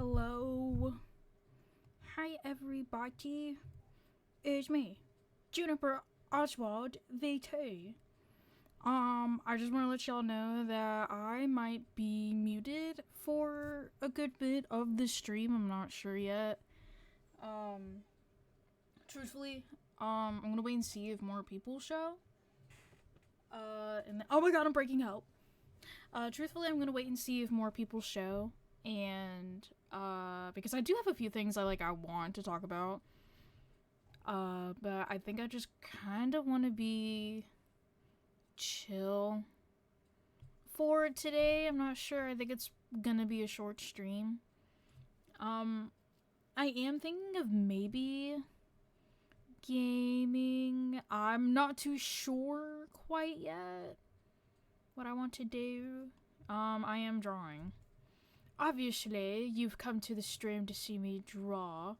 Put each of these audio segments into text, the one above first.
Hello. Hi everybody. It's me, Juniper Oswald V2. I just want to let y'all know that I might be muted for a good bit of the stream. I'm not sure yet. Truthfully, I'm gonna wait and see if more people show. Oh my god, I'm breaking out. Truthfully, I'm gonna wait and see if more people show, and because I do have a few things I want to talk about. But I think I just kind of want to be chill for today. I'm not sure. I think it's gonna be a short stream. I am thinking of maybe gaming. I'm not too sure quite yet what I want to do. I am drawing. Obviously, you've come to the stream to see me draw.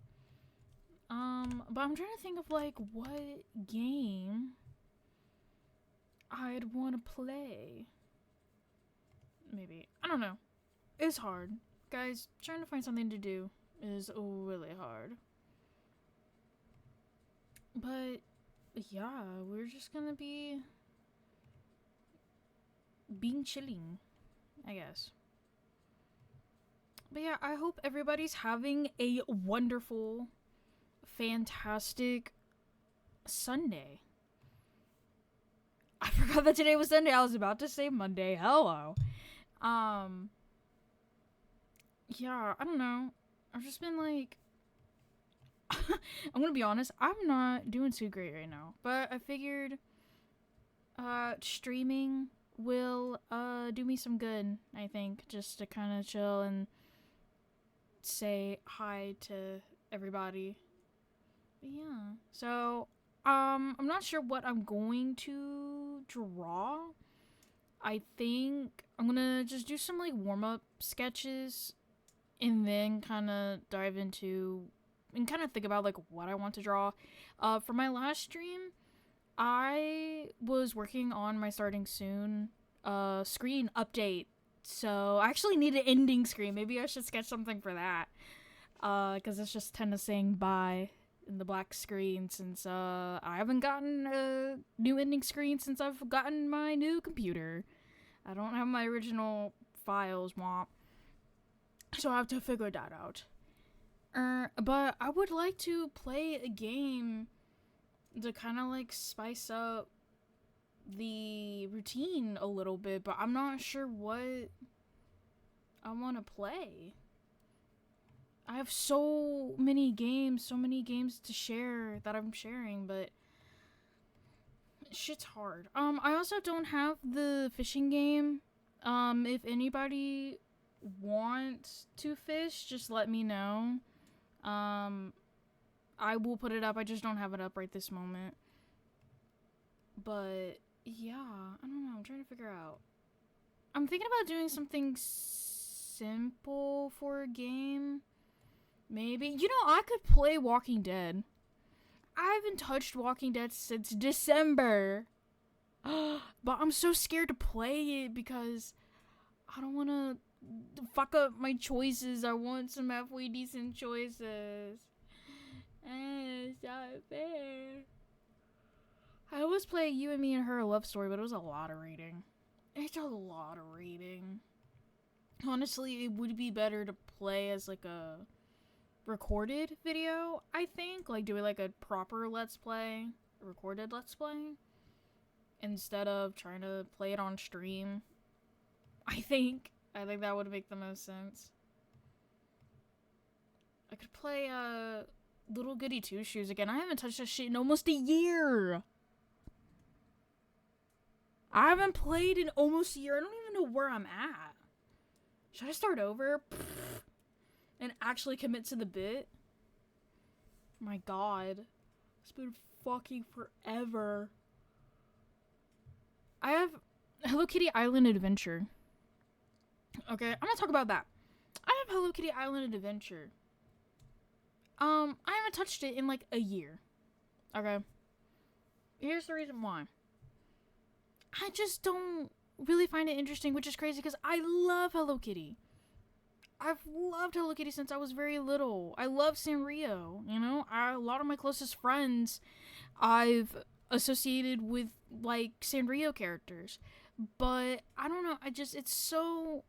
But I'm trying to think of what game I'd want to play. Maybe. I don't know. It's hard. Guys, trying to find something to do is really hard. But yeah, we're just gonna be being chilling, I guess. But yeah, I hope everybody's having a wonderful, fantastic Sunday. I forgot that today was Sunday. I was about to say Monday. Hello. Yeah, I don't know. I've just been I'm gonna be honest, I'm not doing too great right now. But I figured streaming will do me some good, I think, just to kind of chill and say hi to everybody. But yeah. So, I'm not sure what I'm going to draw. I think I'm gonna just do some warm-up sketches and then kind of dive into and kind of think about what I want to draw. For my last stream, I was working on my starting soon screen update. So I actually need an ending screen. Maybe I should sketch something for that. Because it's just Tenna saying bye in the black screen since I haven't gotten a new ending screen since I've gotten my new computer. I don't have my original files, womp. So I have to figure that out. But I would like to play a game to kind of spice up the routine a little bit, but I'm not sure what I want to play. I have so many games to share that I'm sharing, but shit's hard. I also don't have the fishing game. If anybody wants to fish, just let me know. I will put it up. I just don't have it up right this moment. But yeah, I don't know. I'm trying to figure out. I'm thinking about doing something simple for a game. Maybe. I could play Walking Dead. I haven't touched Walking Dead since December. But I'm so scared to play it because I don't want to fuck up my choices. I want some halfway decent choices. It's not fair. I always play You and Me and Her a love story, but it was a lot of reading. It's a lot of reading. Honestly, it would be better to play as a recorded video, I think. Do a proper let's play, a recorded let's play, instead of trying to play it on stream. I think that would make the most sense. I could play Little Goody Two Shoes again. I haven't touched that shit in almost a year. I haven't played in almost a year. I don't even know where I'm at. Should I start over? And actually commit to the bit? My god. It's been fucking forever. I have Hello Kitty Island Adventure. Okay, I'm gonna talk about that. I have Hello Kitty Island Adventure. I haven't touched it in a year. Okay. Here's the reason why. I just don't really find it interesting, which is crazy because I love Hello Kitty. I've loved Hello Kitty since I was very little. I love Sanrio, you know? A lot of my closest friends I've associated with, like, Sanrio characters. But, I don't know, it's so...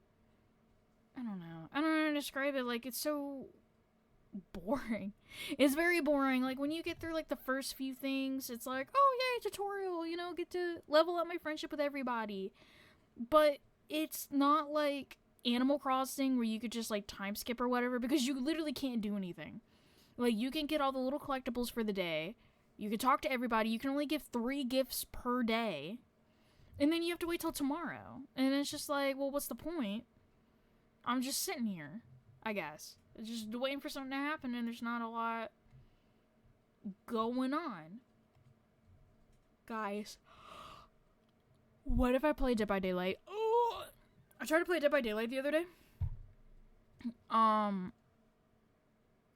I don't know. I don't know how to describe it. Like, it's so boring. It's very boring. Like, when you get through, like, the first few things, it's like, oh, yay, tutorial, you know, get to level up my friendship with everybody. But it's not like Animal Crossing where you could just, like, time skip or whatever, because you literally can't do anything. Like, you can get all the little collectibles for the day. You can talk to everybody. You can only give 3 gifts per day. And then you have to wait till tomorrow. And it's just like, well, what's the point? I'm just sitting here, I guess. Just waiting for something to happen, and there's not a lot going on. Guys, what if I play Dead by Daylight? Oh, I tried to play Dead by Daylight the other day. And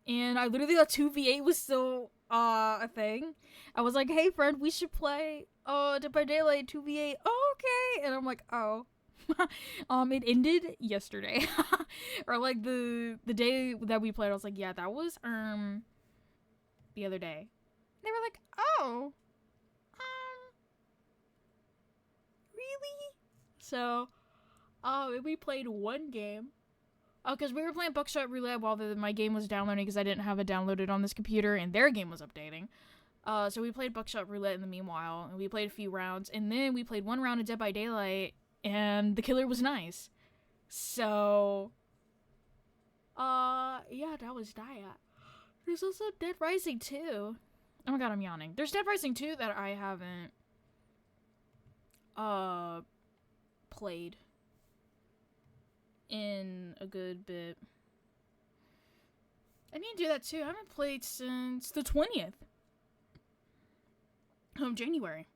I literally thought 2v8 was still a thing. I was like, hey friend, we should play Dead by Daylight 2v8. Oh, okay. And I'm like, oh. It ended yesterday. Or like the day that we played, I was like, yeah, that was the other day. They were like, oh, really? So we played one game. Oh, because we were playing Buckshot Roulette while my game was downloading, because I didn't have it downloaded on this computer and their game was updating. So we played Buckshot Roulette in the meanwhile, and we played a few rounds, and then we played one round of Dead by Daylight, and the killer was nice. So, yeah, that was that. There's also Dead Rising 2. Oh my god, I'm yawning. There's Dead Rising 2 that I haven't, played in a good bit. I need to do that too. I haven't played since the 20th of January.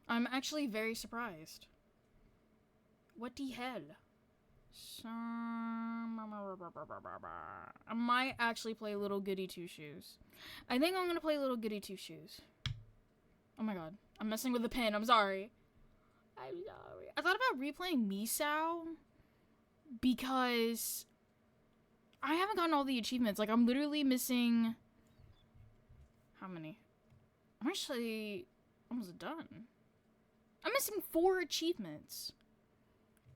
I'm actually very surprised. What the hell? So, I might actually play Little Goody Two Shoes. I think I'm gonna play Little Goody Two Shoes. Oh my god. I'm messing with the pen. I'm sorry. I'm sorry. I thought about replaying Misao because I haven't gotten all the achievements. Like, I'm literally missing... How many? I'm actually almost done. I'm missing 4 achievements.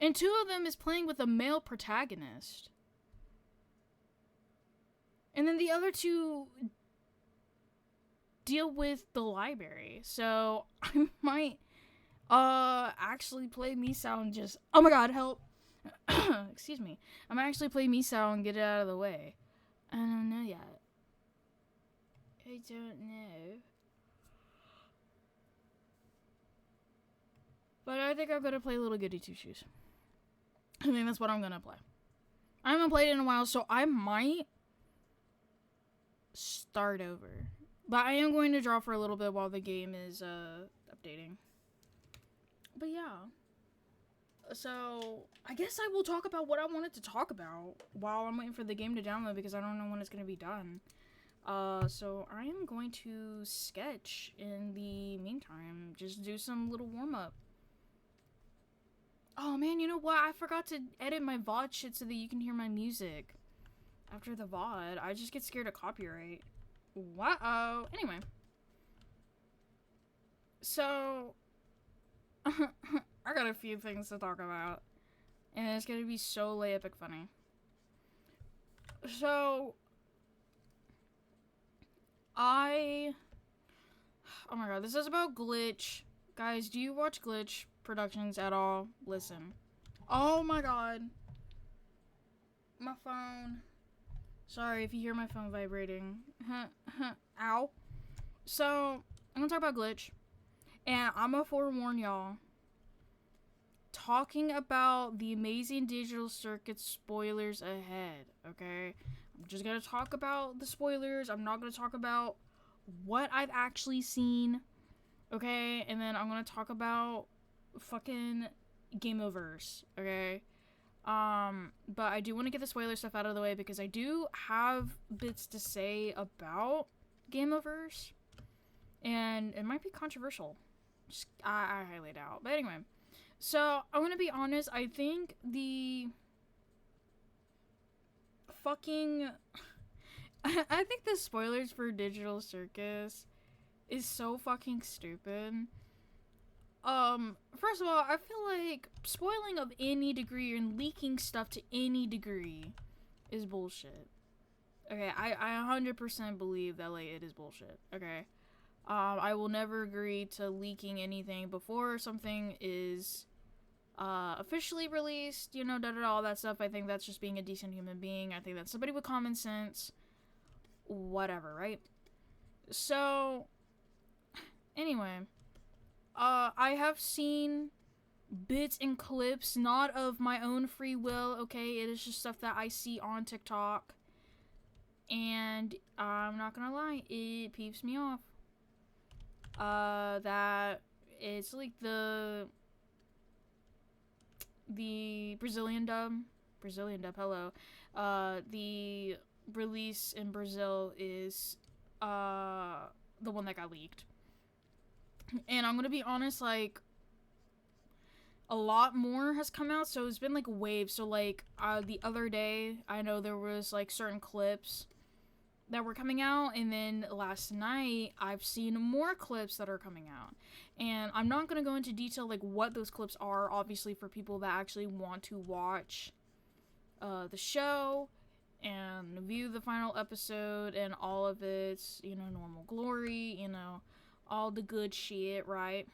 And 2 of them is playing with a male protagonist. And then the other 2 deal with the library. So I might actually play Misao and just... Oh my god, help! Excuse me. I might actually play Misao and get it out of the way. I don't know yet. I don't know. But I think I'm gonna play Little Goody Two Shoes. I think that's what I'm gonna play. I haven't played it in a while, so I might start over. But I am going to draw for a little bit while the game is updating. But yeah. So I guess I will talk about what I wanted to talk about while I'm waiting for the game to download, because I don't know when it's gonna be done. So I am going to sketch in the meantime. Just do some little warm-up. Oh man, you know what? I forgot to edit my VOD shit so that you can hear my music after the VOD. I just get scared of copyright. Wow. Anyway. So, I got a few things to talk about. And it's gonna be so epic funny. So, oh my god, this is about Glitch. Guys, do you watch Glitch Productions at all? Listen. Oh my god. My phone. Sorry if you hear my phone vibrating. Ow. So, I'm gonna talk about Glitch. And I'm gonna forewarn y'all. Talking about the Amazing Digital Circuit spoilers ahead, okay? I'm just gonna talk about the spoilers. I'm not gonna talk about what I've actually seen, okay? And then I'm gonna talk about fucking Game Overs, okay? But I do want to get the spoiler stuff out of the way because I do have bits to say about Game Overs, and it might be controversial. Just, I highly doubt. But anyway, so I'm gonna be honest. I think fucking... I think the spoilers for Digital Circus is so fucking stupid. First of all, I feel like spoiling of any degree and leaking stuff to any degree is bullshit. Okay, I 100% believe that, like, it is bullshit. Okay. I will never agree to leaking anything before something is officially released, you know, all that stuff. I think that's just being a decent human being. I think that's somebody with common sense. Whatever, right? So, anyway, I have seen bits and clips, not of my own free will, okay? It is just stuff that I see on TikTok. And I'm not gonna lie, it peeps me off. That it's like the Brazilian dub, hello. The release in Brazil is the one that got leaked. And I'm gonna be honest, like, a lot more has come out, so it's been like waves. So like the other day, I know there was like certain clips that were coming out, and then last night I've seen more clips that are coming out. And I'm not gonna go into detail like what those clips are, obviously, for people that actually want to watch the show and view the final episode and all of its, you know, normal glory, you know, all the good shit, right?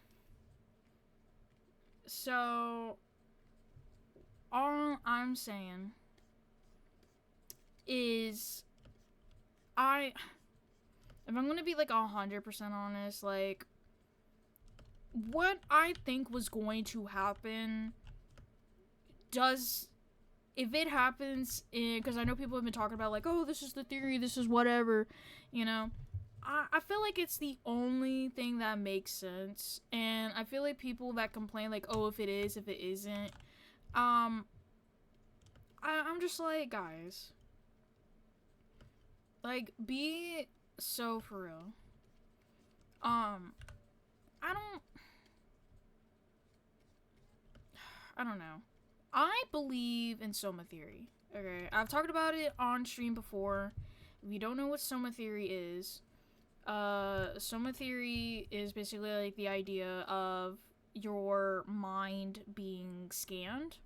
So all I'm saying is, if I'm gonna be like 100% honest, like, what I think was going to happen if it happens, because I know people have been talking about, like, oh, this is the theory, this is whatever, you know, I feel like it's the only thing that makes sense. And I feel like people that complain, like, oh, if it is, if it isn't, I'm just like, guys, like, be so for real. I don't know. I believe in Soma Theory. Okay, I've talked about it on stream before. If you don't know what Soma Theory is, Soma Theory is basically like the idea of your mind being scanned.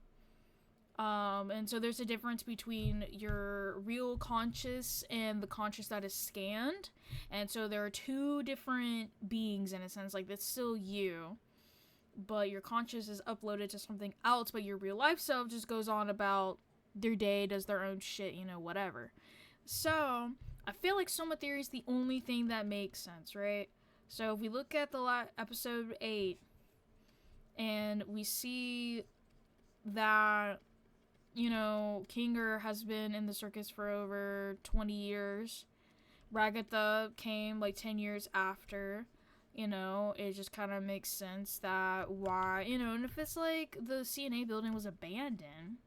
And so there's a difference between your real conscious and the conscious that is scanned. And so there are two different beings in a sense. Like, that's still you, but your conscious is uploaded to something else, but your real life self just goes on about their day, does their own shit, you know, whatever. So I feel like Soma Theory is the only thing that makes sense, right? So if we look at the episode 8 and we see that, you know, Kinger has been in the circus for over 20 years. Ragatha came like 10 years after. You know, it just kind of makes sense that why, you know, and if it's like the CNA building was abandoned,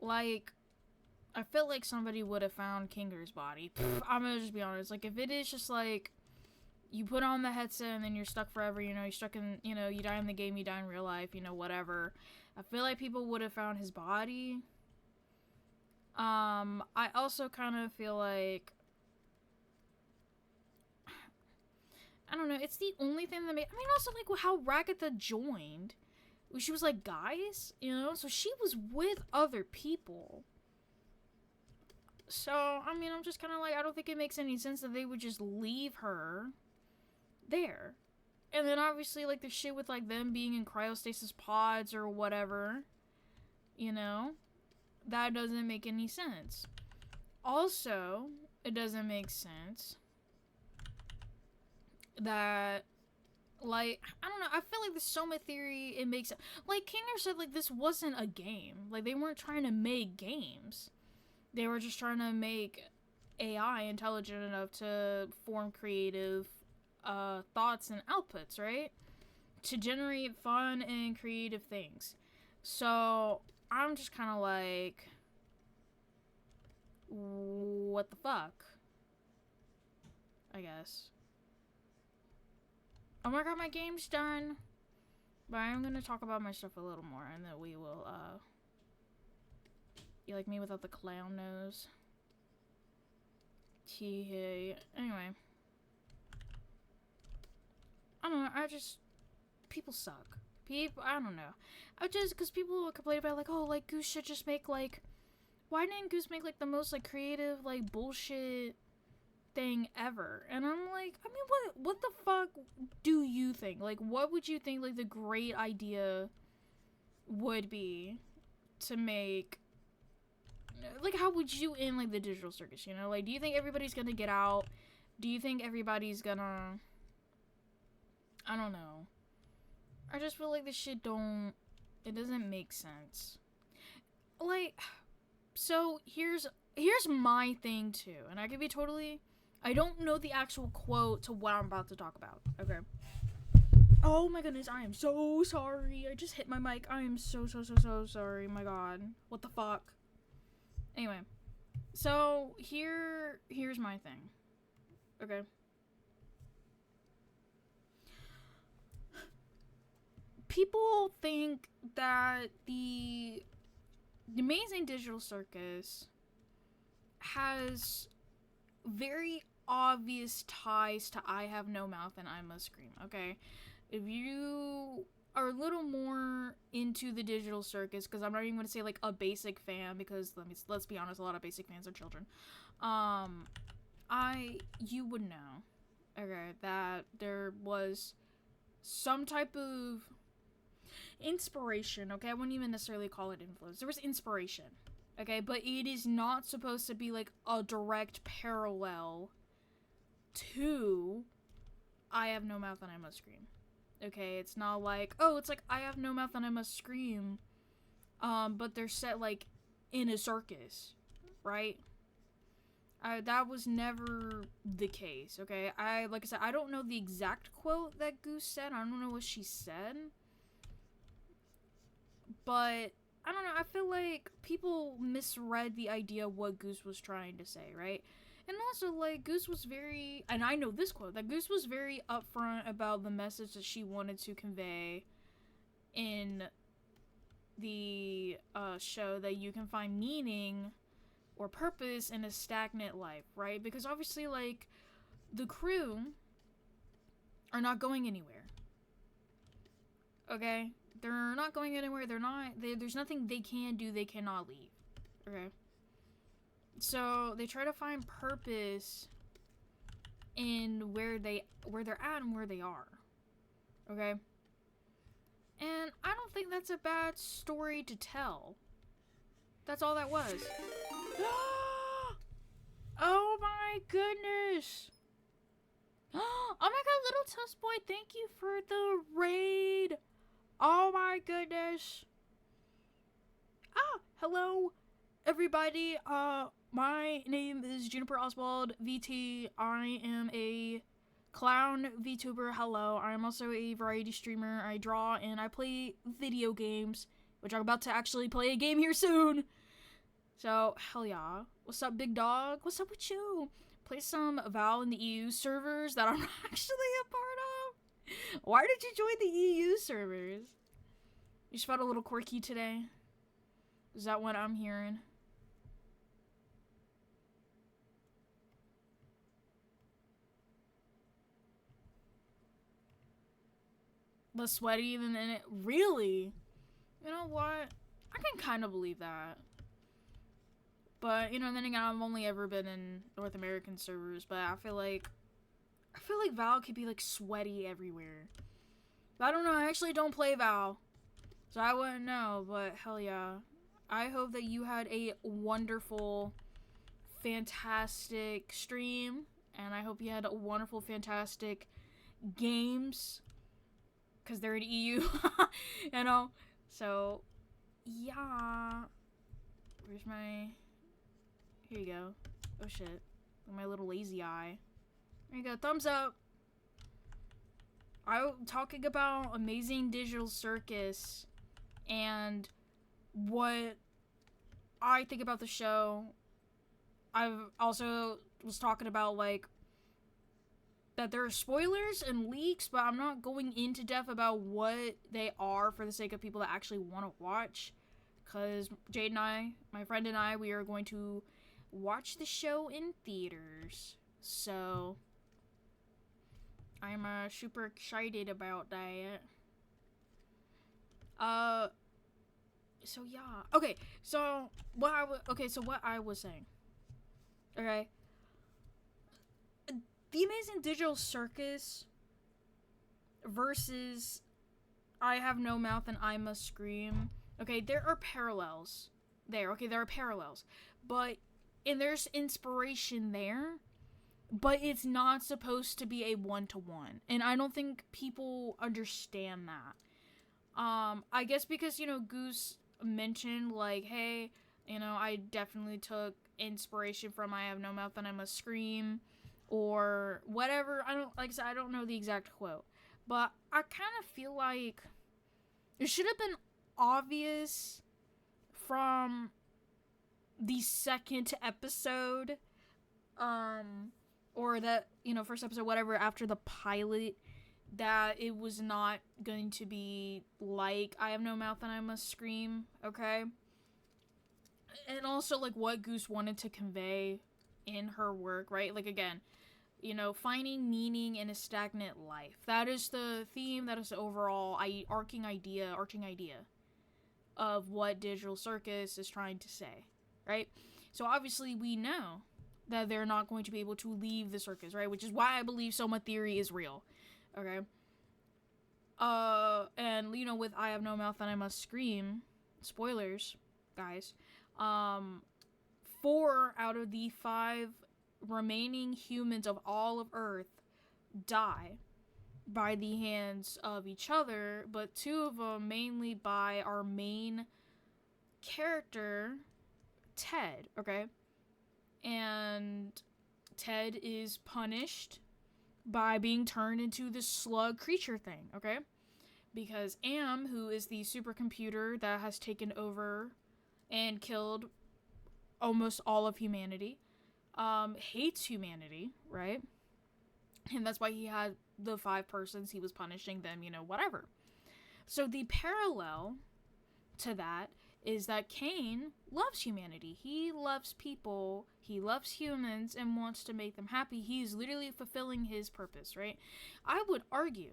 like, I feel like somebody would have found Kinger's body. I'm gonna just be honest. Like, if it is just like, you put on the headset and then you're stuck forever, you know, you're stuck in, you know, you die in the game, you die in real life, you know, whatever. I feel like people would have found his body. I also kind of feel like, I don't know, it's the only thing that made, I mean, also, like, how Ragatha joined. She was like, guys, you know, so she was with other people. So, I mean, I'm just kind of like, I don't think it makes any sense that they would just leave her there. And then obviously, like, the shit with, like, them being in cryostasis pods or whatever, you know, that doesn't make any sense. Also, it doesn't make sense that, like, I don't know, I feel like the Soma Theory, it makes, like, Kinger said, like, this wasn't a game. Like, they weren't trying to make games. They were just trying to make AI intelligent enough to form creative thoughts and outputs, right? To generate fun and creative things. So, I'm just kind of like, what the fuck? I guess. Oh my god, my game's done. But I'm gonna talk about my stuff a little more, and then we will, you like me without the clown nose? Anyway. I don't know, people suck. I don't know. Because people complain about, like, oh, like, Goose should just make, like, why didn't Goose make, like, the most, like, creative, like, bullshit thing ever? And I'm like, I mean, what the fuck do you think? Like, what would you think, like, the great idea would be to make, like, how would you end, like, the digital circus, you know? Like, do you think everybody's gonna get out? Do you think everybody's gonna, I don't know. I just feel like this shit it doesn't make sense. Like, so here's my thing too, and I could be totally, I don't know the actual quote to what I'm about to talk about, okay? Oh my goodness, I am so sorry. I just hit my mic. I am so sorry. My god. What the fuck? Anyway. So, here's my thing. Okay? People think that the Amazing Digital Circus has very obvious ties to I Have No Mouth and I Must Scream, okay? If you are a little more into the digital circus, because I'm not even going to say, like, a basic fan, because let's be honest, a lot of basic fans are children. You would know, okay, that there was some type of inspiration, okay? I wouldn't even necessarily call it influence. There was inspiration, okay? But it is not supposed to be, like, a direct parallel to I Have No Mouth and I Must Scream. Okay, it's not like, oh, it's like I Have No Mouth and I Must Scream, but they're set, like, in a circus, right? That was never the case, okay? Like I said, I don't know the exact quote that Goose said. I don't know what she said. But, I don't know, I feel like people misread the idea of what Goose was trying to say, right? And also, like, Goose was very, and I know this quote, that Goose was very upfront about the message that she wanted to convey in the show, that you can find meaning or purpose in a stagnant life, right? Because obviously, like, the crew are not going anywhere. Okay? They're not going anywhere. There's nothing they can do. They cannot leave. Okay? So, they try to find purpose in where they're at and where they are. Okay? And I don't think that's a bad story to tell. That's all that was. Oh my goodness! Oh my god, Little Toast Boy, thank you for the raid! Oh my goodness! Hello, everybody. My name is Juniper Oswald VT. I am a clown VTuber. Hello. I am also a variety streamer. I draw and I play video games, which I'm about to actually play a game here soon. So, hell yeah. What's up, big dog? What's up with you? Play some Val in the EU servers that I'm actually a part of. Why did you join the EU servers? You just felt a little quirky today? Is that what I'm hearing? Less sweaty than in it? Really? You know what? I can kind of believe that. But, you know, then again, I've only ever been in North American servers, but I feel like Val could be, like, sweaty everywhere. But I don't know, I actually don't play Val, so I wouldn't know, but hell yeah. I hope that you had a wonderful, fantastic stream, and I hope you had a wonderful, fantastic games, because they're in EU, you know? So, yeah. Where's my... Here you go. Oh shit. My little lazy eye. There you go. Thumbs up. I'm talking about Amazing Digital Circus and what I think about the show. I've also was talking about, like, that there are spoilers and leaks, but I'm not going into depth about what they are for the sake of people that actually want to watch. Because Jade and I, my friend and I, we are going to watch the show in theaters. So I'm super excited about that. So yeah. Okay, so what I was saying. Okay. The Amazing Digital Circus versus I Have No Mouth and I Must Scream. Okay, there are parallels there. Okay, there are parallels. And there's inspiration there, but it's not supposed to be a one-to-one. And I don't think people understand that. I guess because, Goose mentioned, like, hey, I definitely took inspiration from I Have No Mouth and I Must Scream, or whatever. I don't know the exact quote, but I kind of feel like it should have been obvious from the second episode, or that, first episode, whatever, after the pilot, that it was not going to be like I Have No Mouth and I Must Scream, okay? And also, like, what Goose wanted to convey in her work, right? Like, again, finding meaning in a stagnant life. That is the theme, that is the overall arching idea of what Digital Circus is trying to say, right? So obviously we know that they're not going to be able to leave the circus, right? Which is why I believe Soma Theory is real, okay? And, with I Have No Mouth and I Must Scream, spoilers, guys, 4 out of the 5 remaining humans of all of Earth die by the hands of each other, but 2 of them mainly by our main character, Ted, okay? And Ted is punished by being turned into this slug creature thing, okay? Because Am, who is the supercomputer that has taken over and killed almost all of humanity, hates humanity, right? And that's why he had the 5 persons he was punishing them, whatever. So the parallel to that is that Cain loves humanity. He loves people. He loves humans and wants to make them happy. He's literally fulfilling his purpose, right? I would argue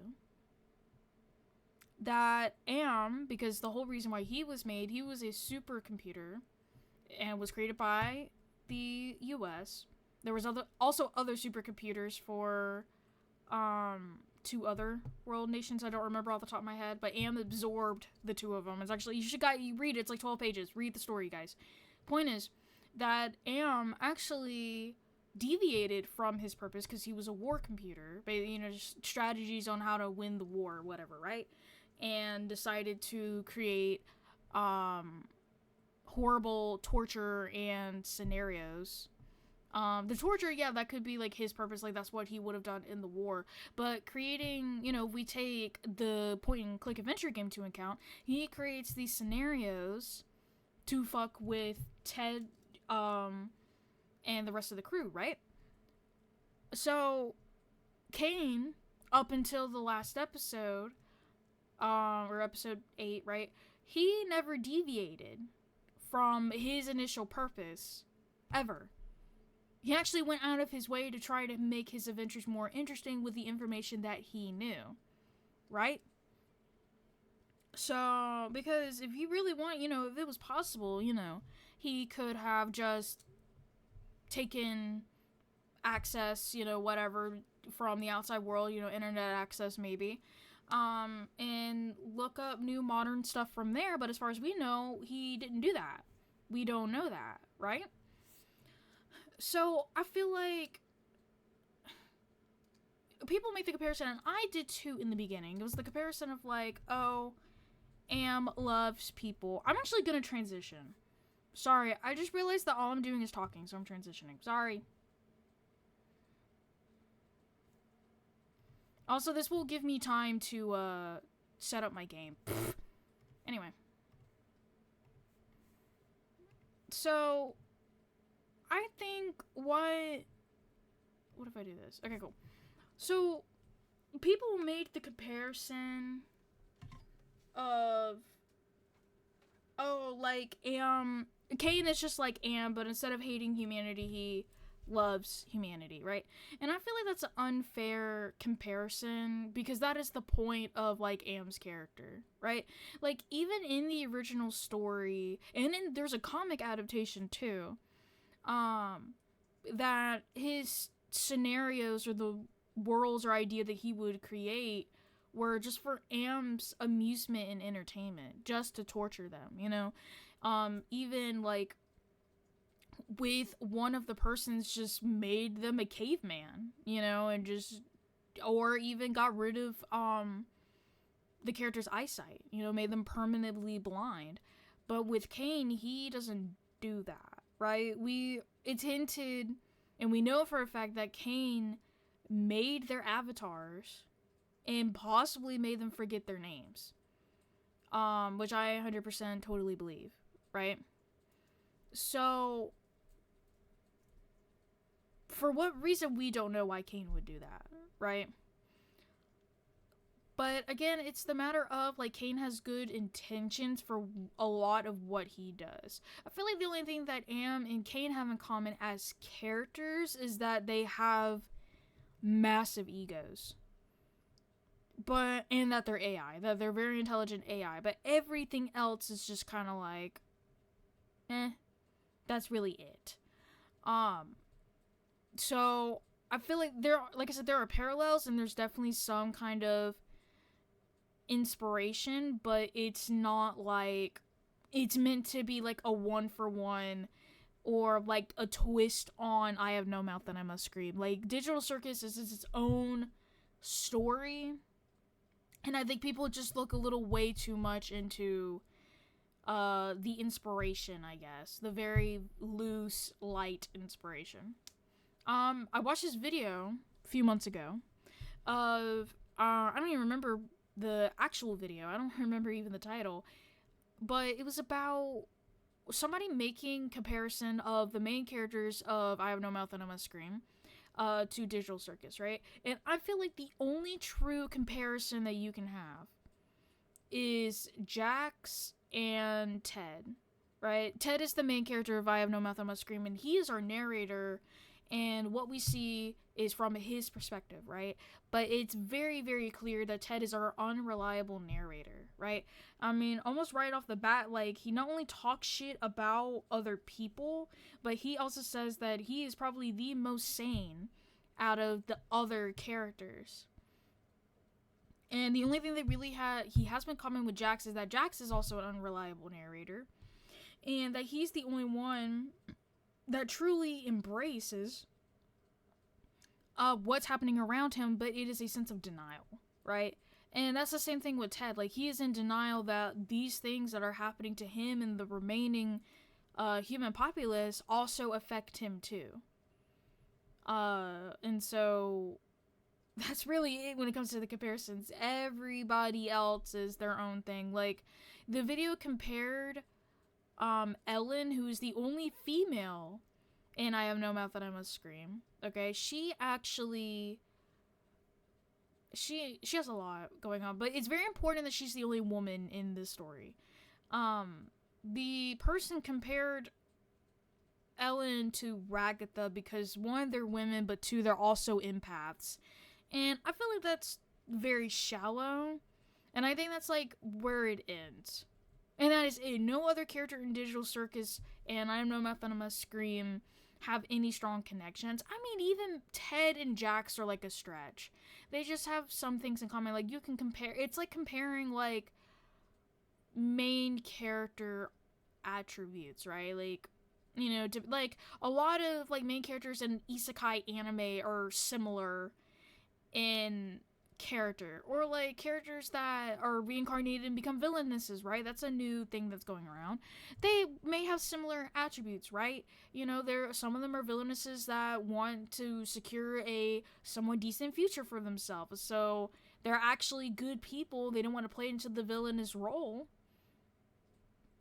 that Am, because the whole reason why he was made, he was a supercomputer and was created by the US. There was also other supercomputers for 2 other world nations. I don't remember off the top of my head, but Am absorbed the 2 of them. It's actually, you read it. It's like 12 pages. Read the story, guys. Point is that Am actually deviated from his purpose because he was a war computer, but just strategies on how to win the war, whatever, right? And decided to create horrible torture and scenarios. The torture, yeah, that could be like his purpose, like that's what he would have done in the war. But creating, we take the point and click adventure game to account, he creates these scenarios to fuck with Ted, and the rest of the crew, right? So, Cain, up until the last episode, or episode 8, right? He never deviated from his initial purpose, ever. He actually went out of his way to try to make his adventures more interesting with the information that he knew, right? So, because if he really wanted, if it was possible, he could have just taken access, whatever, from the outside world, internet access maybe, and look up new modern stuff from there. But as far as we know, he didn't do that. We don't know that, right? So I feel like people make the comparison, and I did too in the beginning. It was the comparison of like, oh, Am loves people. I'm actually gonna transition. Sorry, I just realized that all I'm doing is talking, so I'm transitioning. Sorry. Also, this will give me time to set up my game. Anyway. So, I think what if I do this? Okay, cool. So people made the comparison of, oh, like Cain is just like Am, but instead of hating humanity, he loves humanity, right? And I feel like that's an unfair comparison because that is the point of like Am's character, right? Like even in the original story, and then there's a comic adaptation too, that his scenarios or the worlds or idea that he would create were just for Am's amusement and entertainment, just to torture them, you know? Even like with one of the persons just made them a caveman, you know, and just, or even got rid of the character's eyesight, you know, made them permanently blind. But with Cain, he doesn't do that, right? It's hinted and we know for a fact that Cain made their avatars and possibly made them forget their names. Which I 100% totally believe, right? So for what reason, we don't know why Cain would do that, right? But again, it's the matter of like Cain has good intentions for a lot of what he does. I feel like the only thing that Am and Cain have in common as characters is that they have massive egos. And that they're AI, that they're very intelligent AI. But everything else is just kind of like, that's really it. So I feel like like I said, there are parallels and there's definitely some kind of inspiration, but it's not like it's meant to be like a 1-for-1 or like a twist on I Have No Mouth and I Must Scream. Like Digital Circus is its own story, and I think people just look a little way too much into the inspiration, I guess, the very loose, light inspiration. I watched this video a few months ago of, I don't even remember the actual video. I don't remember even the title. But it was about somebody making comparison of the main characters of I Have No Mouth and I Must Scream to Digital Circus, right? And I feel like the only true comparison that you can have is Jax and Ted, right? Ted is the main character of I Have No Mouth and I Must Scream, and he is our narrator, and what we see is from his perspective, right? But it's very, very clear that Ted is our unreliable narrator, right? I mean, almost right off the bat, like, he not only talks shit about other people, but he also says that he is probably the most sane out of the other characters. And the only thing that really he has been common with Jax is that Jax is also an unreliable narrator, and that he's the only one that truly embraces what's happening around him, but it is a sense of denial, right? And that's the same thing with Ted. Like, he is in denial that these things that are happening to him and the remaining human populace also affect him too. And so that's really it when it comes to the comparisons. Everybody else is their own thing. Like, the video compared Ellen, who's the only female in I Have No Mouth and I Must Scream. Okay, she actually she has a lot going on, but it's very important that she's the only woman in this story. The person compared Ellen to Ragatha because one, they're women, but two, they're also empaths. And I feel like that's very shallow, and I think that's like where it ends. And that is it. No other character in Digital Circus and I Have No Mouth and I Must Scream have any strong connections. I mean, even Ted and Jax are like a stretch. They just have some things in common. Like, you can compare. It's like comparing like main character attributes, right? Like, you know, like a lot of like main characters in isekai anime are similar in character, or like characters that are reincarnated and become villainesses, right? That's a new thing that's going around. They may have similar attributes, right? You know, some of them are villainesses that want to secure a somewhat decent future for themselves, so they're actually good people. They don't want to play into the villainous role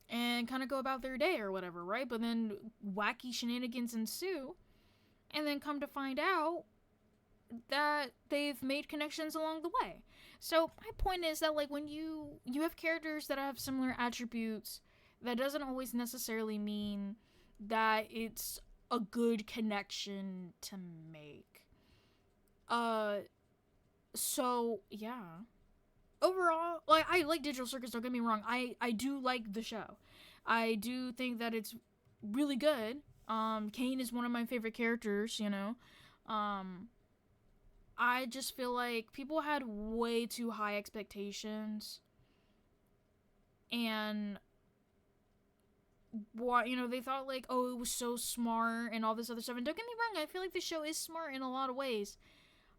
and kind of go about their day or whatever, right? But then wacky shenanigans ensue, and then come to find out that they've made connections along the way. So my point is that, like, when you have characters that have similar attributes, that doesn't always necessarily mean that it's a good connection to make. So yeah. Overall, like, I like Digital Circus, don't get me wrong. I do like the show. I do think that it's really good. Kane is one of my favorite characters, you know. I just feel like people had way too high expectations. And what, you know, they thought like, oh, it was so smart and all this other stuff. And don't get me wrong, I feel like the show is smart in a lot of ways.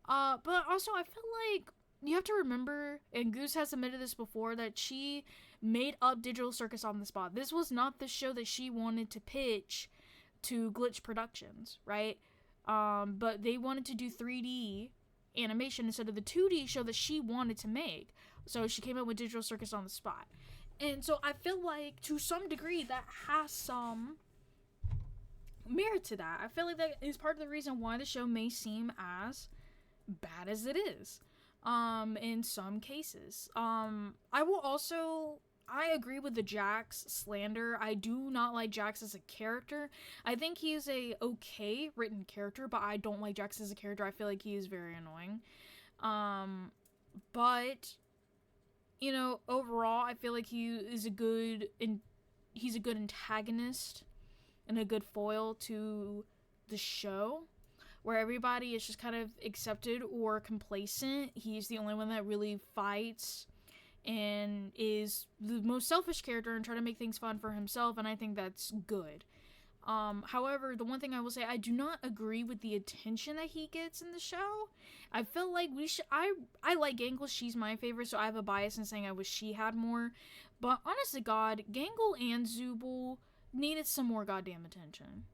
But also I feel like you have to remember, and Goose has admitted this before, that she made up Digital Circus on the spot. This was not the show that she wanted to pitch to Glitch Productions, right? But they wanted to do 3D animation instead of the 2D show that she wanted to make. So she came up with Digital Circus on the spot. And so I feel like, to some degree, that has some merit to that. I feel like that is part of the reason why the show may seem as bad as it is. In some cases. I agree with the Jax slander. I do not like Jax as a character. I think he is a okay written character, but I don't like Jax as a character. I feel like he is very annoying. But, you know, overall, I feel like he's a good antagonist and a good foil to the show, where everybody is just kind of accepted or complacent. He's the only one that really fights and is the most selfish character and try to make things fun for himself, and I think that's good. However, the one thing I will say, I do not agree with the attention that he gets in the show. I feel like I like Gangle, she's my favorite, so I have a bias in saying I wish she had more. But honest to God, Gangle and Zooble needed some more goddamn attention.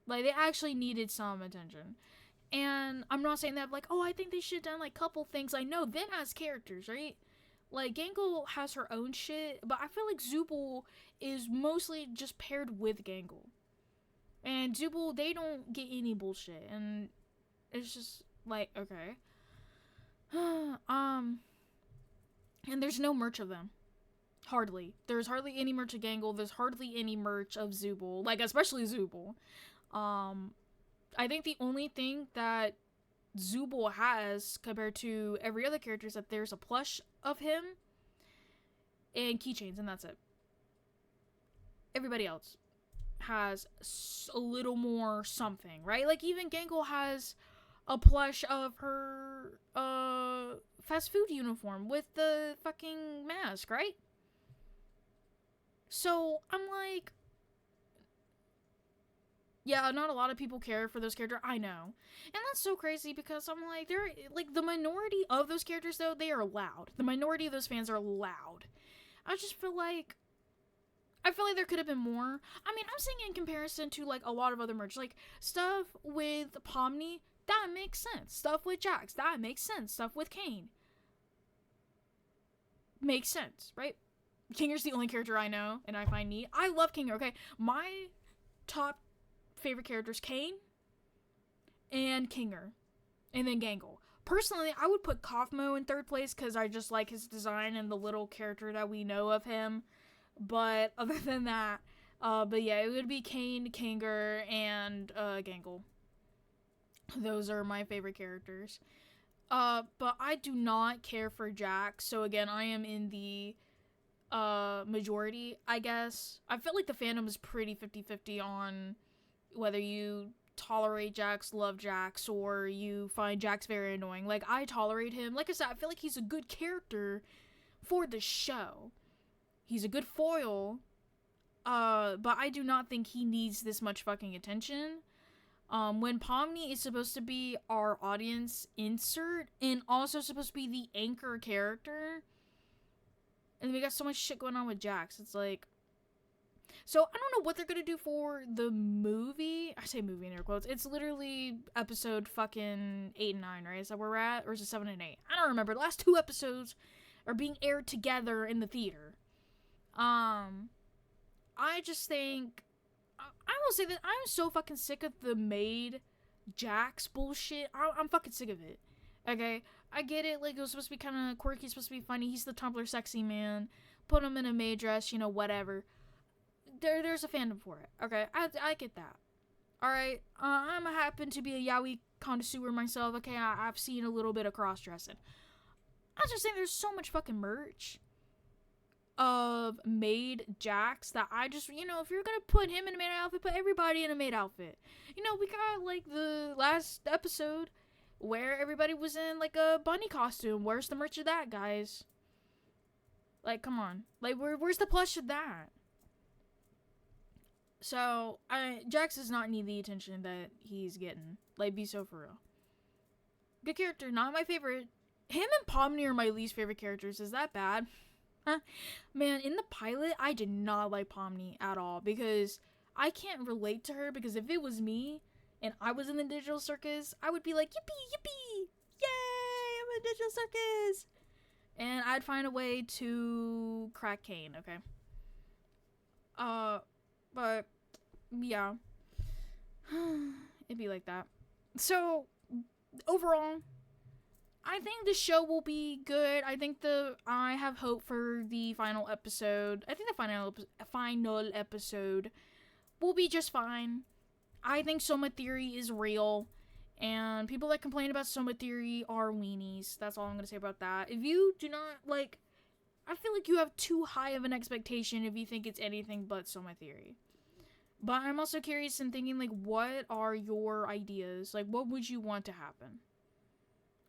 Like, they actually needed some attention. And I'm not saying that, like, oh, I think they should have done, like, couple things. I know them as characters, right? Like, Gangle has her own shit, but I feel like Zooble is mostly just paired with Gangle. And Zooble, they don't get any bullshit. And it's just, like, okay. And there's no merch of them. Hardly. There's hardly any merch of Gangle. There's hardly any merch of Zooble. Like, especially Zooble. I think the only thing that Zooble has compared to every other character is that there's a plush of him and keychains, and that's it. Everybody else has a little more something, right? Like, even Gangle has a plush of her fast food uniform with the fucking mask, right? So I'm like, yeah, not a lot of people care for those characters. I know. And that's so crazy because I'm like, they're, like, the minority of those characters, though, they are loud. The minority of those fans are loud. I feel like there could have been more. I mean, I'm saying in comparison to, like, a lot of other merch. Like, stuff with Pomni, that makes sense. Stuff with Jax, that makes sense. Stuff with Kane makes sense, right? Kinger's the only character I know and I find neat. I love Kinger, okay? My top favorite characters, Kane and Kinger, and then Gangle. Personally, I would put Kaufmo in third place because I just like his design and the little character that we know of him. But other than that, but yeah, it would be Kane, Kinger, and Gangle. Those are my favorite characters. But I do not care for Jax, so again, I am in the majority, I guess. I feel like the fandom is pretty 50-50 on whether you tolerate Jax, love Jax, or you find Jax very annoying. Like, I tolerate him. Like I said, I feel like he's a good character for the show. He's a good foil, but I do not think he needs this much fucking attention. When Pomni is supposed to be our audience insert, and also supposed to be the anchor character, and we got so much shit going on with Jax, it's like, so I don't know what they're gonna do for the movie. I say movie in air quotes. It's literally episode fucking 8 and 9, right? Is that where we're at? Or is it 7 and 8? I don't remember. The last 2 episodes are being aired together in the theater. I just think, I will say that I'm so fucking sick of the maid Jax bullshit. I'm fucking sick of it. Okay, I get it. Like, it was supposed to be kind of quirky, supposed to be funny. He's the Tumblr sexy man. Put him in a maid dress, you know, whatever. There's a fandom for it. Okay, I get that. All right, I'm happen to be a yaoi connoisseur myself. Okay, I've seen a little bit of cross dressing. I'm just saying, there's so much fucking merch of maid Jax that I just, you know, if you're gonna put him in a maid outfit, put everybody in a maid outfit. You know, we got like the last episode where everybody was in like a bunny costume. Where's the merch of that, guys? Like, come on. Like, where's the plush of that? So, Jax does not need the attention that he's getting. Like, be so for real. Good character, not my favorite. Him and Pomni are my least favorite characters. Is that bad? Huh? Man, in the pilot, I did not like Pomni at all because I can't relate to her, because if it was me and I was in the digital circus, I would be like, yippee, yippee, yay, I'm in a digital circus. And I'd find a way to crack Kane, okay? But, yeah. It'd be like that. So, overall, I think the show will be good. I have hope for the final episode. I think the final episode will be just fine. I think Soma Theory is real, and people that complain about Soma Theory are weenies. That's all I'm gonna say about that. If you do not, like, I feel like you have too high of an expectation if you think it's anything but Soma Theory. But I'm also curious and thinking, like, what are your ideas? Like, what would you want to happen?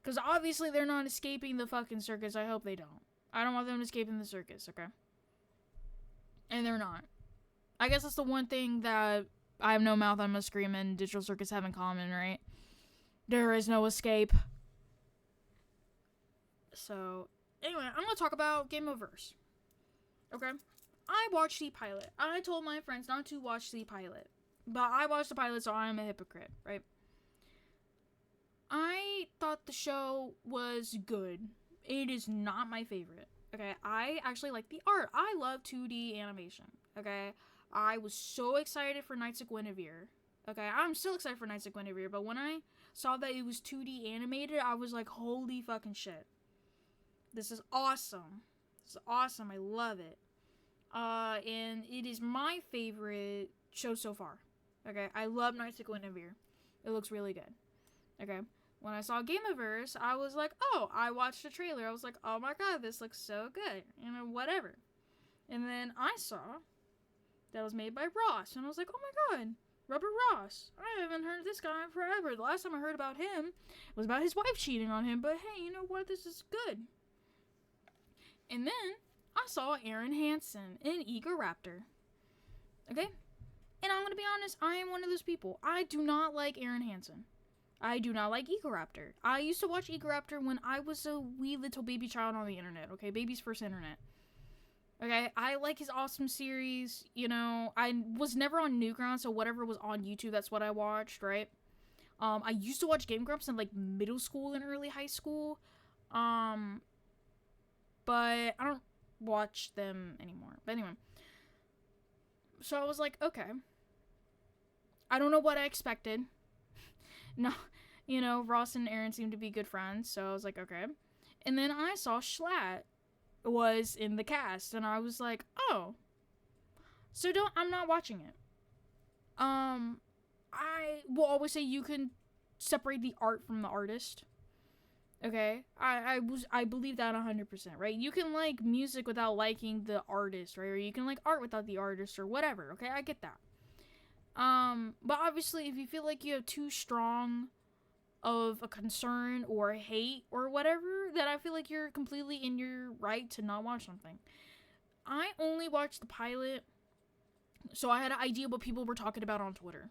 Because obviously they're not escaping the fucking circus. I hope they don't. I don't want them escaping the circus, okay? And they're not. I guess that's the one thing that I have no mouth, I'm gonna scream, and digital circus have in common, right? There is no escape. So, anyway, I'm gonna talk about Game of Verse. Okay? I watched the pilot. I told my friends not to watch the pilot. But I watched the pilot, so I'm a hypocrite, right? I thought the show was good. It is not my favorite. Okay, I actually like the art. I love 2D animation. Okay, I was so excited for Knights of Guinevere. Okay, I'm still excited for Knights of Guinevere, but when I saw that it was 2D animated, I was like, holy fucking shit. This is awesome. This is awesome. I love it. And it is my favorite show so far. Okay, I love Knights of Guinevere. It looks really good. Okay, when I saw Gameverse, I was like, oh, I watched the trailer. I was like, oh my god, this looks so good. You know, whatever. And then I saw that it was made by Ross. And I was like, oh my god, Robert Ross. I haven't heard of this guy in forever. The last time I heard about him was about his wife cheating on him. But hey, you know what? This is good. And then I saw Aaron Hansen in Egoraptor. Okay? And I'm going to be honest, I am one of those people. I do not like Aaron Hansen. I do not like Egoraptor. I used to watch Egoraptor when I was a wee little baby child on the internet, okay? Baby's first internet. Okay? I like his awesome series, you know. I was never on Newgrounds, so whatever was on YouTube, that's what I watched, right? I used to watch Game Grumps in, like, middle school and early high school. But I don't watch them anymore. But anyway. So I was like, okay. I don't know what I expected. No, you know, Ross and Aaron seemed to be good friends, so I was like, okay. And then I saw Schlatt was in the cast, and I was like, oh. So I'm not watching it. I will always say you can separate the art from the artist. Okay? I believe that 100%, right? You can like music without liking the artist, right? Or you can like art without the artist, or whatever, okay? I get that. But obviously, if you feel like you have too strong of a concern or hate or whatever, then I feel like you're completely in your right to not watch something. I only watched the pilot, so I had an idea what people were talking about on Twitter.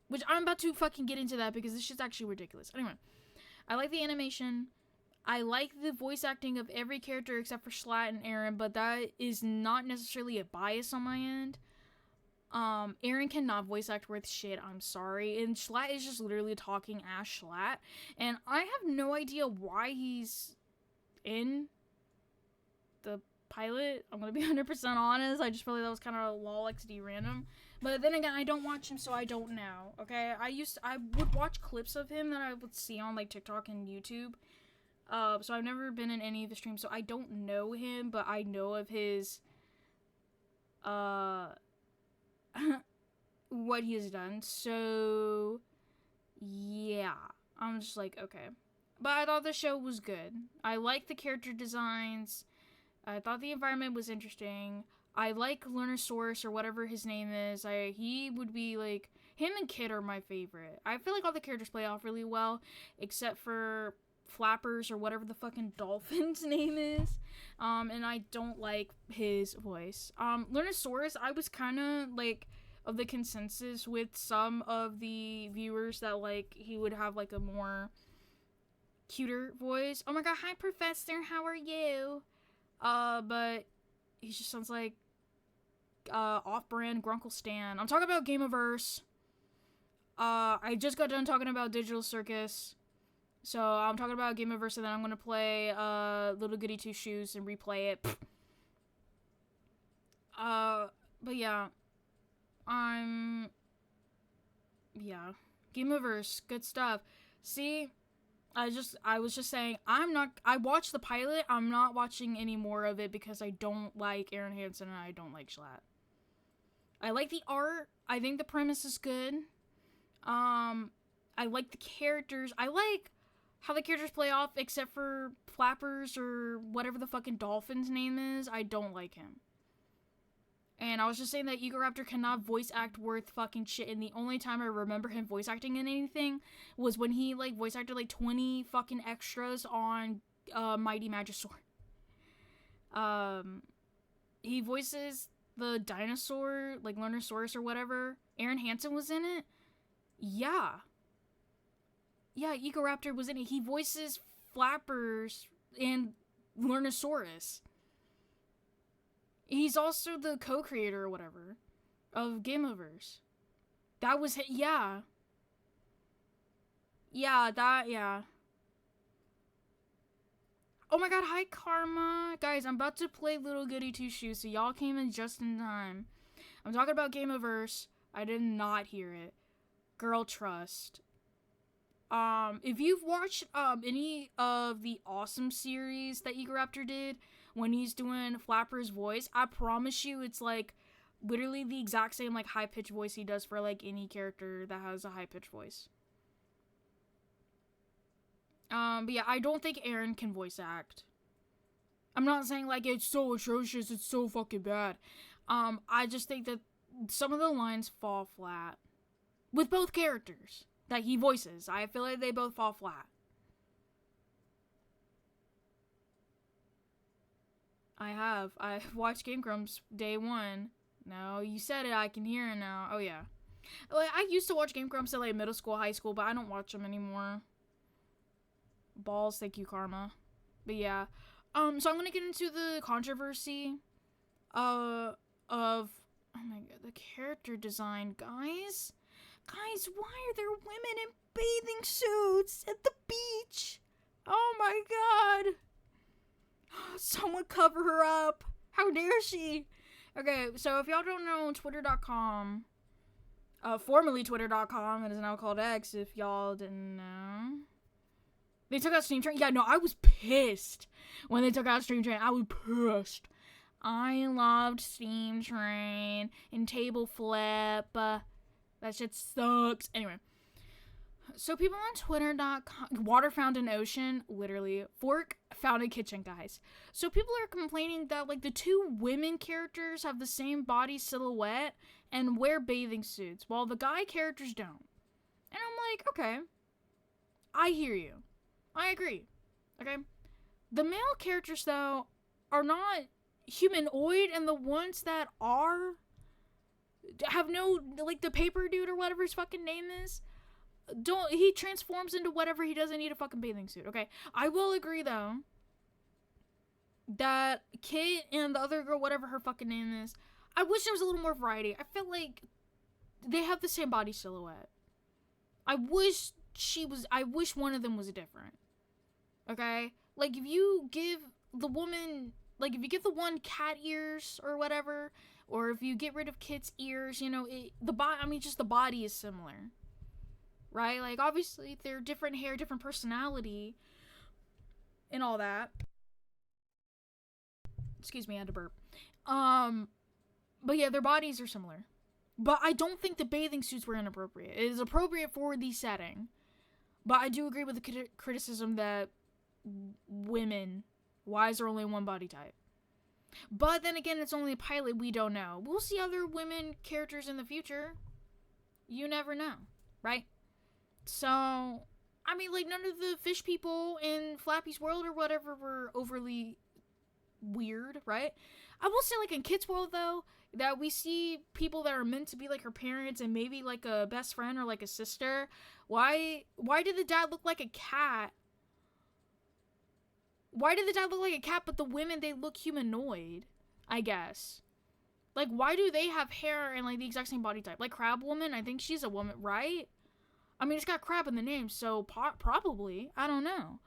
Which I'm about to fucking get into that because this shit's actually ridiculous. Anyway, I like the animation. I like the voice acting of every character except for Schlatt and Aaron, but that is not necessarily a bias on my end. Aaron cannot voice act worth shit, I'm sorry, and Schlatt is just literally talking as Schlatt, and I have no idea why he's in the pilot. I'm gonna be 100% honest, I just feel like that was kind of a lol XD random, But then again, I don't watch him, so I don't know. Okay, I would watch clips of him that I would see on like TikTok and YouTube. So I've never been in any of the streams, so I don't know him, but I know of his what he has done. So yeah, I'm just like, okay. But I thought the show was good. I like the character designs. I thought the environment was interesting. I like Learnosaurus or whatever his name is. He would be like, him and Kid are my favorite. I feel like all the characters play off really well, except for Flappers or whatever the fucking dolphin's name is. And I don't like his voice. Learnosaurus, I was kind of like of the consensus with some of the viewers that like he would have like a more cuter voice. Oh my god, hi Professor, how are you? But he just sounds like off-brand Grunkle Stan. I'm talking about Gameaverse. I just got done talking about Digital Circus. So I'm talking about Gameaverse, and then I'm gonna play Little Goody Two Shoes and replay it. But yeah. Yeah. Gameaverse, good stuff. See, I was just saying, I watched the pilot, I'm not watching any more of it because I don't like Aaron Hansen and I don't like Schlatt. I like the art, I think the premise is good. I like the characters, I like how the characters play off, except for Flappers or whatever the fucking dolphin's name is, I don't like him. And I was just saying that Egoraptor cannot voice act worth fucking shit, and the only time I remember him voice acting in anything was when he, like, voice acted, like, 20 fucking extras on, Mighty Magisaur. He voices the dinosaur, like, Learnosaurus or whatever. Aaron Hansen was in it. Yeah. Yeah, Egoraptor was in it. He voices Flappers and Learnosaurus. He's also the co-creator or whatever of Gameaverse. That was yeah. Yeah, yeah. Oh my god, hi Karma. Guys, I'm about to play Little Goody Two Shoes, so y'all came in just in time. I'm talking about Gameaverse. I did not hear it. Girl Trust. If you've watched any of the Awesome series that Egoraptor did, when he's doing Flapper's voice, I promise you it's like literally the exact same like high-pitched voice he does for like any character that has a high-pitched voice. But yeah, I don't think Aaron can voice act. I'm not saying like it's so atrocious, it's so fucking bad. I just think that some of the lines fall flat with both characters that he voices. I feel like they both fall flat. I've watched Game Grumps day one. No, you said it, I can hear it now. Oh yeah. Like, I used to watch Game Grumps at like middle school, high school, but I don't watch them anymore. Balls, thank you, Karma. But yeah. So I'm gonna get into the controversy of oh my god, the character design, guys. Guys, why are there women in bathing suits at the beach? Oh my god. Someone cover her up. How dare she? Okay, so if y'all don't know, Twitter.com, formerly Twitter.com, it is now called X, if y'all didn't know. They took out Stream Train. Yeah, no, I was pissed when they took out Stream Train. I was pissed. I loved Steam Train and Table Flip. That shit sucks. Anyway. So people on Twitter.com, water found in ocean, literally, fork found in kitchen, guys. So people are complaining that, like, the two women characters have the same body silhouette and wear bathing suits, while the guy characters don't. And I'm like, okay, I hear you. I agree. Okay? The male characters, though, are not humanoid, and the ones that are have no, like, the paper dude or whatever his fucking name is, he transforms into whatever, he doesn't need a fucking bathing suit, okay? I will agree, though, that Kit and the other girl, whatever her fucking name is, I wish there was a little more variety. I feel like they have the same body silhouette. I wish one of them was different, okay? Like, if you give the woman, like, if you give the one cat ears or whatever, Or if you get rid of Kit's ears, you know, just the body is similar. Right? Like, obviously, they're different hair, different personality, and all that. Excuse me, I had to burp. But yeah, their bodies are similar. But I don't think the bathing suits were inappropriate. It is appropriate for the setting. But I do agree with the criticism that women, why is there only one body type? But then again, it's only a pilot, we don't know. We'll see other women characters in the future. You never know, right? So, I mean, like, none of the fish people in Flappy's world or whatever were overly weird, right? I will say, like, in Kit's world, though, that we see people that are meant to be, like, her parents and maybe, like, a best friend or, like, a sister. Why did the dad look like a cat? Why did the dad look like a cat, but the women, they look humanoid, I guess? Like, why do they have hair and, like, the exact same body type? Like, Crab Woman, I think she's a woman, right? I mean, it's got crab in the name, so probably. I don't know.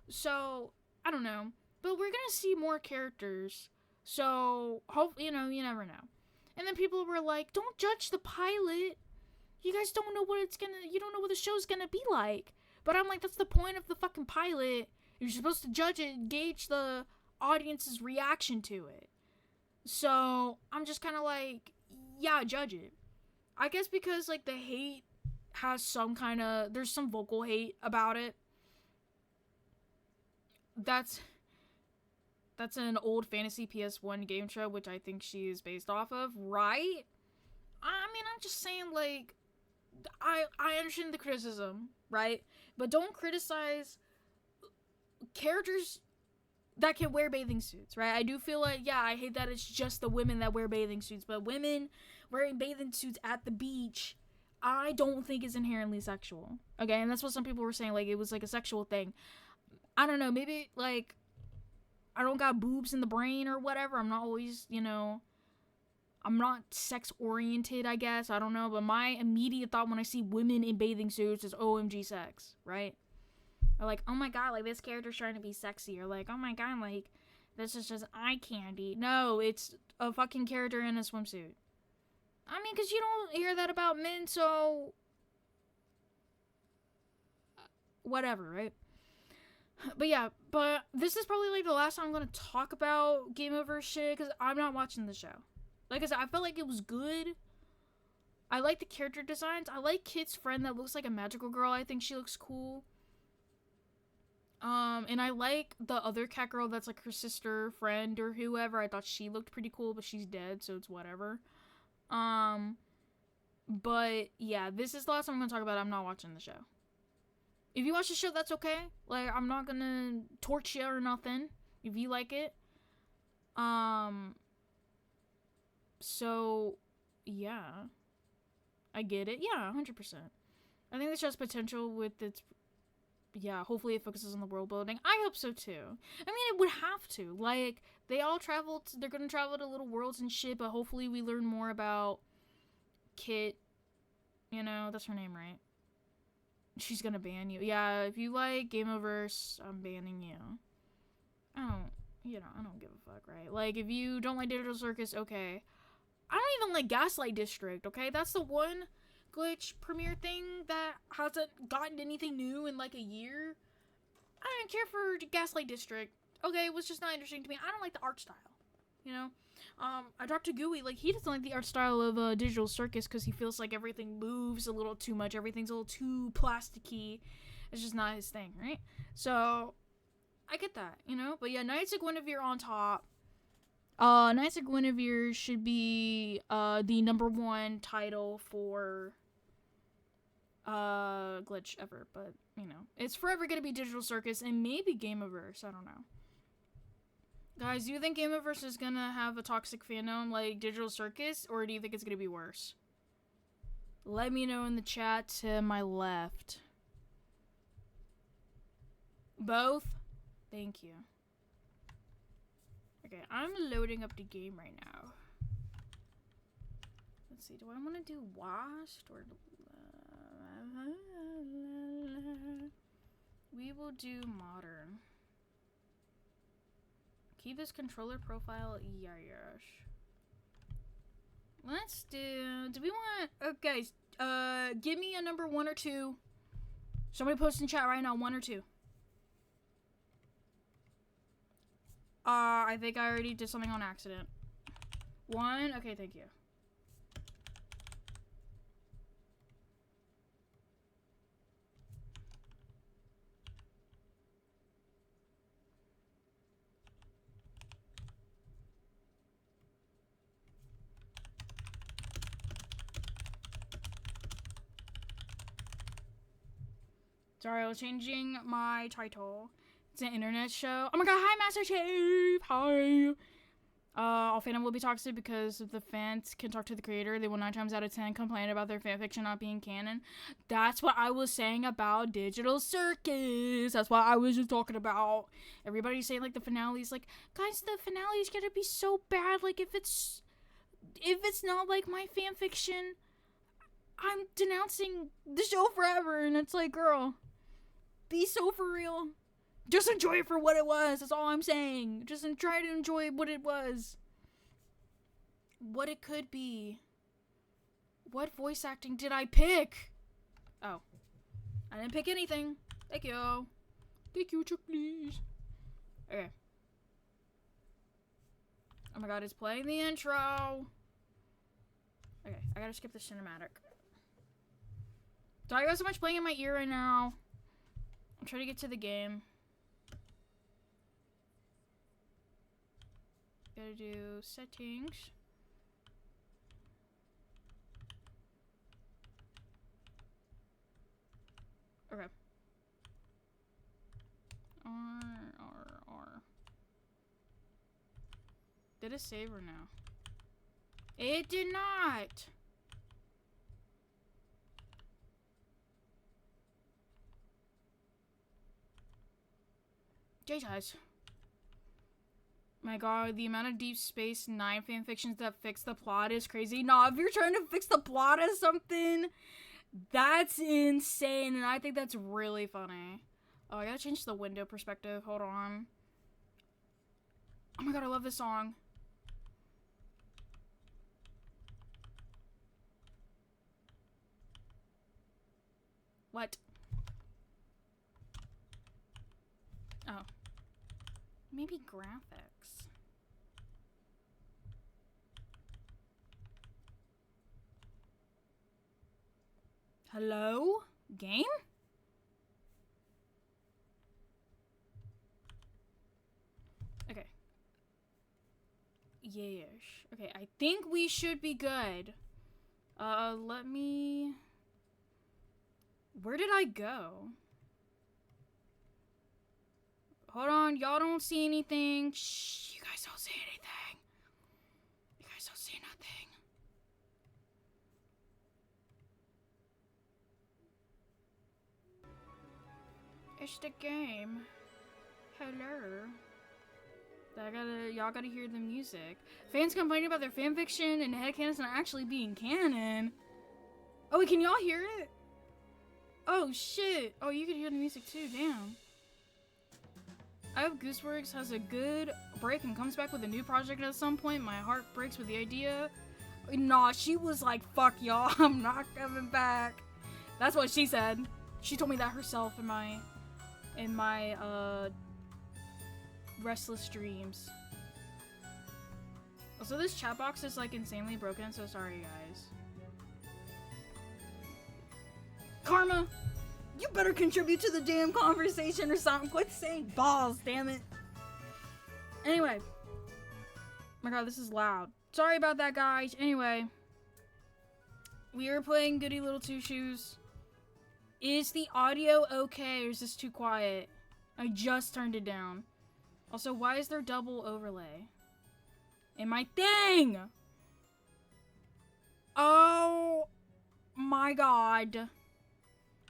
So, I don't know. But we're gonna see more characters. So, you never know. And then people were like, don't judge the pilot. You guys don't know you don't know what the show's gonna be like. But I'm like, that's the point of the fucking pilot. You're supposed to judge it and gauge the audience's reaction to it. So, I'm just kind of like, yeah, judge it. I guess because, like, the hate has there's some vocal hate about it. That's an old fantasy PS1 game show, which I think she is based off of, right? I mean, I'm just saying, like, I understand the criticism, right? But don't criticize characters that can wear bathing suits, right? I do feel like, yeah, I hate that it's just the women that wear bathing suits, but women wearing bathing suits at the beach, I don't think is inherently sexual. Okay, and that's what some people were saying, like, it was like a sexual thing. I don't know, maybe, like, I don't got boobs in the brain or whatever. I'm not always, I'm not sex-oriented, I guess. I don't know, but my immediate thought when I see women in bathing suits is OMG sex, right? Or like, oh my god, like, this character's trying to be sexy. Or like, oh my god, like, this is just eye candy. No, it's a fucking character in a swimsuit. I mean, because you don't hear that about men, so whatever, right? But yeah, but this is probably, like, the last time I'm going to talk about Game Over shit, because I'm not watching the show. Like I said, I felt like it was good. I like the character designs. I like Kit's friend that looks like a magical girl. I think she looks cool. And I like the other cat girl that's, like, her sister, friend, or whoever. I thought she looked pretty cool, but she's dead, so it's whatever. But, yeah, this is the last time I'm going to talk about it. I'm not watching the show. If you watch the show, that's okay. Like, I'm not gonna torch you or nothing. If you like it. So, yeah. I get it. Yeah, 100%. I think the show's potential with its... Yeah, hopefully it focuses on the world building. I hope so, too. I mean, it would have to. Like, they all traveled... They're gonna travel to little worlds and shit, but hopefully we learn more about Kit. You know, that's her name, right? She's gonna ban you. Yeah, if you like Game Oververse, I'm banning you. I don't give a fuck, right? Like, if you don't like Digital Circus, okay. I don't even like Gaslight District, okay? That's the one glitch premiere thing that hasn't gotten anything new in, like, a year. I don't care for Gaslight District. Okay, it was just not interesting to me. I don't like the art style, you know? I talked to Goody, like, he doesn't like the art style of Digital Circus because he feels like everything moves a little too much. Everything's a little too plasticky. It's just not his thing, right? So, I get that, you know? But yeah, Knights of Guinevere on top. Knights of Guinevere should be, the #1 title for, glitch ever. But, you know, it's forever gonna be Digital Circus and maybe Gameoverse. I don't know. Guys, do you think Gameoverse is gonna have a toxic fandom like Digital Circus, or do you think it's gonna be worse? Let me know in the chat to my left. Both? Thank you. Okay, I'm loading up the game right now. Let's see, do I want to do Washed or... We will do Modern. Keep his controller profile, yes. Let's do we want, guys, give me a number 1 or 2. Somebody post in chat right now, 1 or 2. I think I already did something on accident. 1, okay, thank you. Sorry, I was changing my title. It's an internet show. Oh my god, hi Master Chief! Hi! All fandom will be toxic because if the fans can talk to the creator, they will 9 times out of 10 complain about their fanfiction not being canon. That's what I was saying about Digital Circus. That's what I was just talking about. Everybody's saying, like, the finale's, like, guys, the finale's gonna be so bad. Like, if it's not, like, my fanfiction, I'm denouncing the show forever. And it's like, girl, be so for real. Just enjoy it for what it was. That's all I'm saying. Just try to enjoy what it was. What it could be. What voice acting did I pick? Oh. I didn't pick anything. Thank you. Thank you, Chuck, please. Okay. Oh my god, it's playing the intro. Okay, I gotta skip the cinematic. Sorry, I got so much playing in my ear right now. I'm trying to get to the game. Gotta do settings. Okay. R. Did it save or no? It did not! Jesus. My god, the amount of Deep Space Nine fanfictions that fix the plot is crazy. Nah, if you're trying to fix the plot of something, that's insane, and I think that's really funny. Oh, I gotta change the window perspective. Hold on. Oh my god, I love this song. What? Oh. Maybe graphics. Hello? Game? Okay. Yes. Okay, I think we should be good. Let me... Where did I go? Hold on, y'all don't see anything. Shh, you guys don't see anything. You guys don't see nothing. It's the game. Hello. Y'all gotta hear the music. Fans complaining about their fanfiction and headcanons not actually being canon. Oh, wait, can y'all hear it? Oh, shit. Oh, you can hear the music too, damn. I hope Gooseworks has a good break and comes back with a new project at some point. My heart breaks with the idea. Nah, she was like, fuck y'all, I'm not coming back. That's what she said. She told me that herself in my restless dreams. Also, this chat box is like insanely broken, so sorry guys. Karma! You better contribute to the damn conversation or something. Quit saying balls, damn it. Anyway. Oh my god, this is loud. Sorry about that, guys. Anyway. We are playing Goody Little Two Shoes. Is the audio okay or is this too quiet? I just turned it down. Also, why is there double overlay in my thing? Oh my god.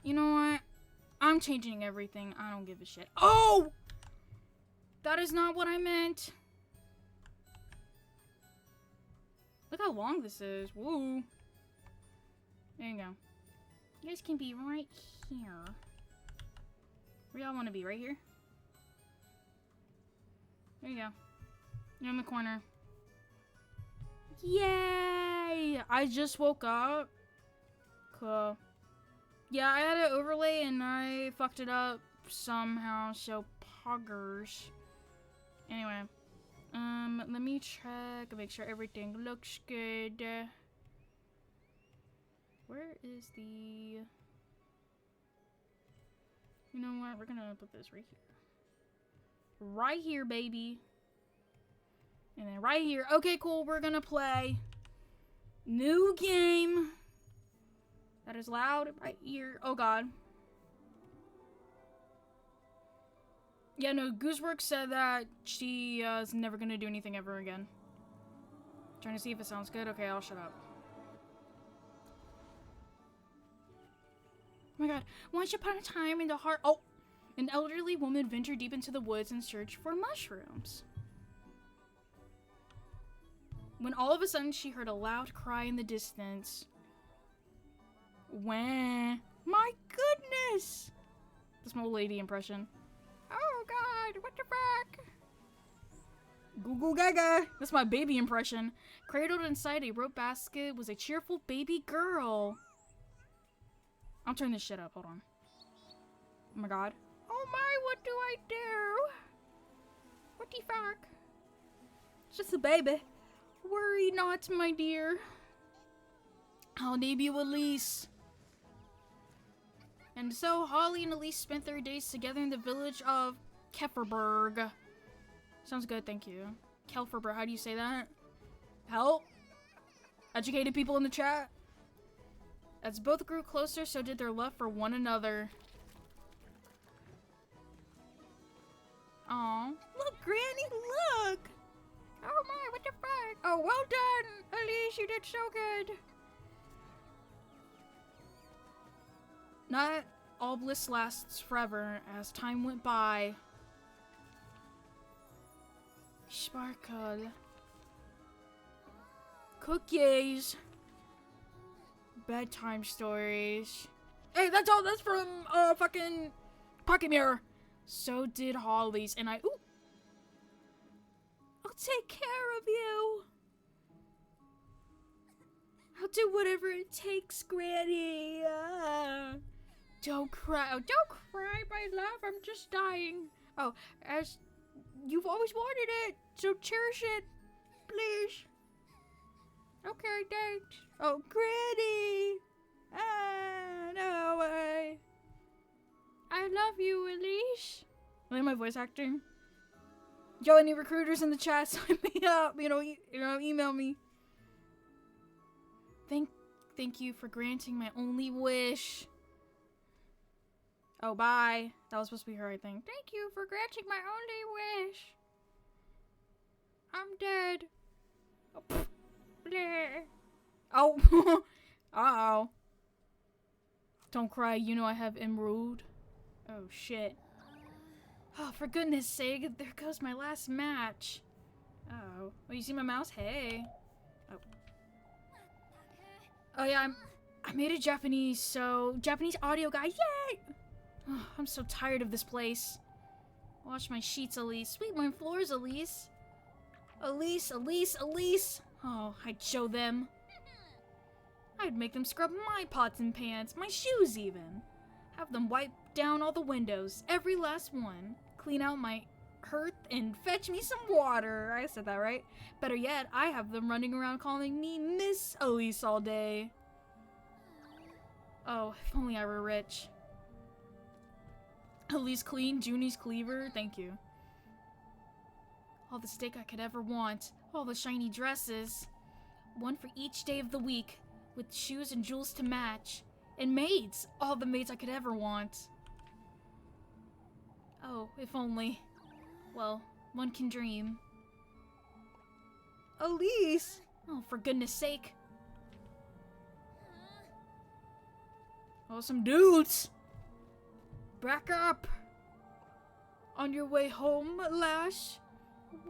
You know what? I'm changing everything. I don't give a shit. Oh! That is not what I meant. Look how long this is. Woo. There you go. You guys can be right here. Where y'all want to be? Right here? There you go. You're in the corner. Yay! Hi! I just woke up. Cool. Yeah, I had an overlay and I fucked it up somehow, so poggers. Anyway. Let me check, make sure everything looks good. Where is the... You know what? We're gonna put this right here. Right here, baby. And then right here. Okay, cool. We're gonna play. New game. That is loud in my ear. Oh, God. Yeah, no, Gooseworks said that she is never gonna do anything ever again. Trying to see if it sounds good. Okay, I'll shut up. Oh my God. Once upon a time in the heart... Oh! An elderly woman ventured deep into the woods in search for mushrooms. When all of a sudden she heard a loud cry in the distance. Wah. My goodness! That's my old lady impression. Oh God, what the fuck? Goo goo gaga. That's my baby impression. Cradled inside a rope basket was a cheerful baby girl. I'll turn this shit up, hold on. Oh my God. Oh my, what do I do? What the fuck? It's just a baby. Worry not, my dear. I'll name you Elise. And so Holly and Elise spent their days together in the village of Kefferberg. Sounds good, thank you. Kelferberg, how do you say that? Help? Educated people in the chat? As both grew closer, so did their love for one another. Aw. Look, Granny, look! Oh my, what the fuck? Oh, well done, Elise, you did so good. Not all bliss lasts forever as time went by. Sparkle. Cookies. Bedtime stories. Hey, that's from, fucking Pocket Mirror. So did Holly's, and ooh. I'll take care of you. I'll do whatever it takes, Granny. Don't cry. Oh, don't cry, my love. I'm just dying. Oh, as you've always wanted it, so cherish it, please. Okay, thanks. Oh, Granny. No way. I love you, Elise. Like my voice acting. Yo, any recruiters in the chat, sign me up. You know, email me. Thank you for granting my only wish. Oh, bye. That was supposed to be her, I think. Thank you for granting my only wish. I'm dead. Oh, pfft. Bleh. Oh. Uh-oh. Don't cry, you know I have emerald. Oh, shit. Oh, for goodness sake, there goes my last match. Oh. Oh, you see my mouse? Hey. Oh. Oh, yeah, I made a Japanese audio guy. Yay! Oh, I'm so tired of this place. Wash my sheets, Elise. Sweep my floors, Elise. Elise, Elise, Elise. Oh, I'd show them. I'd make them scrub my pots and pans, my shoes even. Have them wipe down all the windows, every last one. Clean out my hearth and fetch me some water. I said that right. Better yet, I have them running around calling me Miss Elise all day. Oh, if only I were rich. Elise clean, Junie's cleaver, thank you. All the steak I could ever want, all the shiny dresses. One for each day of the week, with shoes and jewels to match. And maids, all the maids I could ever want. Oh, if only. Well, one can dream. Elise! Oh, for goodness sake. Oh, some dudes! Back up! On your way home, lass?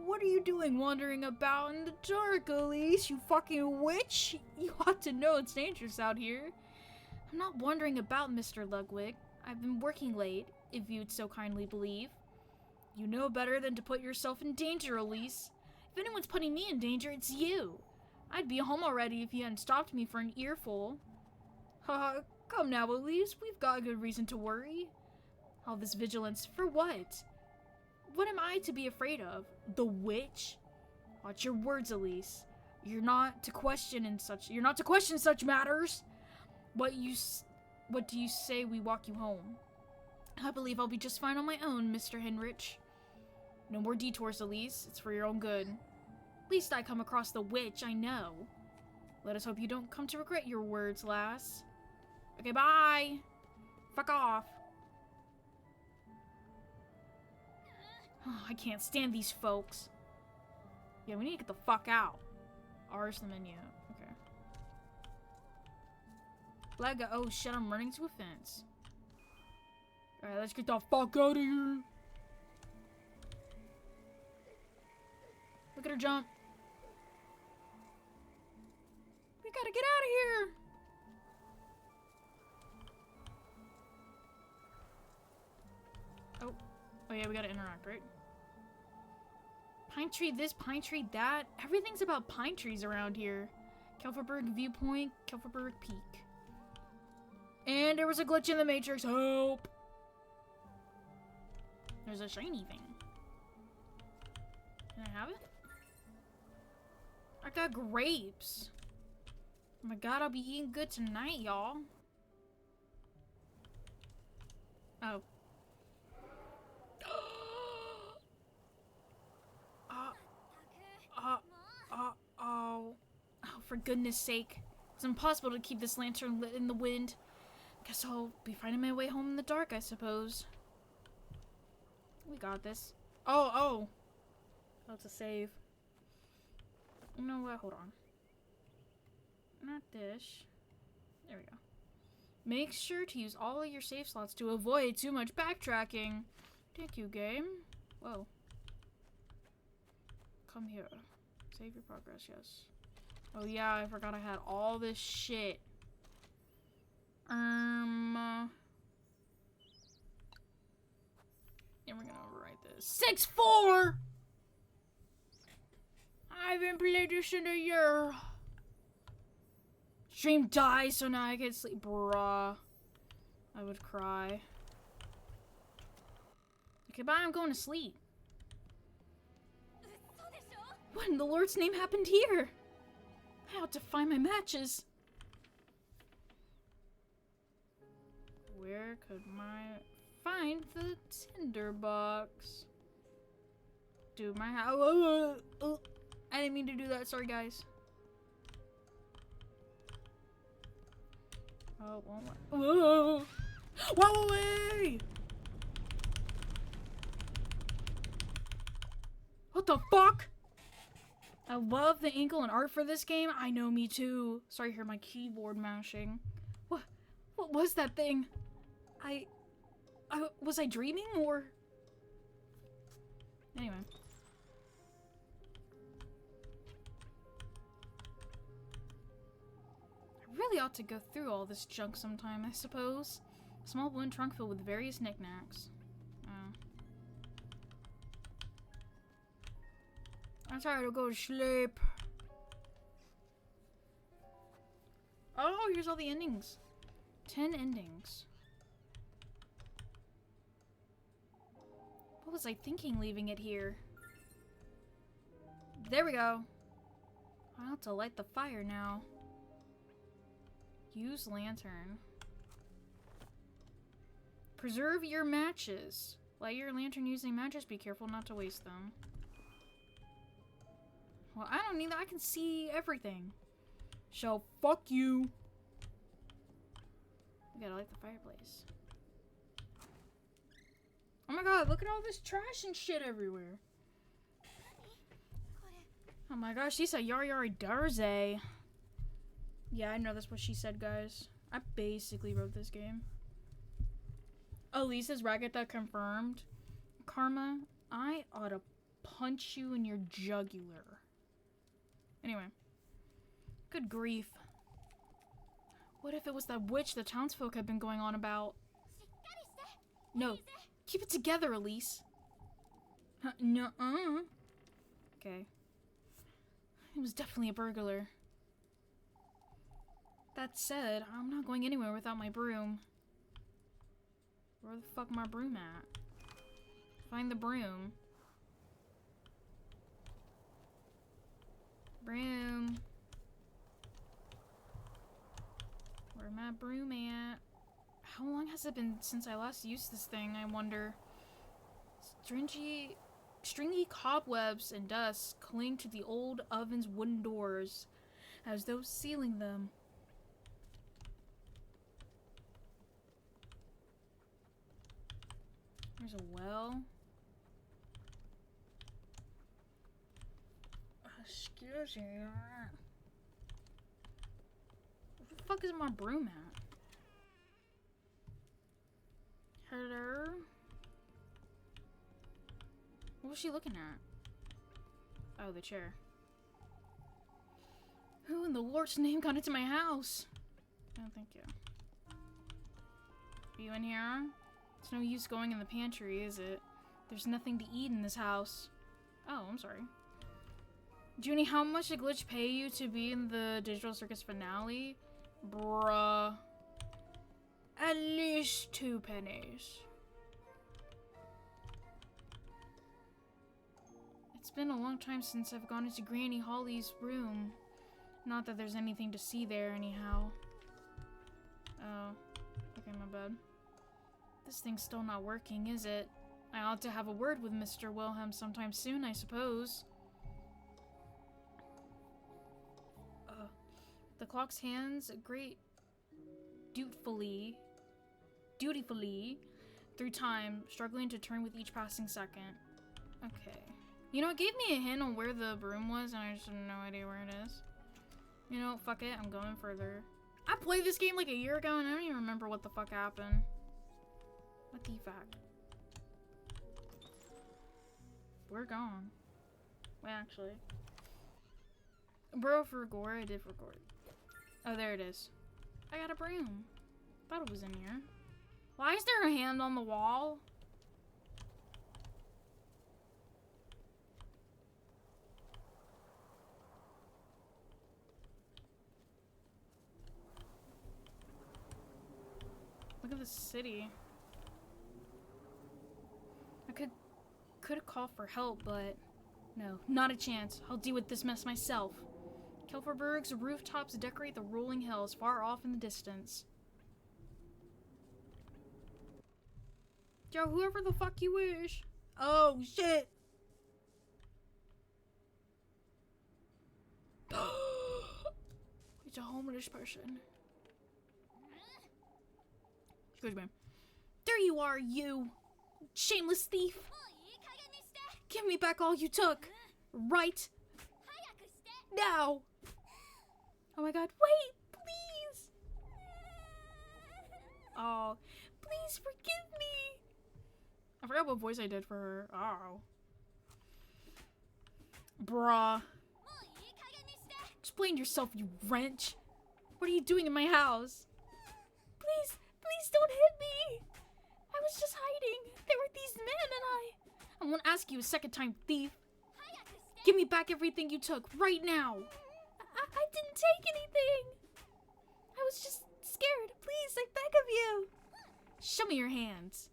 What are you doing wandering about in the dark, Elise? You fucking witch! You ought to know it's dangerous out here. I'm not wandering about, Mr. Ludwig. I've been working late, if you'd so kindly believe. You know better than to put yourself in danger, Elise. If anyone's putting me in danger, it's you. I'd be home already if you hadn't stopped me for an earful. Come now, Elise. We've got a good reason to worry. All this vigilance, for what? What am I to be afraid of? The witch? Watch your words, Elise. You're not to question such matters. What do you say we walk you home? I believe I'll be just fine on my own, Mr. Henrich. No more detours, Elise. It's for your own good. Least I come across the witch, I know. Let us hope you don't come to regret your words, lass. Okay, bye. Fuck off. Oh, I can't stand these folks. Yeah, we need to get the fuck out. R's the menu. Okay. Let go. Oh shit, I'm running to a fence. Alright, let's get the fuck out of here. Look at her jump. We gotta get out of here. Oh yeah, we gotta interact, right? Pine tree this, pine tree that. Everything's about pine trees around here. Kelferberg Viewpoint, Kelferberg Peak. And there was a glitch in the Matrix. Help! There's a shiny thing. Can I have it? I got grapes. Oh my god, I'll be eating good tonight, y'all. Oh. Oh, for goodness sake. It's impossible to keep this lantern lit in the wind. Guess I'll be finding my way home in the dark, I suppose. We got this. Oh, it's a save. You know what? Hold on. Not this. There we go. Make sure to use all of your save slots to avoid too much backtracking. Thank you, game. Whoa. Come here. Save your progress, yes. Oh yeah, I forgot I had all this shit. And we're gonna overwrite this. 6-4! I haven't played this in a year. Stream dies, so now I can sleep. Bruh. I would cry. Okay, bye, I'm going to sleep. What in the Lord's name happened here? I ought to find my matches. Where could find the tinderbox? Dude, my house. I didn't mean to do that. Sorry, guys. Oh, one more. Whoa, away! What the fuck? I love the ankle and art for this game. I know, me too. Sorry to hear my keyboard mashing. What was that thing? Was I dreaming or? Anyway. I really ought to go through all this junk sometime, I suppose. A small wooden trunk filled with various knickknacks. I'm tired, I'll go to sleep. Oh, here's all the endings. 10 endings. What was I thinking leaving it here? There we go. I'll have to light the fire now. Use lantern. Preserve your matches. Light your lantern using matches. Be careful not to waste them. Well, I don't need that. I can see everything. So, fuck you. We gotta light the fireplace. Oh my god, look at all this trash and shit everywhere. Oh my gosh, she said yar yar darze. Yeah, I know that's what she said, guys. I basically wrote this game. Elisa's Ragatha confirmed. Karma, I ought to punch you in your jugular. Anyway. Good grief. What if it was that witch the townsfolk had been going on about? No. Keep it together, Elise. Nuh-uh. Okay. It was definitely a burglar. That said, I'm not going anywhere without my broom. Where the fuck my broom at? Find the broom. Broom. Where my broom at? How long has it been since I last used this thing, I wonder? Stringy cobwebs and dust cling to the old oven's wooden doors, as though sealing them. There's a well. Excuse me. Where the fuck is my broom at? Hello? What was she looking at? Oh, the chair. Who in the Lord's name got into my house? Oh, thank you. Are you in here? It's no use going in the pantry, is it? There's nothing to eat in this house. Oh, I'm sorry. Junie, how much did Glitch pay you to be in the Digital Circus finale? Bruh. At least 2 pennies. It's been a long time since I've gone into Granny Holly's room. Not that there's anything to see there anyhow. Oh. Okay, my bad. This thing's still not working, is it? I ought to have a word with Mr. Wilhelm sometime soon, I suppose. The clock's hands grate dutifully through time, struggling to turn with each passing second. Okay. You know, it gave me a hint on where the broom was, and I just have no idea where it is. You know, fuck it, I'm going further. I played this game like a year ago, and I don't even remember what the fuck happened. What the fuck? We're gone. Wait, actually. Bro, for gore, I did record. Oh, there it is. I got a broom. Thought it was in here. Why is there a hand on the wall? Look at this city. I could have called for help, but no, not a chance. I'll deal with this mess myself. Kelferberg's rooftops decorate the rolling hills far off in the distance. Yo, whoever the fuck you wish. Oh, shit. It's a homeless person. Excuse me. There you are, you shameless thief. Give me back all you took. Right now. Oh my god, wait, please. Oh, please forgive me. I forgot what voice I did for her. Oh. Bruh. Explain yourself, you wrench. What are you doing in my house? Please, please don't hit me. I was just hiding. There were these men and I won't ask you a second time, thief. Give me back everything you took, right now. I didn't take anything. I was just scared. Please, I beg of you. Show me your hands.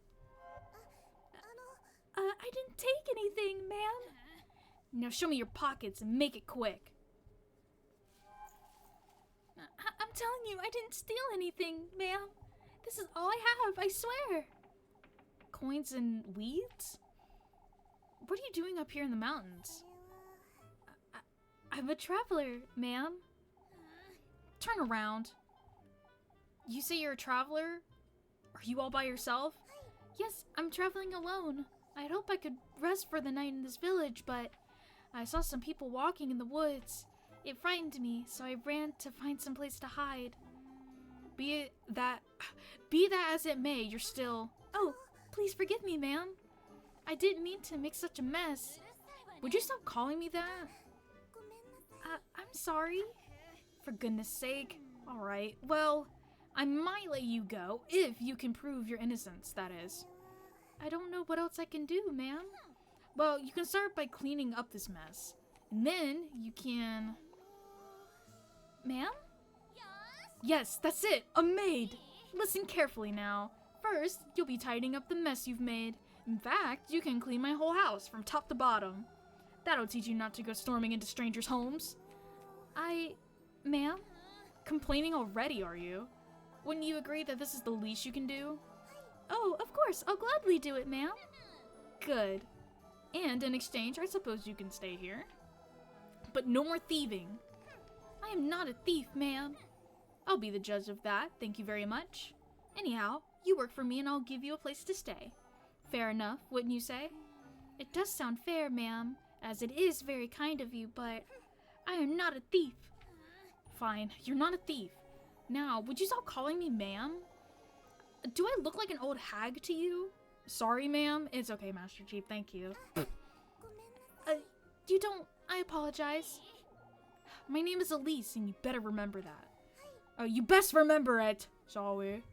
I didn't take anything, ma'am. Now show me your pockets and make it quick. I'm telling you, I didn't steal anything, ma'am. This is all I have, I swear. Coins and weeds? What are you doing up here in the mountains? I'm a traveler, ma'am. Turn around. You say you're a traveler? Are you all by yourself? Yes, I'm traveling alone. I'd hope I could rest for the night in this village, but I saw some people walking in the woods. It frightened me, so I ran to find some place to hide. Be that as it may, you're still... Oh, please forgive me, ma'am. I didn't mean to make such a mess. Would you stop calling me that? I'm sorry. For goodness sake. Alright, well, I might let you go if you can prove your innocence, that is. I don't know what else I can do, ma'am. Well, you can start by cleaning up this mess. And then you can... Ma'am? Yes, that's it, a maid. Listen carefully now. First, you'll be tidying up the mess you've made. In fact, you can clean my whole house from top to bottom. That'll teach you not to go storming into strangers' homes. Ma'am? Complaining already, are you? Wouldn't you agree that this is the least you can do? Oh, of course, I'll gladly do it, ma'am. Good. And in exchange, I suppose you can stay here. But no more thieving. I am not a thief, ma'am. I'll be the judge of that, thank you very much. Anyhow, you work for me and I'll give you a place to stay. Fair enough, wouldn't you say? It does sound fair, ma'am, as it is very kind of you, but I am not a thief. Fine, you're not a thief. Now, would you stop calling me ma'am? Do I look like an old hag to you? Sorry, ma'am. It's okay, Master Chief, thank you. You don't... I apologize. My name is Elise, and you better remember that. Oh, you best remember it, shall we?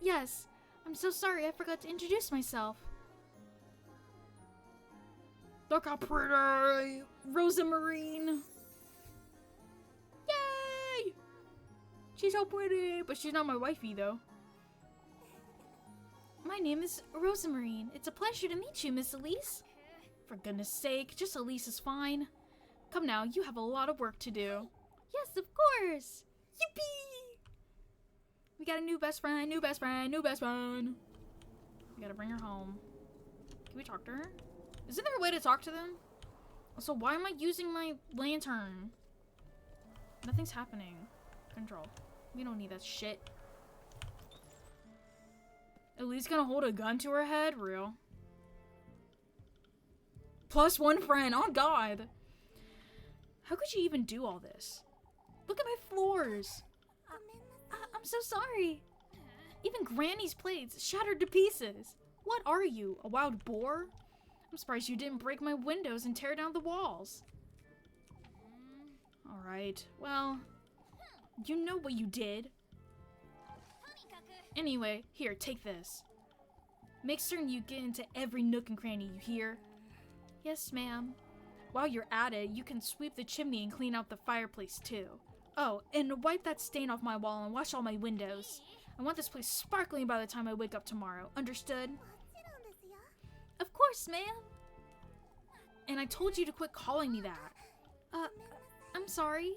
Yes. I'm so sorry, I forgot to introduce myself. Look how pretty! Rosa Marine! Yay! She's so pretty, but she's not my wifey, though. My name is Rosa Marine. It's a pleasure to meet you, Miss Elise. For goodness sake, just Elise is fine. Come now, you have a lot of work to do. Yes, of course! Yippee! We got a new best friend, new best friend, new best friend. We gotta bring her home. Can we talk to her? Isn't there a way to talk to them? Also, why am I using my lantern? Nothing's happening. Control. We don't need that shit. Elise gonna hold a gun to her head? Real. Plus one friend. Oh god. How could you even do all this? Look at my floors. I'm so sorry. Even Granny's plates shattered to pieces. What are you, a wild boar? I'm surprised you didn't break my windows and tear down the walls. Alright, well, you know what you did. Anyway, here, take this. Make certain you get into every nook and cranny, you hear? Yes, ma'am. While you're at it, you can sweep the chimney and clean out the fireplace, too. Oh, and wipe that stain off my wall and wash all my windows. I want this place sparkling by the time I wake up tomorrow. Understood? Of course, ma'am. And I told you to quit calling me that. I'm sorry.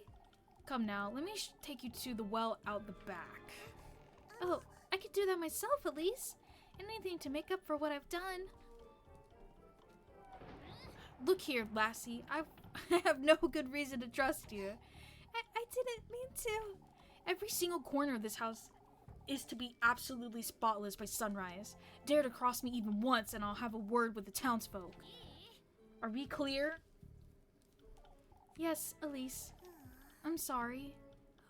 Come now, let me take you to the well out the back. Oh, I could do that myself, Elise. Anything to make up for what I've done. Look here, lassie. I have no good reason to trust you. I didn't mean to. Every single corner of this house is to be absolutely spotless by sunrise. Dare to cross me even once and I'll have a word with the townsfolk. Are we clear? Yes, Elise. I'm sorry.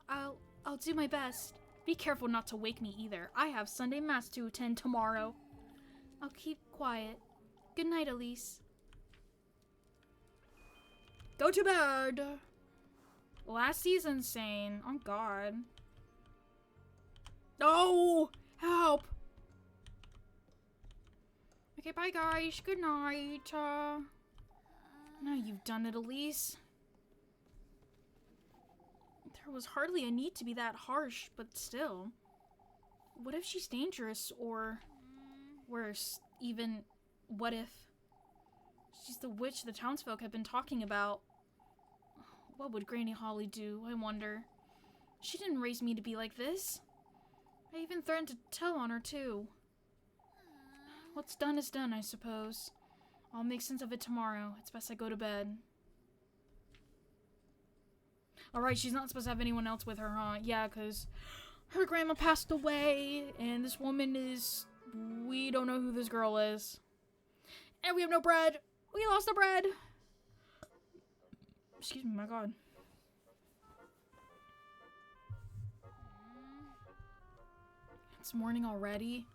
I'll do my best. Be careful not to wake me either. I have Sunday Mass to attend tomorrow. I'll keep quiet. Good night, Elise. Go to bed. Last season's insane. Oh god. No! Help! Okay, bye guys. Good night. Now you've done it, Elise. There was hardly a need to be that harsh, but still. What if she's dangerous, or worse, even, what if she's the witch the townsfolk have been talking about? What would Granny Holly do, I wonder? She didn't raise me to be like this. I even threatened to tell on her, too. What's done is done, I suppose. I'll make sense of it tomorrow. It's best I go to bed. Alright, she's not supposed to have anyone else with her, huh? Yeah, because her grandma passed away, and this woman is... We don't know who this girl is. And we have no bread! We lost the bread! Excuse me, my god. It's morning already.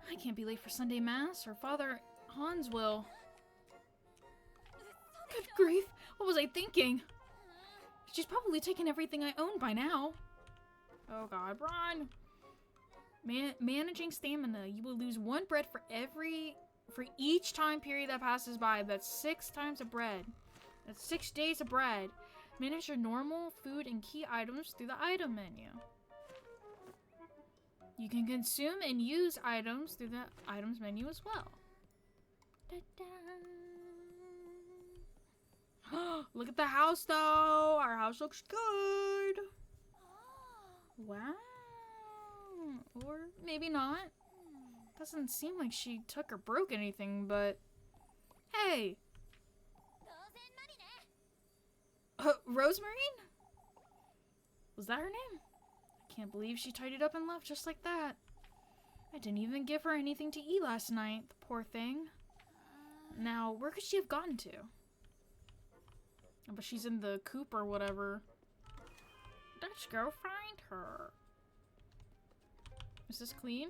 I can't be late for Sunday Mass, or Father Hans will. Good grief, what was I thinking? She's probably taken everything I own by now. Oh god, run! Managing stamina. You will lose 1 bread for each time period that passes by. That's 6 times a bread. That's 6 days of bread. Manage your normal food and key items through the item menu. You can consume and use items through the items menu as well. Look at the house though. Our house looks good. Wow. Or maybe not. Doesn't seem like she took or broke anything, but hey. Rosemary? Was that her name? I can't believe she tidied up and left just like that. I didn't even give her anything to eat last night, the poor thing. Now, where could she have gotten to? But she's in the coop or whatever. Let's go find her. Is this clean?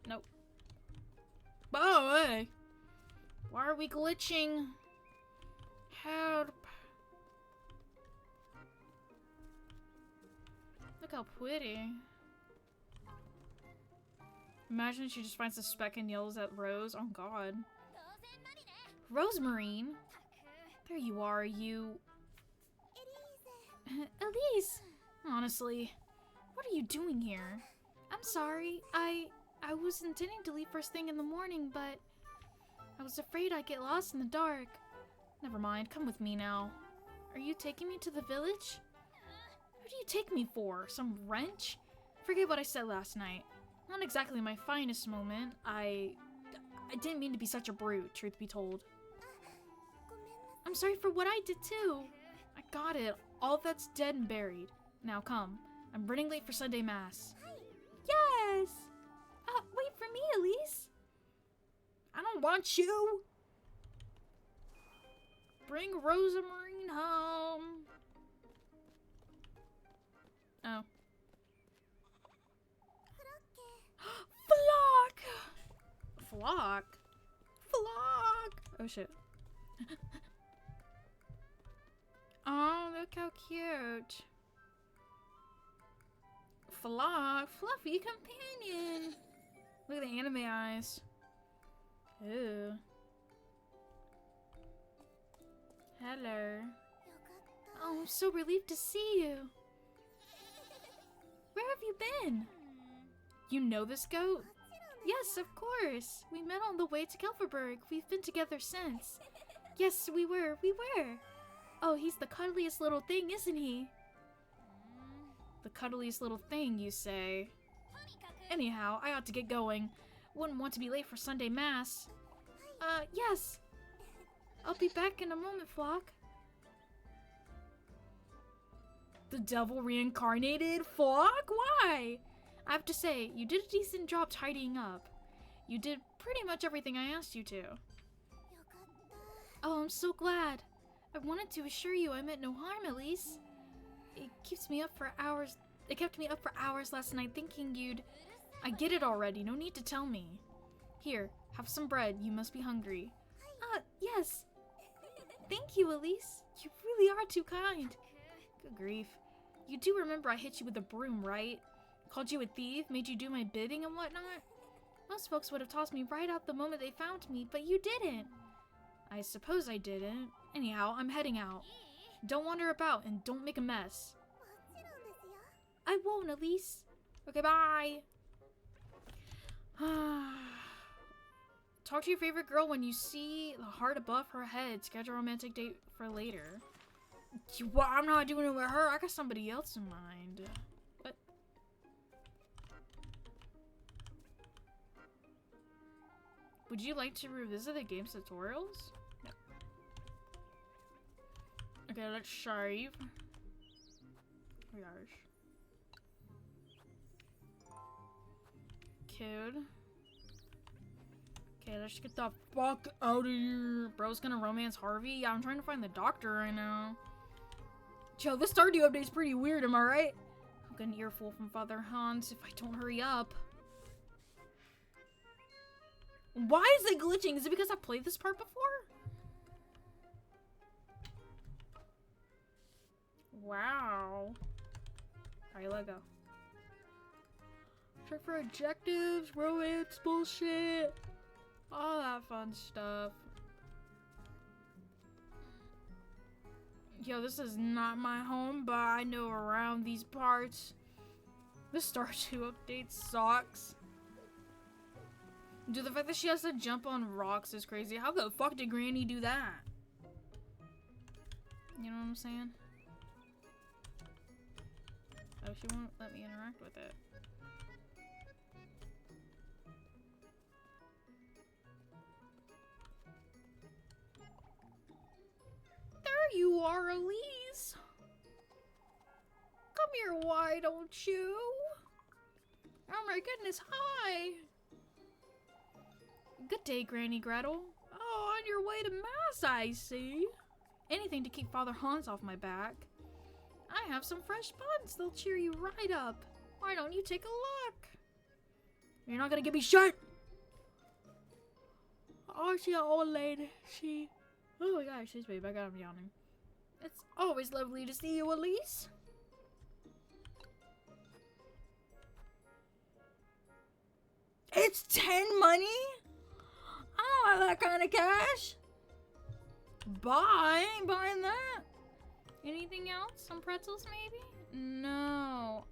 Nope. Oh, hey! Why are we glitching? Help! Look how pretty. Imagine she just finds a speck and yells at Rose. Oh god. Rosemarine? There you are, you... Elise! Honestly, what are you doing here? I'm sorry, I was intending to leave first thing in the morning, but I was afraid I'd get lost in the dark. Never mind, come with me now. Are you taking me to the village? What do you take me for? Some wrench? Forget what I said last night. Not exactly my finest moment. I didn't mean to be such a brute, truth be told. I'm sorry for what I did too. I got it. All that's dead and buried. Now come. I'm running late for Sunday Mass. Yes! Wait for me, Elise. I don't want you. Bring Rosemarine home. Oh. Flock! Flock? Flock! Oh shit. Oh, look how cute. Flock, fluffy companion. Look at the anime eyes. Ew. Hello. Oh, I'm so relieved to see you. Where have you been? You know this goat? Yes, of course. We met on the way to Kelverberg. We've been together since. Yes, we were. Oh, he's the cuddliest little thing, isn't he? The cuddliest little thing, you say? Anyhow, I ought to get going. Wouldn't want to be late for Sunday Mass. Yes. I'll be back in a moment, Flock. The devil reincarnated? Flock? Why? I have to say, you did a decent job tidying up. You did pretty much everything I asked you to. Oh, I'm so glad. I wanted to assure you I meant no harm, Elise. It kept me up for hours last night thinking you'd... I get it already, no need to tell me. Here, have some bread, you must be hungry. Yes. Thank you, Elise. You really are too kind. Good grief. You do remember I hit you with a broom, right? Called you a thief, made you do my bidding and whatnot? Most folks would have tossed me right out the moment they found me, but you didn't. I suppose I didn't. Anyhow, I'm heading out. Don't wander about and don't make a mess. I won't, Elise. Okay, bye. Talk to your favorite girl when you see the heart above her head. Schedule a romantic date for later. Well, I'm not doing it with her. I got somebody else in mind. What? Would you like to revisit the game's tutorials? No. Okay, let's save. Oh gosh. Code. Okay, let's get the fuck out of here. Bro's gonna romance Harvey? Yeah, I'm trying to find the doctor right now. Joe, this Stardew update's pretty weird, am I right? I'll get an earful from Father Hans if I don't hurry up. Why is it glitching? Is it because I've played this part before? Wow. Alright, let go. Check for objectives, romance bullshit, all that fun stuff. Yo, this is not my home, but I know around these parts. The Star 2 update sucks. Dude, the fact that she has to jump on rocks is crazy. How the fuck did Granny do that? You know what I'm saying? Oh, she won't let me interact with it. There you are, Elise! Come here, why don't you? Oh my goodness, hi! Good day, Granny Gretel. Oh, on your way to Mass, I see. Anything to keep Father Hans off my back. I have some fresh buns. They'll cheer you right up. Why don't you take a look? You're not gonna give me shit! Oh, she an old lady. She... Oh my gosh, she's babe. I got him yawning. It's always lovely to see you, Elise. It's 10 money? I don't have that kind of cash. Bye. Ain't buying that. Anything else? Some pretzels, maybe? No.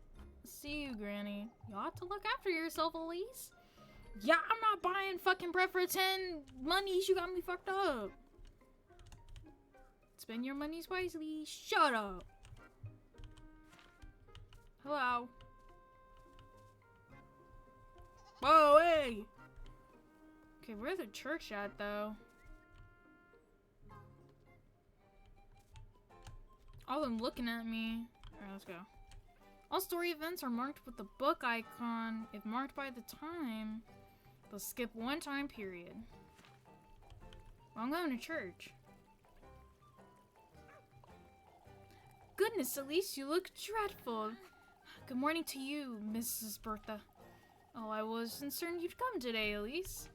See you, Granny. You ought to look after yourself, Elise. Yeah, I'm not buying fucking bread for 10 monies. You got me fucked up. Spend your monies wisely. Shut up. Hello. Whoa, hey. Okay, where's the church at, though? All of them looking at me. Alright, let's go. All story events are marked with the book icon. If marked by the time, they'll skip one time period. Well, I'm going to church. Goodness, Elise, you look dreadful. Good morning to you, Mrs. Bertha. Oh, I was concerned you'd come today, Elise.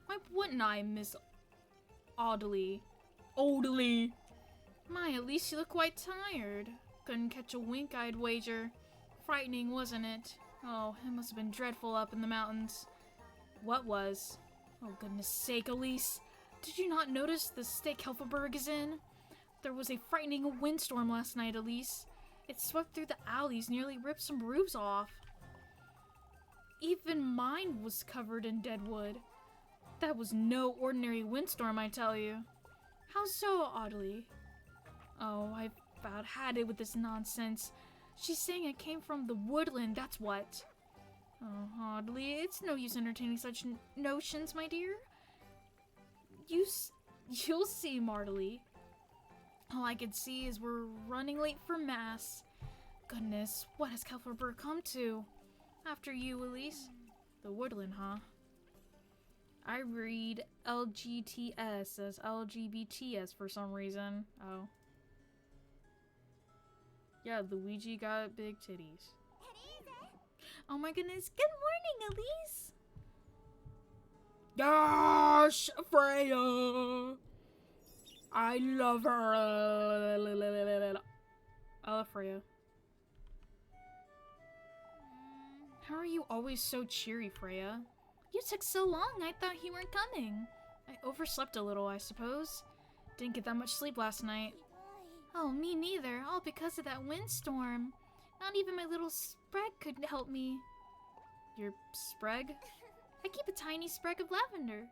Why wouldn't I, Miss Audley? Audley! My, Elise, you look quite tired. Couldn't catch a wink, I'd wager. Frightening, wasn't it? Oh, it must have been dreadful up in the mountains. What was? Oh, goodness sake, Elise. Did you not notice the state Helferberg is in? There was a frightening windstorm last night, Elise. It swept through the alleys, nearly ripped some roofs off. Even mine was covered in dead wood. That was no ordinary windstorm, I tell you. How so, Audley? Oh, I've about had it with this nonsense. She's saying it came from the woodland, that's what. Oh, Audley, it's no use entertaining such notions, my dear. You'll see, Martley. All I can see is we're running late for Mass. Goodness, what has Kelferberg come to? After you, Elise. The woodland, huh? I read LGTS as LGBTS for some reason. Oh. Yeah, Luigi got big titties. Oh my goodness. Good morning, Elise. Gosh, Freya. I love her. I love Freya. How are you always so cheery, Freya? You took so long, I thought you weren't coming. I overslept a little, I suppose. Didn't get that much sleep last night. Oh, me neither, all because of that windstorm. Not even my little Sprague could help me. Your Sprague? I keep a tiny sprig of lavender.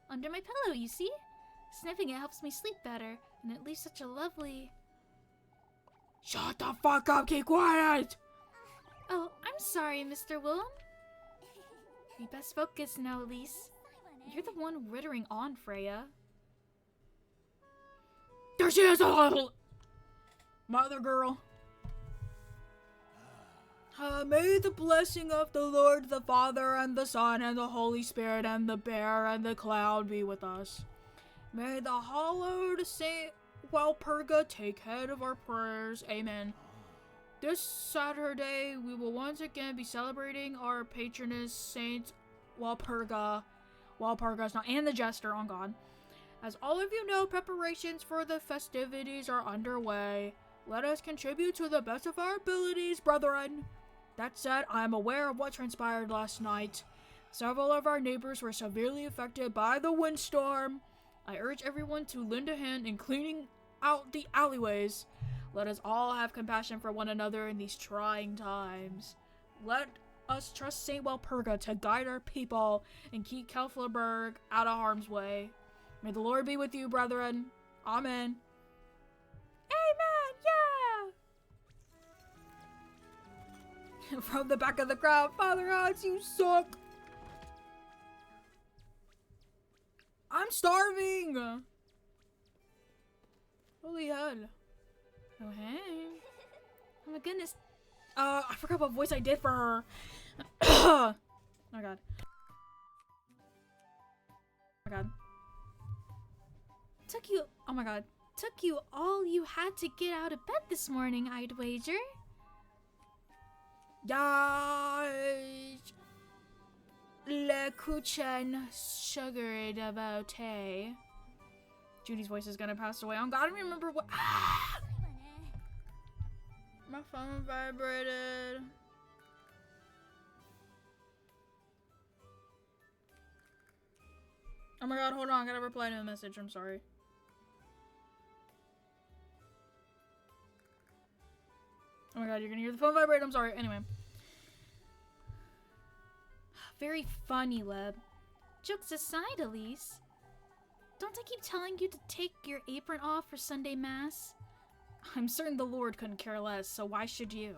Under my pillow, you see? Sniffing it helps me sleep better, and it leaves such a lovely... Shut the fuck up, keep quiet! Oh, I'm sorry, Mr. Willem. We best focus now, Elise. You're the one rittering on, Freya. There she is! Mother girl. May the blessing of the Lord, the Father, and the Son, and the Holy Spirit, and the bear, and the cloud be with us. May the hallowed Saint Walpurga take head of our prayers. Amen. This Saturday, we will once again be celebrating our patroness, Saint Walpurga. Walpurga's not, and the Jester, on God. As all of you know, preparations for the festivities are underway. Let us contribute to the best of our abilities, brethren. That said, I am aware of what transpired last night. Several of our neighbors were severely affected by the windstorm. I urge everyone to lend a hand in cleaning out the alleyways. Let us all have compassion for one another in these trying times. Let us trust St. Walpurga to guide our people and keep Kelflerberg out of harm's way. May the Lord be with you, brethren. Amen. Amen, yeah! From the back of the crowd, Father Hans, you suck! I'm starving! Holy hell. Oh, hey. Oh my goodness. I forgot what voice I did for her. Oh my god. Oh my god. Oh my god. Took you all you had to get out of bed this morning, I'd wager. Yaj. Le Kuchen Sugar Devotee. Judy's voice is gonna pass away. I don't remember what. Ah! My phone vibrated. Oh my god, hold on. I gotta reply to a message. I'm sorry. Oh my god, you're gonna hear the phone vibrate. I'm sorry. Anyway. Very funny, Leb. Jokes aside, Elise. Don't I keep telling you to take your apron off for Sunday Mass? I'm certain the Lord couldn't care less, so why should you?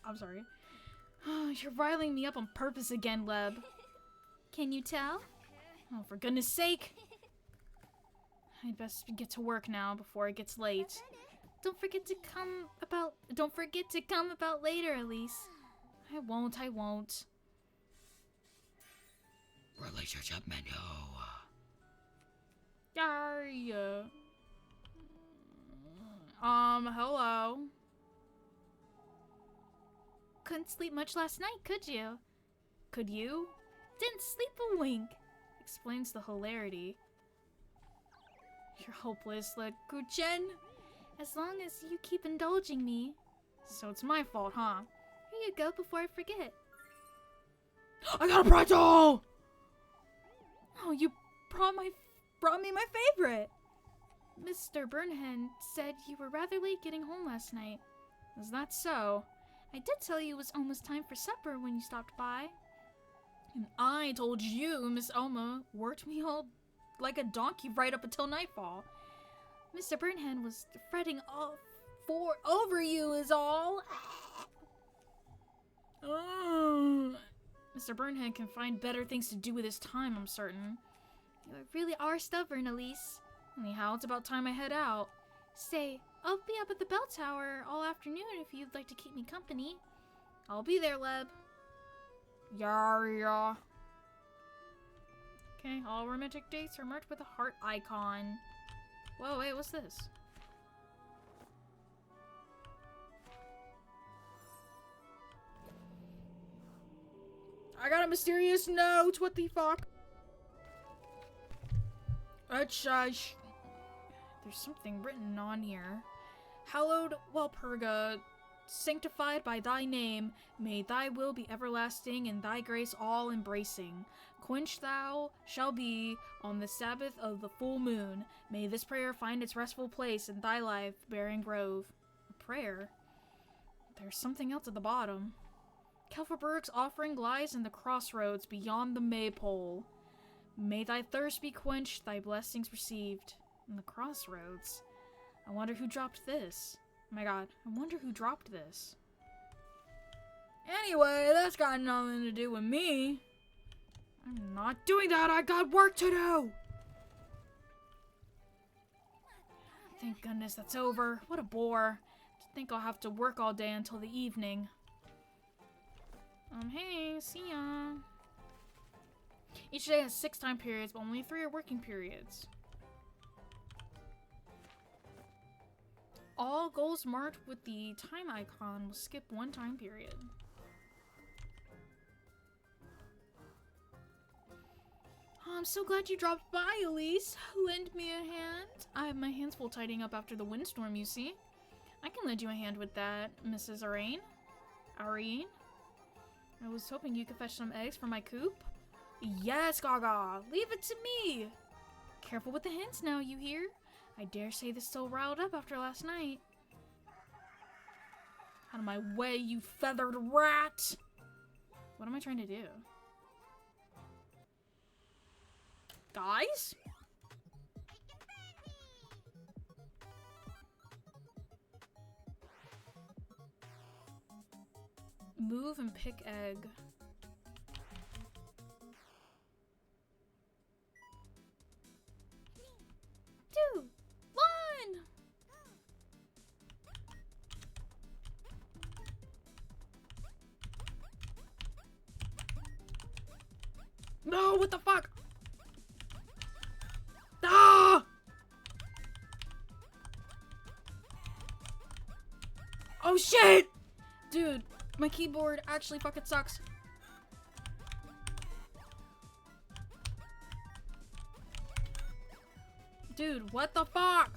I'm sorry. You're riling me up on purpose again, Leb. Can you tell? Oh, for goodness sake. I'd best get to work now before it gets late. Don't forget to come about later, Elise. I won't. Relationship menu. Yeah. Hello. Couldn't sleep much last night, could you? Could you? Didn't sleep a wink. Explains the hilarity. You're hopeless, Kuchen. As long as you keep indulging me. So it's my fault, huh? Here you go before I forget. I got a pretzel! Oh, you brought me my favorite. Mr. Burnham said you were rather late getting home last night. Is that so? I did tell you it was almost time for supper when you stopped by. And I told you Miss Oma worked me all like a donkey right up until nightfall. Mr. Burnham was fretting over you is all. Mr. Burnham can find better things to do with his time, I'm certain. You really are stubborn, Elise. Anyhow, it's about time I head out. Say, I'll be up at the bell tower all afternoon if you'd like to keep me company. I'll be there, Leb. Yeah. Okay, all romantic dates are marked with a heart icon. Whoa, wait, what's this? I got a mysterious note. What the fuck? There's something written on here. Hallowed Walpurga, sanctified by thy name, may thy will be everlasting and thy grace all embracing. Quenched thou shall be on the Sabbath of the full moon. May this prayer find its restful place in thy life-bearing grove. A prayer? There's something else at the bottom. Kelferberg's offering lies in the crossroads beyond the maypole. May thy thirst be quenched, thy blessings received. In the crossroads? I wonder who dropped this. Oh my god, I wonder who dropped this. Anyway, that's got nothing to do with me. I'm not doing that, I got work to do! Thank goodness that's over. What a bore. To think I'll have to work all day until the evening. Hey, see ya. Each day has 6 time periods, but only 3 are working periods. All goals marked with the time icon will skip 1 time period. Oh, I'm so glad you dropped by, Elise. Lend me a hand. I have my hands full tidying up after the windstorm, you see. I can lend you a hand with that, Mrs. Arane. I was hoping you could fetch some eggs for my coop. Yes, Gaga. Leave it to me. Careful with the hints now, you hear? I dare say this so riled up after last night. Out of my way, you feathered rat! What am I trying to do? Guys? Move and pick egg. 2, 1. No, what the fuck? Ah! Oh shit! Dude, my keyboard actually fucking sucks. Dude, what the fuck?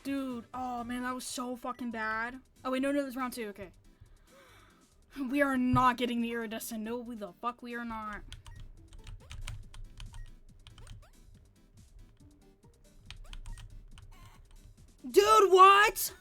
Dude, oh man, that was so fucking bad. Oh wait, no, it was round 2, okay. We are not getting the iridescent. No, the fuck we are not. Dude, what?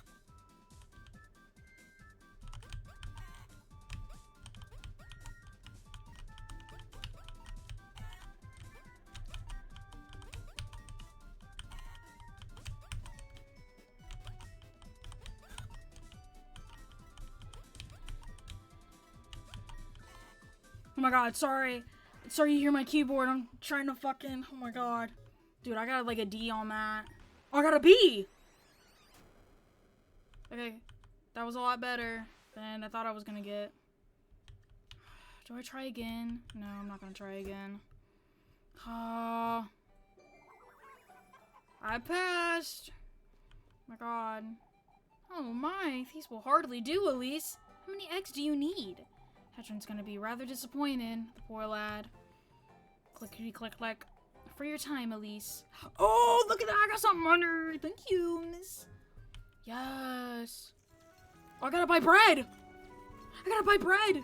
Oh my god, sorry. Sorry you hear my keyboard. I'm trying to fucking... Oh my god. Dude, I got like a D on that. Oh, I got a B! Okay. That was a lot better than I thought I was gonna get. Do I try again? No, I'm not gonna try again. I passed. Oh my god. Oh my, these will hardly do, Elise. How many eggs do you need? Patron's gonna be rather disappointed, the poor lad. Clickety click click. For your time, Elise. Oh, look at that! I got something under. Thank you, miss. Yes. Oh, I gotta buy bread. I gotta buy bread.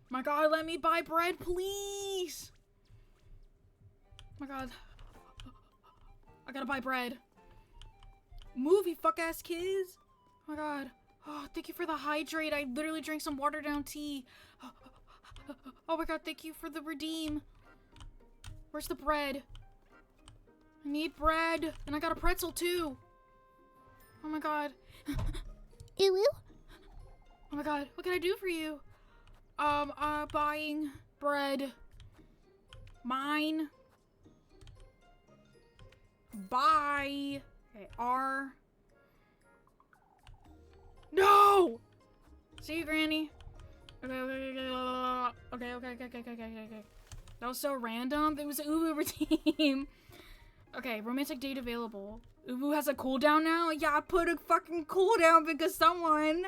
My god, let me buy bread, please. My god. I gotta buy bread. Move, you fuck ass kids. Oh my god. Oh, thank you for the hydrate. I literally drank some watered down tea. Oh my god, thank you for the redeem. Where's the bread? I need bread. And I got a pretzel too. Oh my god. Ew. Oh my god, what can I do for you? Buying bread. Mine. Buy. Okay, R. No! See you, Granny. Okay. That was so random. It was an Ubu redeem. Okay, romantic date available. Ubu has a cooldown now? Yeah, I put a fucking cooldown because someone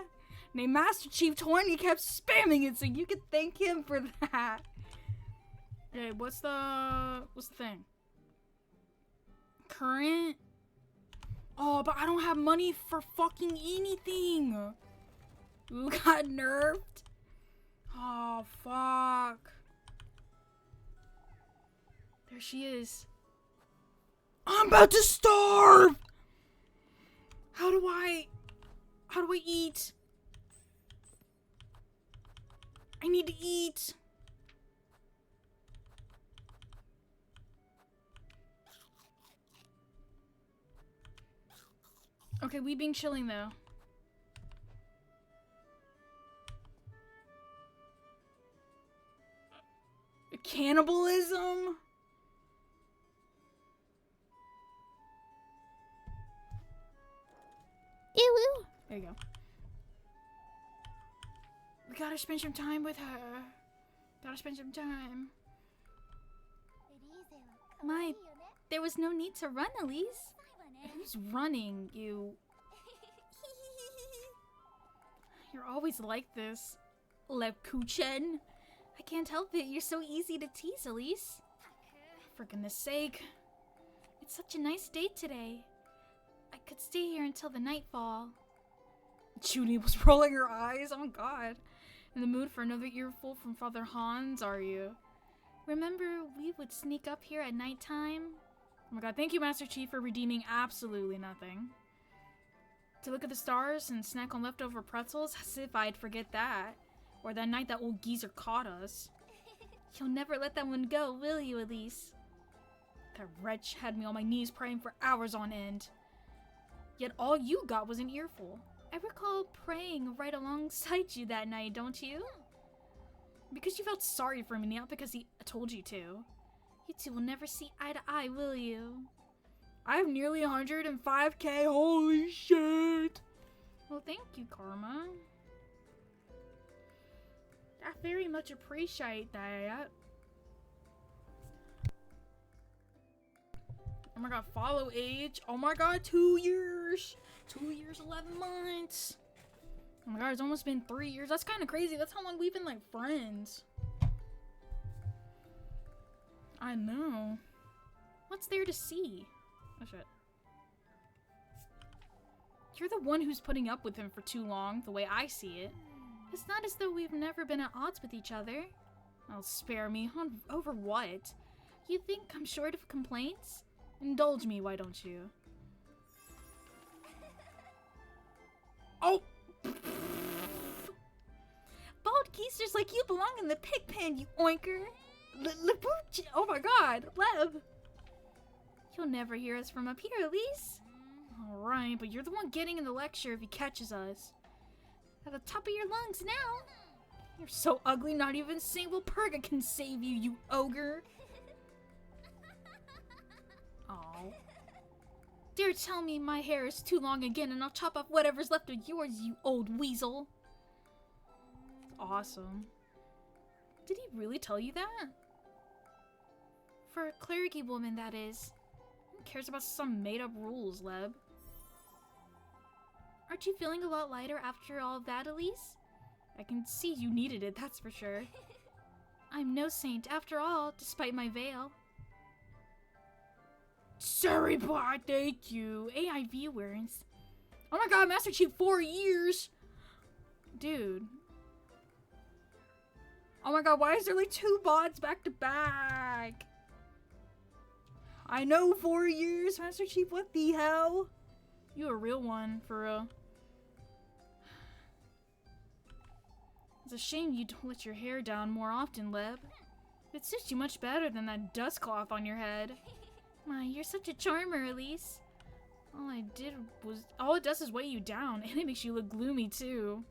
named Master Chief 20 kept spamming it, so you can thank him for that. Okay, what's the thing? Current? Oh, but I don't have money for fucking anything. Ooh, got nerfed. Oh, fuck. There she is. I'm about to starve! How do I eat? I need to eat. Okay, we being chilling though. Cannibalism? Ew. There you go. We gotta spend some time with her. Gotta spend some time. My, there was no need to run, Elise. Who's running, you? You're always like this, Lepkuchen. I can't help it, you're so easy to tease, Elise. For goodness sake. It's such a nice day today. I could stay here until the nightfall. Judy was rolling her eyes, oh my god. In the mood for another earful from Father Hans, are you? Remember we would sneak up here at nighttime? Oh my god, thank you, Master Chief, for redeeming absolutely nothing. To look at the stars and snack on leftover pretzels, as if I'd forget that. Or that night that old geezer caught us. You'll never let that one go, will you, Elise? That wretch had me on my knees praying for hours on end. Yet all you got was an earful. I recall praying right alongside you that night, don't you? Because you felt sorry for me, not because he told you to. You two will never see eye to eye, will you? I have nearly 105k, holy shit! Well, thank you, Karma. I very much appreciate that. Oh my god, follow age. Oh my god, 2 years. 2 years, 11 months. Oh my god, it's almost been 3 years. That's kind of crazy. That's how long we've been, like, friends. I know. What's there to see? Oh shit. You're the one who's putting up with him for too long, the way I see it. It's not as though we've never been at odds with each other. Oh, spare me. Over what? You think I'm short of complaints? Indulge me, why don't you? Oh! Bald geezers like you belong in the pig pen, you oinker! Oh my god, Leb! You'll never hear us from up here, Elise. Alright, but you're the one getting in the lecture if he catches us. At the top of your lungs now. You're so ugly, not even single Purga can save you, you ogre. Oh. Dare tell me my hair is too long again and I'll chop off whatever's left of yours, you old weasel. Awesome. Did he really tell you that? For a clericy woman, that is. Who cares about some made-up rules, Leb? Aren't you feeling a lot lighter after all of that, Elise? I can see you needed it, that's for sure. I'm no saint, after all, despite my veil. Sorry, boy, thank you. AI viewers. Oh my god, Master Chief, 4 years! Dude. Oh my god, why is there like 2 bots back to back? I know, 4 years, Master Chief, what the hell? You a real one, for real. It's a shame you don't let your hair down more often, Leb. It suits you much better than that dust cloth on your head. My, you're such a charmer, Elise. All it does is weigh you down, and it makes you look gloomy, too.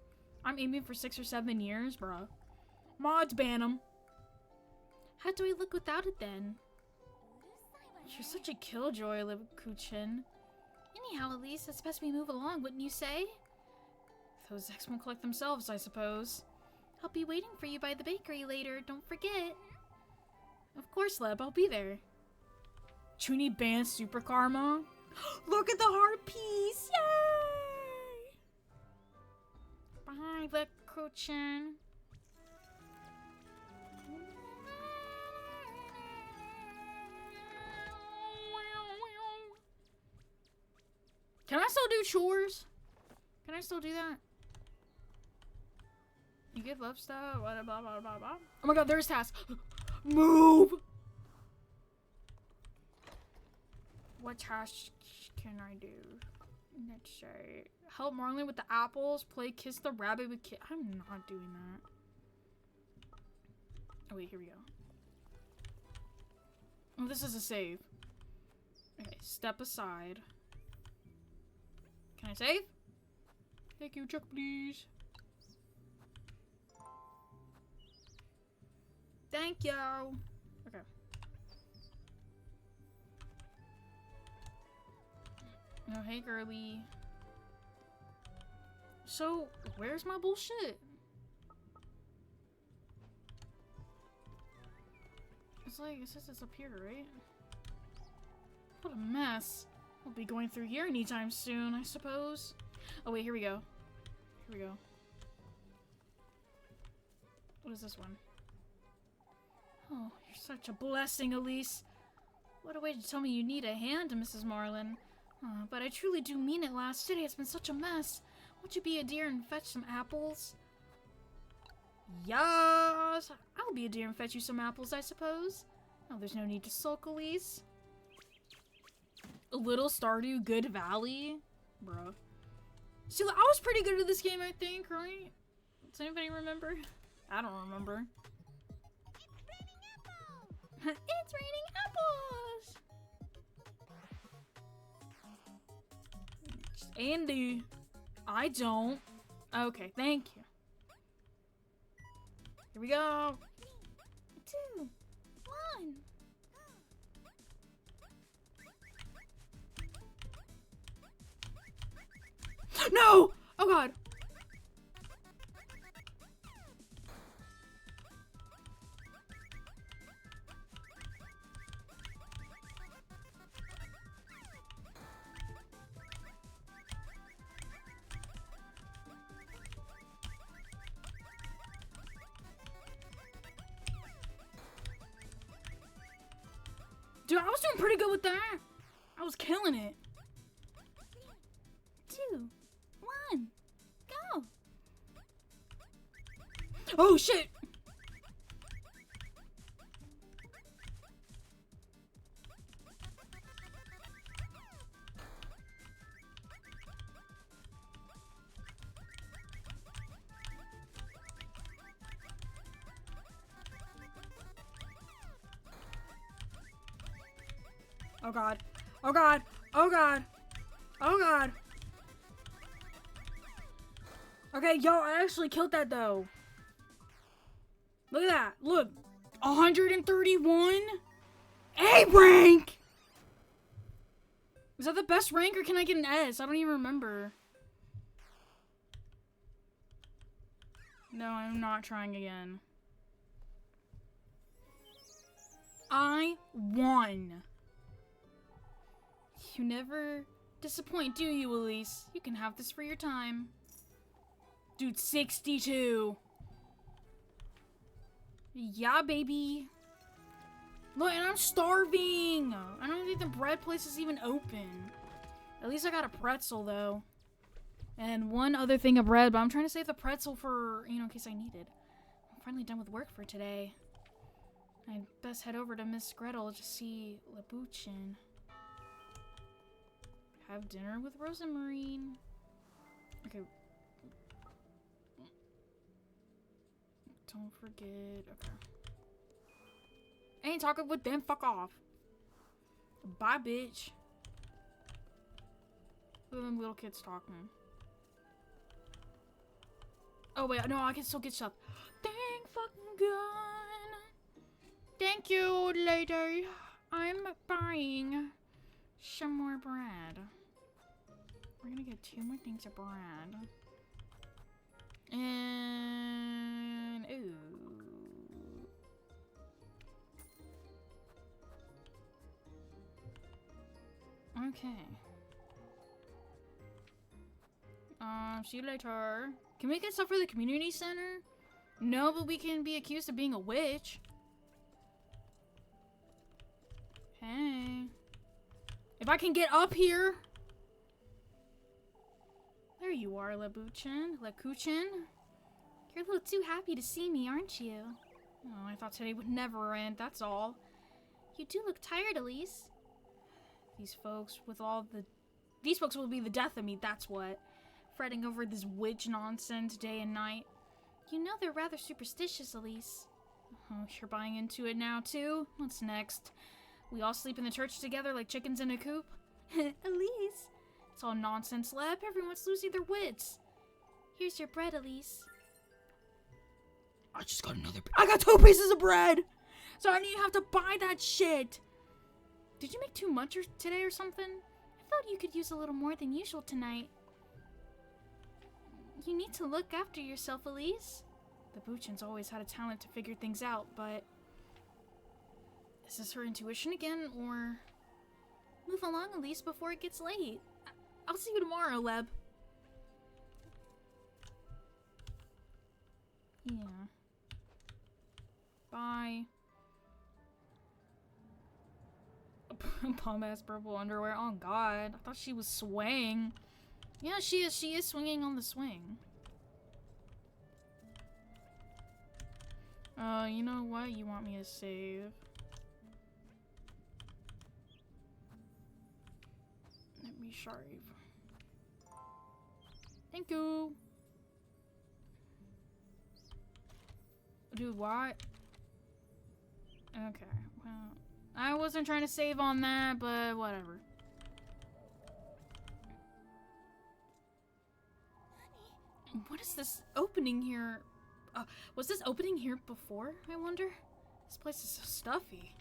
I'm aiming for 6 or 7 years, bro. Mods ban them. How do I look without it, then? You're such a killjoy, Kuchin. Anyhow, Elise, it's best we move along, wouldn't you say? Those X won't collect themselves, I suppose. I'll be waiting for you by the bakery later, don't forget. Of course, Leb, I'll be there. Chuny bans Super Karma. Look at the heart piece! Yay! Bye, Kuchin. Can I still do chores? Can I still do that? You give love stuff, blah, blah, blah, blah, blah. Oh my god, there's tasks. Move! What task can I do? Let's say, help Marlon with the apples, play Kiss the Rabbit with Kit. I'm not doing that. Oh wait, here we go. Oh, this is a save. Okay, step aside. Can I save? Thank you, Chuck, please. Thank you. Okay. Oh, hey, girly. So, where's my bullshit? It's like, it says it's up here, right? What a mess. We'll be going through here anytime soon, I suppose. Oh wait, here we go. Here we go. What is this one? Oh, you're such a blessing, Elise. What a way to tell me you need a hand, Mrs. Marlin. But I truly do mean it, lass. Today has been such a mess. Won't you be a dear and fetch some apples? Yes! I'll be a dear and fetch you some apples, I suppose. Oh, there's no need to sulk, Elise. A little Stardew, Good Valley? Bruh. See, I was pretty good at this game, I think, right? Does anybody remember? I don't remember. It's raining apples! Andy. I don't. Okay, thank you. Here we go. 2, 1. No! Oh god. Dude, I was doing pretty good with that. I was killing it. 2, 1. Go. Oh shit! Oh god. Oh god. Oh god. Oh god. Okay, yo, I actually killed that though. Look at that. Look. 131? A rank! Is that the best rank or can I get an S? I don't even remember. No, I'm not trying again. I won. You never disappoint, do you, Elise? You can have this for your time. Dude, 62. Yeah, baby. Look, and I'm starving. I don't think the bread place is even open. At least I got a pretzel, though. And one other thing of bread, but I'm trying to save the pretzel for, you know, in case I need it. I'm finally done with work for today. I best head over to Miss Gretel to see Labuchin. Have dinner with Rosamarine. Okay. Don't forget. Okay. I ain't talking with them. Fuck off. Bye, bitch. Look at them little kids talking. Oh, wait. No, I can still get stuff. Thank fucking God. Thank you, old lady. I'm buying some more bread. We're gonna get 2 more things of bread. And ooh. Okay. See you later. Can we get stuff for the community center? No, but we can be accused of being a witch. Hey. If I can get up here. There you are, Labuchin. Lakuchin. You're a little too happy to see me, aren't you? Oh, I thought today would never end, that's all. You do look tired, Elise. These folks will be the death of me, that's what. Fretting over this witch nonsense day and night. You know they're rather superstitious, Elise. Oh, you're buying into it now, too? What's next? We all sleep in the church together like chickens in a coop? Elise! It's all nonsense, Leb. Everyone's losing their wits. Here's your bread, Elise. I just got I got 2 pieces of bread! So I didn't have to buy that shit! Did you make too much today or something? I thought you could use a little more than usual tonight. You need to look after yourself, Elise. The Buchin's always had a talent to figure things out, but... Is this her intuition again, or... Move along, Elise, before it gets late. I'll see you tomorrow, Leb. Yeah. Bye. Bomb-ass purple underwear. Oh, God. I thought she was swaying. Yeah, she is. She is swinging on the swing. You know what? You want me to save. Let me save. Thank you. Dude, what? Okay, well, I wasn't trying to save on that, but whatever. What is this opening here? Was this opening here before, I wonder? This place is so stuffy.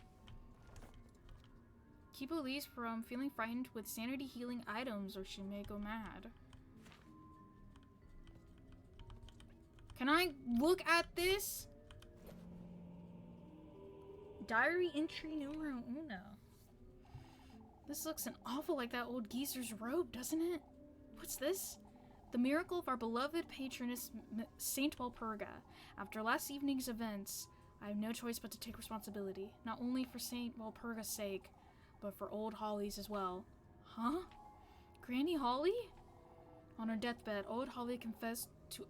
Keep Elise from feeling frightened with sanity healing items or she may go mad. Can I look at this? Diary entry numero uno. This looks an awful like that old geezer's robe, doesn't it? What's this? The miracle of our beloved patroness, Saint Walpurga. After last evening's events, I have no choice but to take responsibility, not only for Saint Walpurga's sake, but for old Holly's as well. Huh? Granny Holly? On her deathbed, old Holly confessed to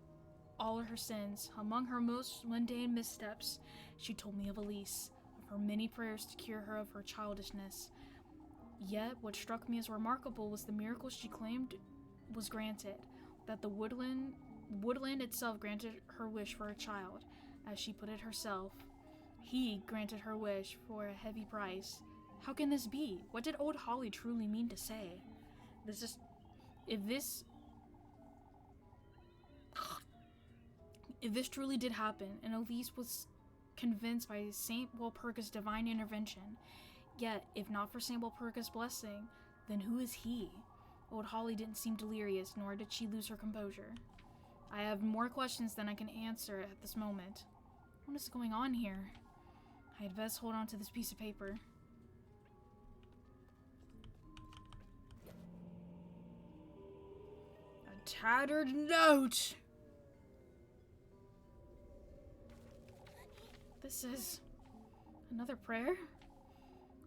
all her sins. Among her most mundane missteps, she told me of Elise, of her many prayers to cure her of her childishness. Yet, what struck me as remarkable was the miracle she claimed was granted, that the woodland itself granted her wish for a child, as she put it herself. He granted her wish for a heavy price. How can this be? What did old Holly truly mean to say? If this truly did happen, and Elise was convinced by Saint Walpurga's divine intervention, yet, if not for Saint Walpurga's blessing, then who is he? Old Holly didn't seem delirious, nor did she lose her composure. I have more questions than I can answer at this moment. What is going on here? I had best hold on to this piece of paper. A tattered note! This is another prayer?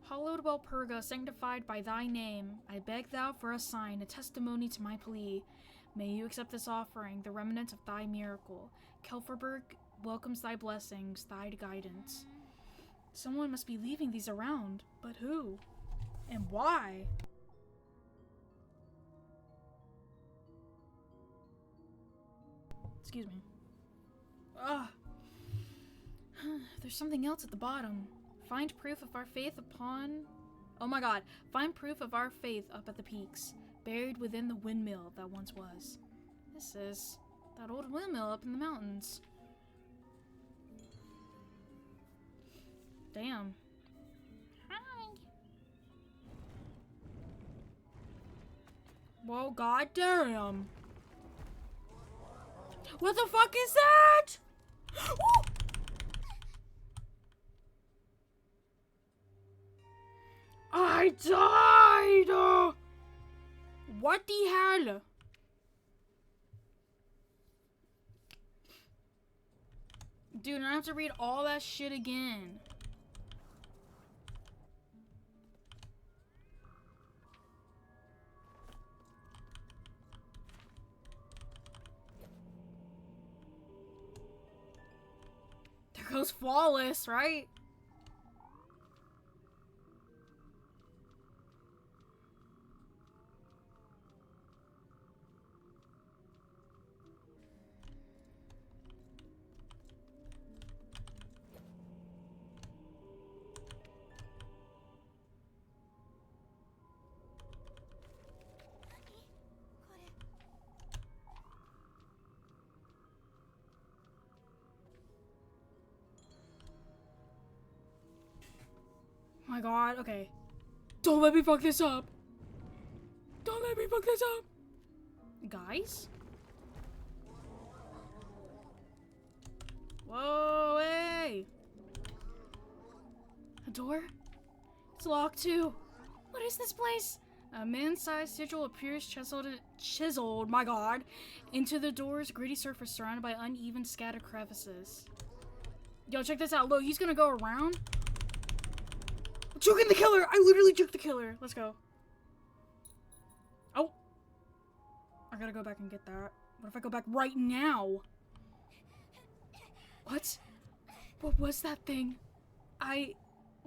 Hallowed Walpurga, sanctified by thy name, I beg thou for a sign, a testimony to my plea. May you accept this offering, the remnant of thy miracle. Kelferberg welcomes thy blessings, thy guidance. Someone must be leaving these around, but who? And why? Excuse me. Ugh. There's something else at the bottom. Find proof of our faith upon... Oh my god. Find proof of our faith up at the peaks, buried within the windmill that once was. This is that old windmill up in the mountains. Damn. Hi. Whoa, goddamn. What the fuck is that? Woo! I died! What the hell? Dude, I have to read all that shit again. There goes Flawless, right? Oh my god, okay. Don't let me fuck this up. Don't let me fuck this up. Guys? Whoa, hey! A door? It's locked too. What is this place? A man-sized sigil appears chiseled, my god, into the door's gritty surface surrounded by uneven scattered crevices. Yo, check this out. Look, he's gonna go around. Juking the killer! I literally juked the killer. Let's go. Oh. I gotta go back and get that. What if I go back right now? What? What was that thing?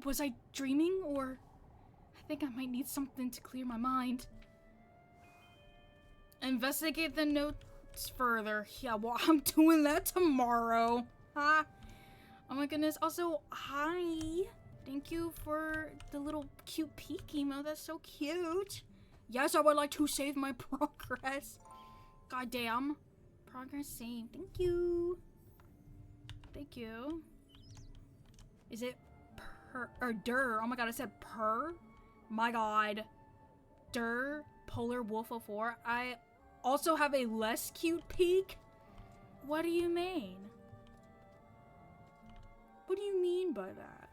Was I dreaming, or... I think I might need something to clear my mind. Investigate the notes further. Yeah, well, I'm doing that tomorrow. Oh my goodness. Also, hi. Thank you for the little cute peek emote. That's so cute. Yes, I would like to save my progress. Goddamn. Progress saved. Thank you. Thank you. Is it per or der? Oh my god, I said per? My god. Der Polar Wolf 04. I also have a less cute peak? What do you mean? What do you mean by that?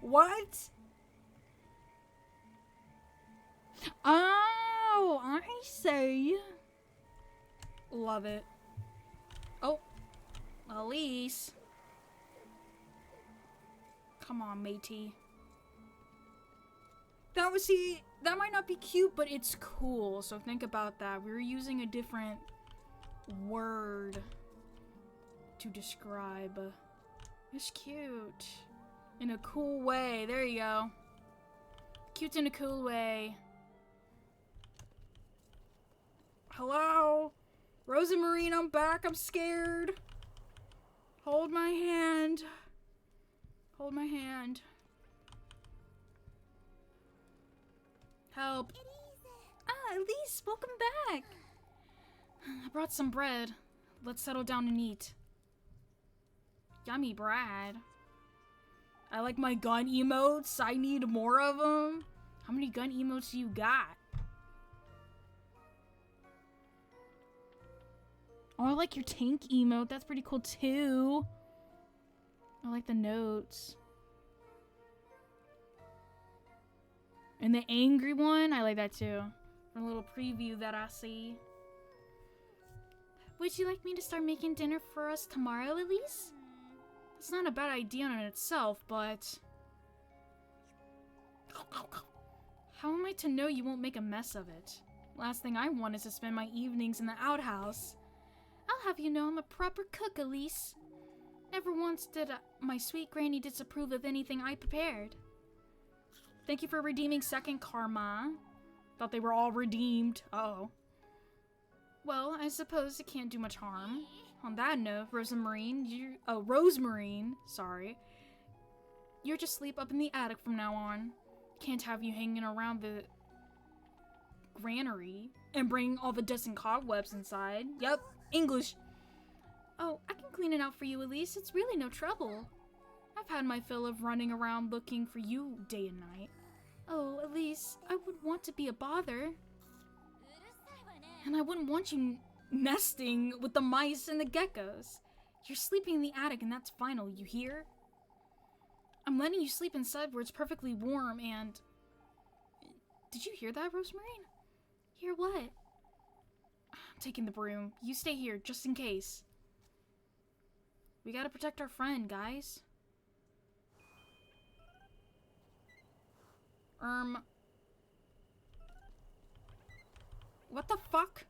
What? Oh, I see. Love it. Oh, Elise. Come on, matey. That might not be cute, but it's cool. So think about that. We were using a different word to describe. It's cute. In a cool way. There you go. Cute in a cool way. Hello? Rosa Marine, I'm back. I'm scared. Hold my hand. Hold my hand. Help. Ah, Elise, welcome back. I brought some bread. Let's settle down and eat. Yummy bread. I like my gun emotes. I need more of them. How many gun emotes do you got? Oh, I like your tank emote. That's pretty cool too. I like the notes. And the angry one, I like that too. From a little preview that I see. Would you like me to start making dinner for us tomorrow, Elise? It's not a bad idea in itself, but... How am I to know you won't make a mess of it? Last thing I want is to spend my evenings in the outhouse. I'll have you know I'm a proper cook, Elise. Never once did my sweet granny disapprove of anything I prepared. Thank you for redeeming second karma. Thought they were all redeemed. Uh-oh. Well, I suppose it can't do much harm. On that note, Rosemarine, sorry. You're just sleep up in the attic from now on. Can't have you hanging around the granary and bring all the dust and cobwebs inside. Yep, English. Oh, I can clean it out for you, Elise. It's really no trouble. I've had my fill of running around looking for you day and night. Oh, Elise, I wouldn't want to be a bother. And I wouldn't want you nesting with the mice and the geckos. You're sleeping in the attic and that's final, you hear? I'm letting you sleep inside where it's perfectly warm and... Did you hear that, Rosemarine? Hear what? I'm taking the broom. You stay here, just in case. We gotta protect our friend, guys. What the fuck?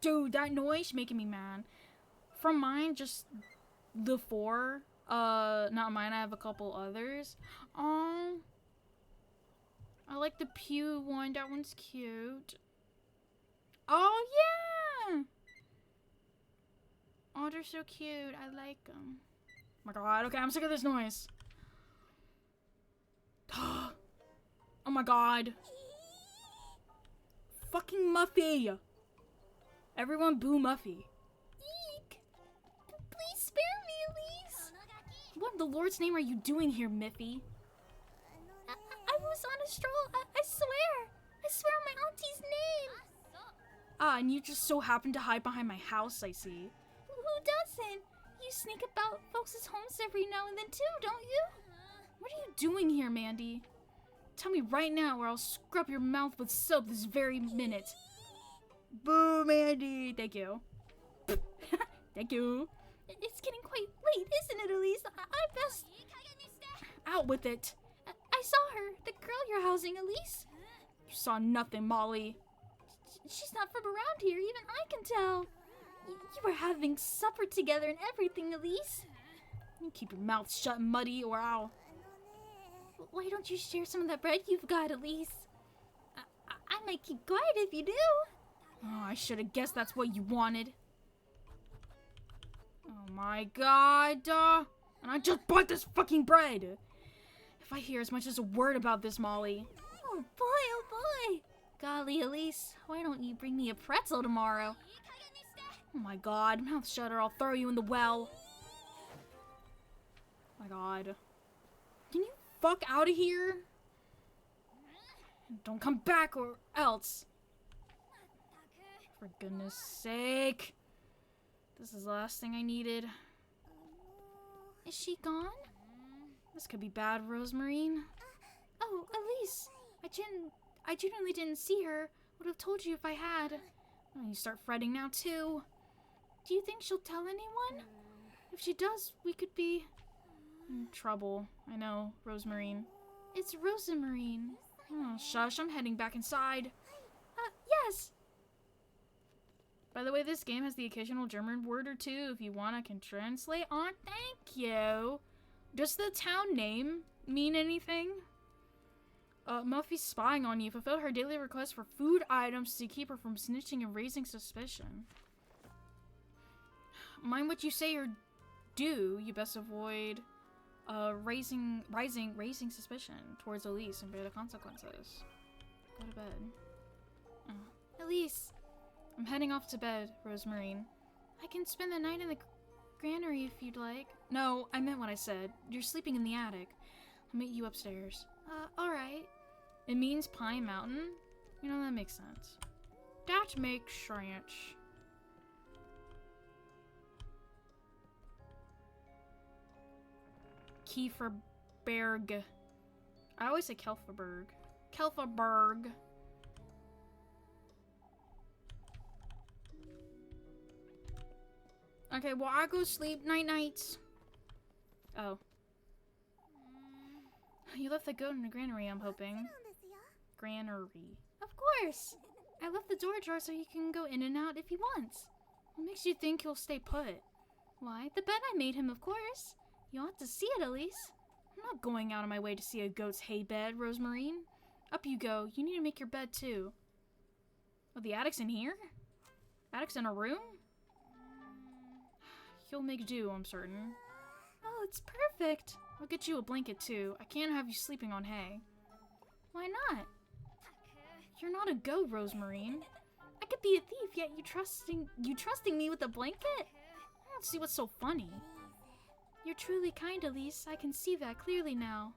Dude, that noise making me mad. From mine, just the 4. Not mine, I have a couple others. Oh, I like the pew one. That one's cute. Oh, yeah! Oh, they're so cute. I like them. Oh my god, okay, I'm sick of this noise. Oh my god. Fucking Muffy! Everyone boo Muffy. Eek! Please spare me, Elise! What in the Lord's name are you doing here, Miffy? I was on a stroll. I swear. I swear on my auntie's name. Ah, and you just so happened to hide behind my house, I see. Who doesn't? You sneak about folks' homes every now and then too, don't you? What are you doing here, Mandy? Tell me right now or I'll scrub your mouth with soap this very minute. Boo, Mandy! Thank you. Thank you. It's getting quite late, isn't it, Elise? I best... Out with it. I saw her, the girl you're housing, Elise. You saw nothing, Molly. She's not from around here, even I can tell. You were having supper together and everything, Elise. You keep your mouth shut, Muddy, or I'll... Why don't you share some of that bread you've got, Elise? I might keep quiet if you do. Oh, I should have guessed that's what you wanted. Oh my god, and I just bought this fucking bread! If I hear as much as a word about this, Molly... Oh boy! Golly, Elise, why don't you bring me a pretzel tomorrow? Oh my god, mouth shut or I'll throw you in the well. Oh my god. Can you fuck out of here? Don't come back or else. For goodness sake. This is the last thing I needed. Is she gone? This could be bad, Rosemarine. Oh, Elise, I genuinely didn't see her. Would have told you if I had. Oh, you start fretting now too. Do you think she'll tell anyone? If she does, we could be in trouble. I know, Rosemarine. It's Rosemarine. Oh, shush, I'm heading back inside. Yes! By the way, this game has the occasional German word or two. If you want, I can translate. Oh, thank you. Does the town name mean anything? Muffy's spying on you. Fulfill her daily request for food items to keep her from snitching and raising suspicion. Mind what you say or do. You best avoid raising suspicion towards Elise and bear the consequences. Go to bed. Elise, I'm heading off to bed, Rosemarine. I can spend the night in the granary if you'd like. No, I meant what I said. You're sleeping in the attic. I'll meet you upstairs. Alright. It means Pine Mountain? You know, that makes sense. That makes sense. Kieferberg. I always say Kelferberg. Kelferberg. Okay, well, I go sleep. Night-night. Oh. You left the goat in the granary, I'm hoping. Granary. Of course. I left the door ajar so he can go in and out if he wants. What makes you think he'll stay put? Why, the bed I made him, of course. You ought to see it, Elise. I'm not going out of my way to see a goat's hay bed, Rosemarine. Up you go. You need to make your bed, too. Oh, the attic's in here? Attic's in a room? He'll make do, I'm certain. Oh, it's perfect. I'll get you a blanket, too. I can't have you sleeping on hay. Why not? You're not a goat, Rosemarine. I could be a thief, yet you trusting me with a blanket? I don't see what's so funny. You're truly kind, Elise. I can see that clearly now.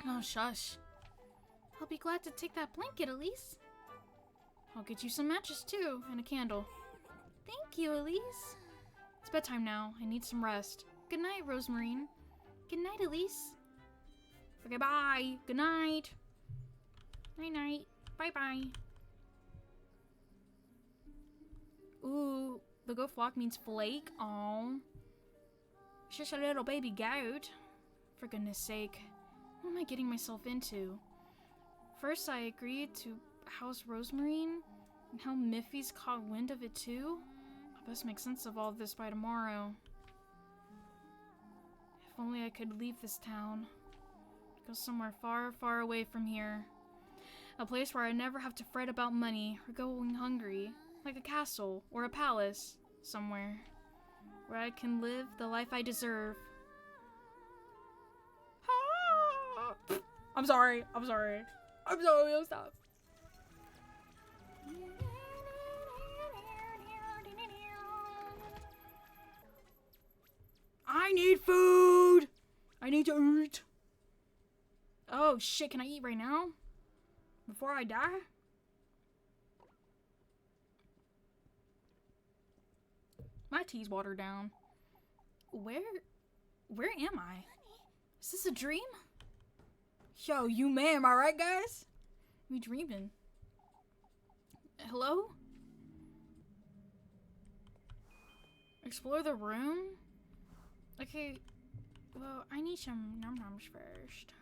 Oh, shush. I'll be glad to take that blanket, Elise. I'll get you some matches, too, and a candle. Thank you, Elise. It's bedtime now. I need some rest. Good night, Rosemarine. Good night, Elise. Okay, bye. Good night. Night-night. Bye-bye. Ooh, the goat flock means flake. Aw. It's just a little baby goat. For goodness sake. What am I getting myself into? First, I agreed to house Rosemarine, and how Miffy's caught wind of it too. I best make sense of all this by tomorrow. If only I could leave this town. Go somewhere far, far away from here. A place where I never have to fret about money or going hungry. Like a castle or a palace. Somewhere. Where I can live the life I deserve. I'm sorry. Stop. I need food! I need to eat. Oh shit, can I eat right now? Before I die? My tea's watered down. Where am I? Is this a dream? Yo, you man, am I right, guys? We dreaming. Hello? Explore the room? Okay, well, I need some num-nums first.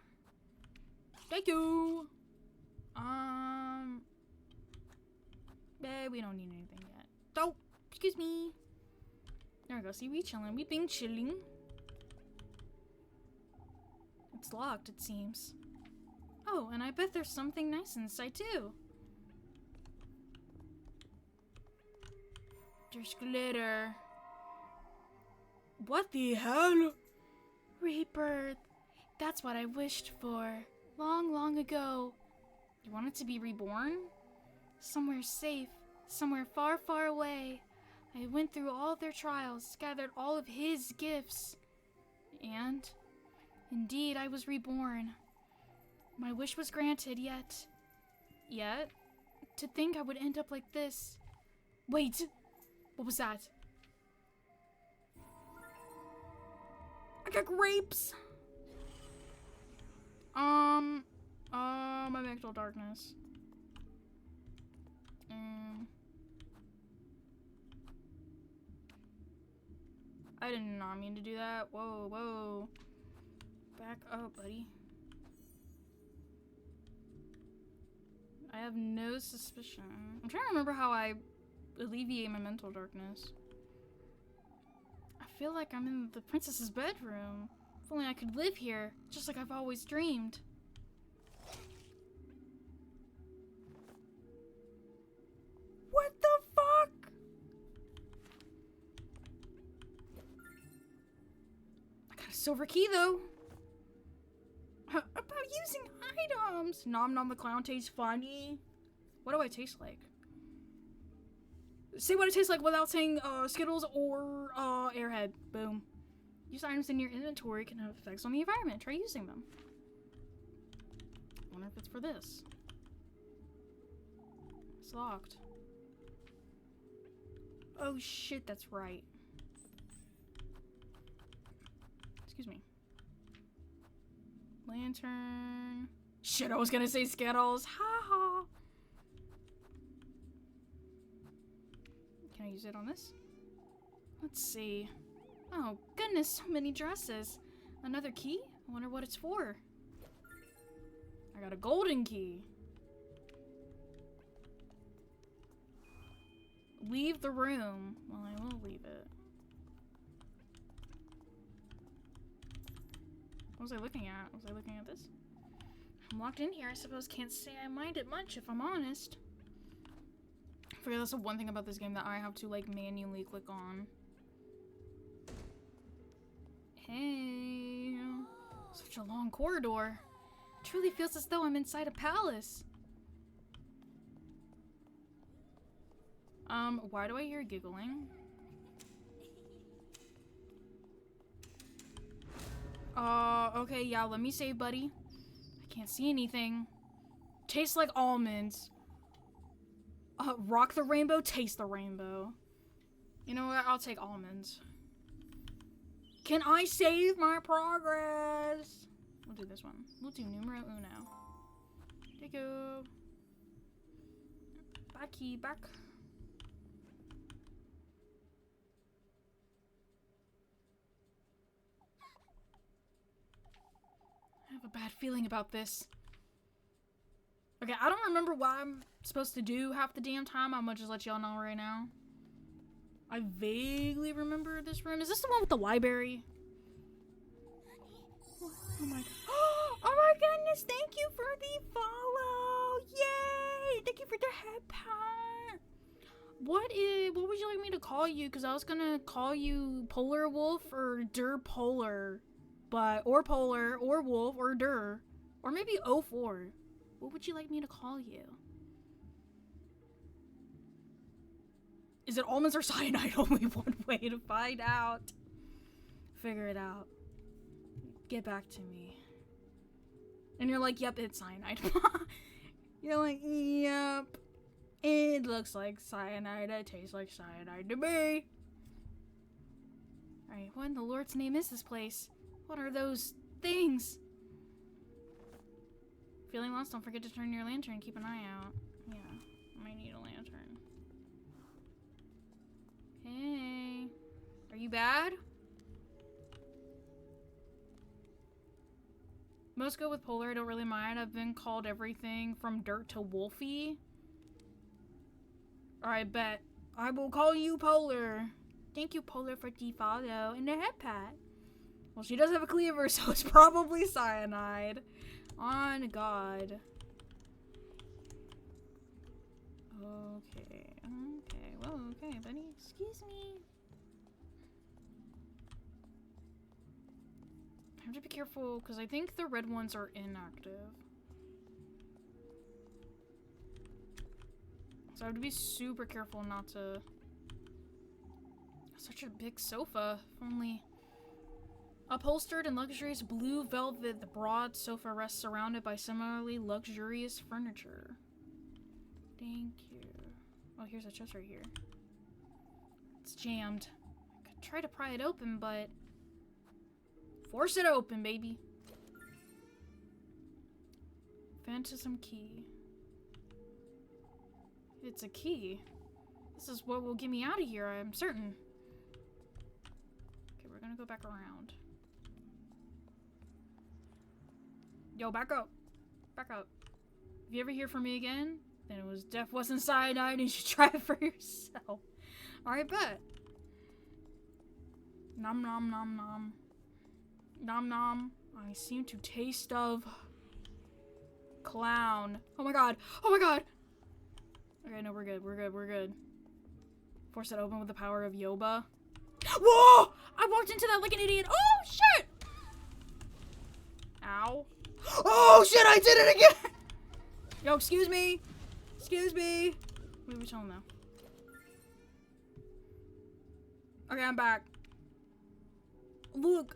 Thank you! We don't need anything yet. Don't Excuse me. There we go. See, we chilling. We being chilling. It's locked, it seems. Oh, and I bet there's something nice inside, too. There's glitter. What the hell? Rebirth. That's what I wished for. Long, long ago. You wanted to be reborn? Somewhere safe. Somewhere far, far away. I went through all their trials, gathered all of his gifts. And, indeed, I was reborn. My wish was granted, yet, to think I would end up like this. Wait, what was that? I got grapes! My mental darkness. I did not mean to do that. Whoa, whoa. Back up, buddy. I have no suspicion. I'm trying to remember how I alleviate my mental darkness. I feel like I'm in the princess's bedroom. If only I could live here, just like I've always dreamed. What the fuck? I got a silver key though. About using items. Nom Nom the clown tastes funny. What do I taste like? Say what it tastes like without saying Skittles or Airhead. Boom. Use items in your inventory can have effects on the environment. Try using them. Wonder if it's for this. It's locked. Oh shit, that's right. Excuse me. Lantern. Shit, I was gonna say Skittles. Ha ha. Can I use it on this? Let's see. Oh goodness, so many dresses. Another key? I wonder what it's for. I got a golden key. Leave the room. Well, I will leave it. What was I looking at? Was I looking at this? I'm locked in here. I suppose can't say I mind it much if I'm honest. I figure that's the one thing about this game that I have to like manually click on. Hey. Such a long corridor. It truly feels as though I'm inside a palace. Why do I hear giggling? Okay, yeah, let me save, buddy. I can't see anything. Tastes like almonds. Rock the rainbow, taste the rainbow. You know what? I'll take almonds. Can I save my progress? We'll do this one. We'll do numero uno. There you go. Back key, back. I have a bad feeling about this. Okay, I don't remember what I'm supposed to do half the damn time. I'm gonna just let y'all know right now. I vaguely remember this room. Is this the one with the library? Oh my god. Oh my goodness, thank you for the follow. Yay! Thank you for the head pat. What would you like me to call you? Because I was gonna call you Polar Wolf or Der Polar. Or Polar, or Wolf, or Der. Or maybe 04. What would you like me to call you? Is it almonds or cyanide? Only one way to find out. Figure it out. Get back to me. And you're like, yep, it's cyanide. You're like, yep. It looks like cyanide. It tastes like cyanide to me. Alright, what in the Lord's name is this place? What are those things? Feeling lost? Don't forget to turn your lantern. Keep an eye out. Yeah, I might need a lantern. Hey, are you bad? Most go with Polar. I don't really mind. I've been called everything from dirt to wolfy. Or I bet I will call you Polar. Thank you, Polar, for the follow and the head pat. Well, she does have a cleaver, so it's probably cyanide. On God. Okay. Okay. Well, okay, buddy. Excuse me. I have to be careful, because I think the red ones are inactive. So I have to be super careful not to... Such a big sofa. If only... Upholstered in luxurious blue velvet, the broad sofa rests surrounded by similarly luxurious furniture. Thank you. Oh, here's a chest right here. It's jammed. I could try to pry it open, but... Force it open, baby. Phantasm key. It's a key. This is what will get me out of here, I'm certain. Okay, we're gonna go back around. Yo, back up. Back up. If you ever hear from me again, then it wasn't cyanide and you should try it for yourself. Alright, bet. Nom nom nom nom. Nom nom. I seem to taste of clown. Oh my god. Oh my god. Okay, no, we're good. We're good. We're good. Force it open with the power of Yoba. Whoa! I walked into that like an idiot. Oh shit! Ow. Oh shit, I did it again! Yo, excuse me. Excuse me. What are we telling now? Okay, I'm back. Look.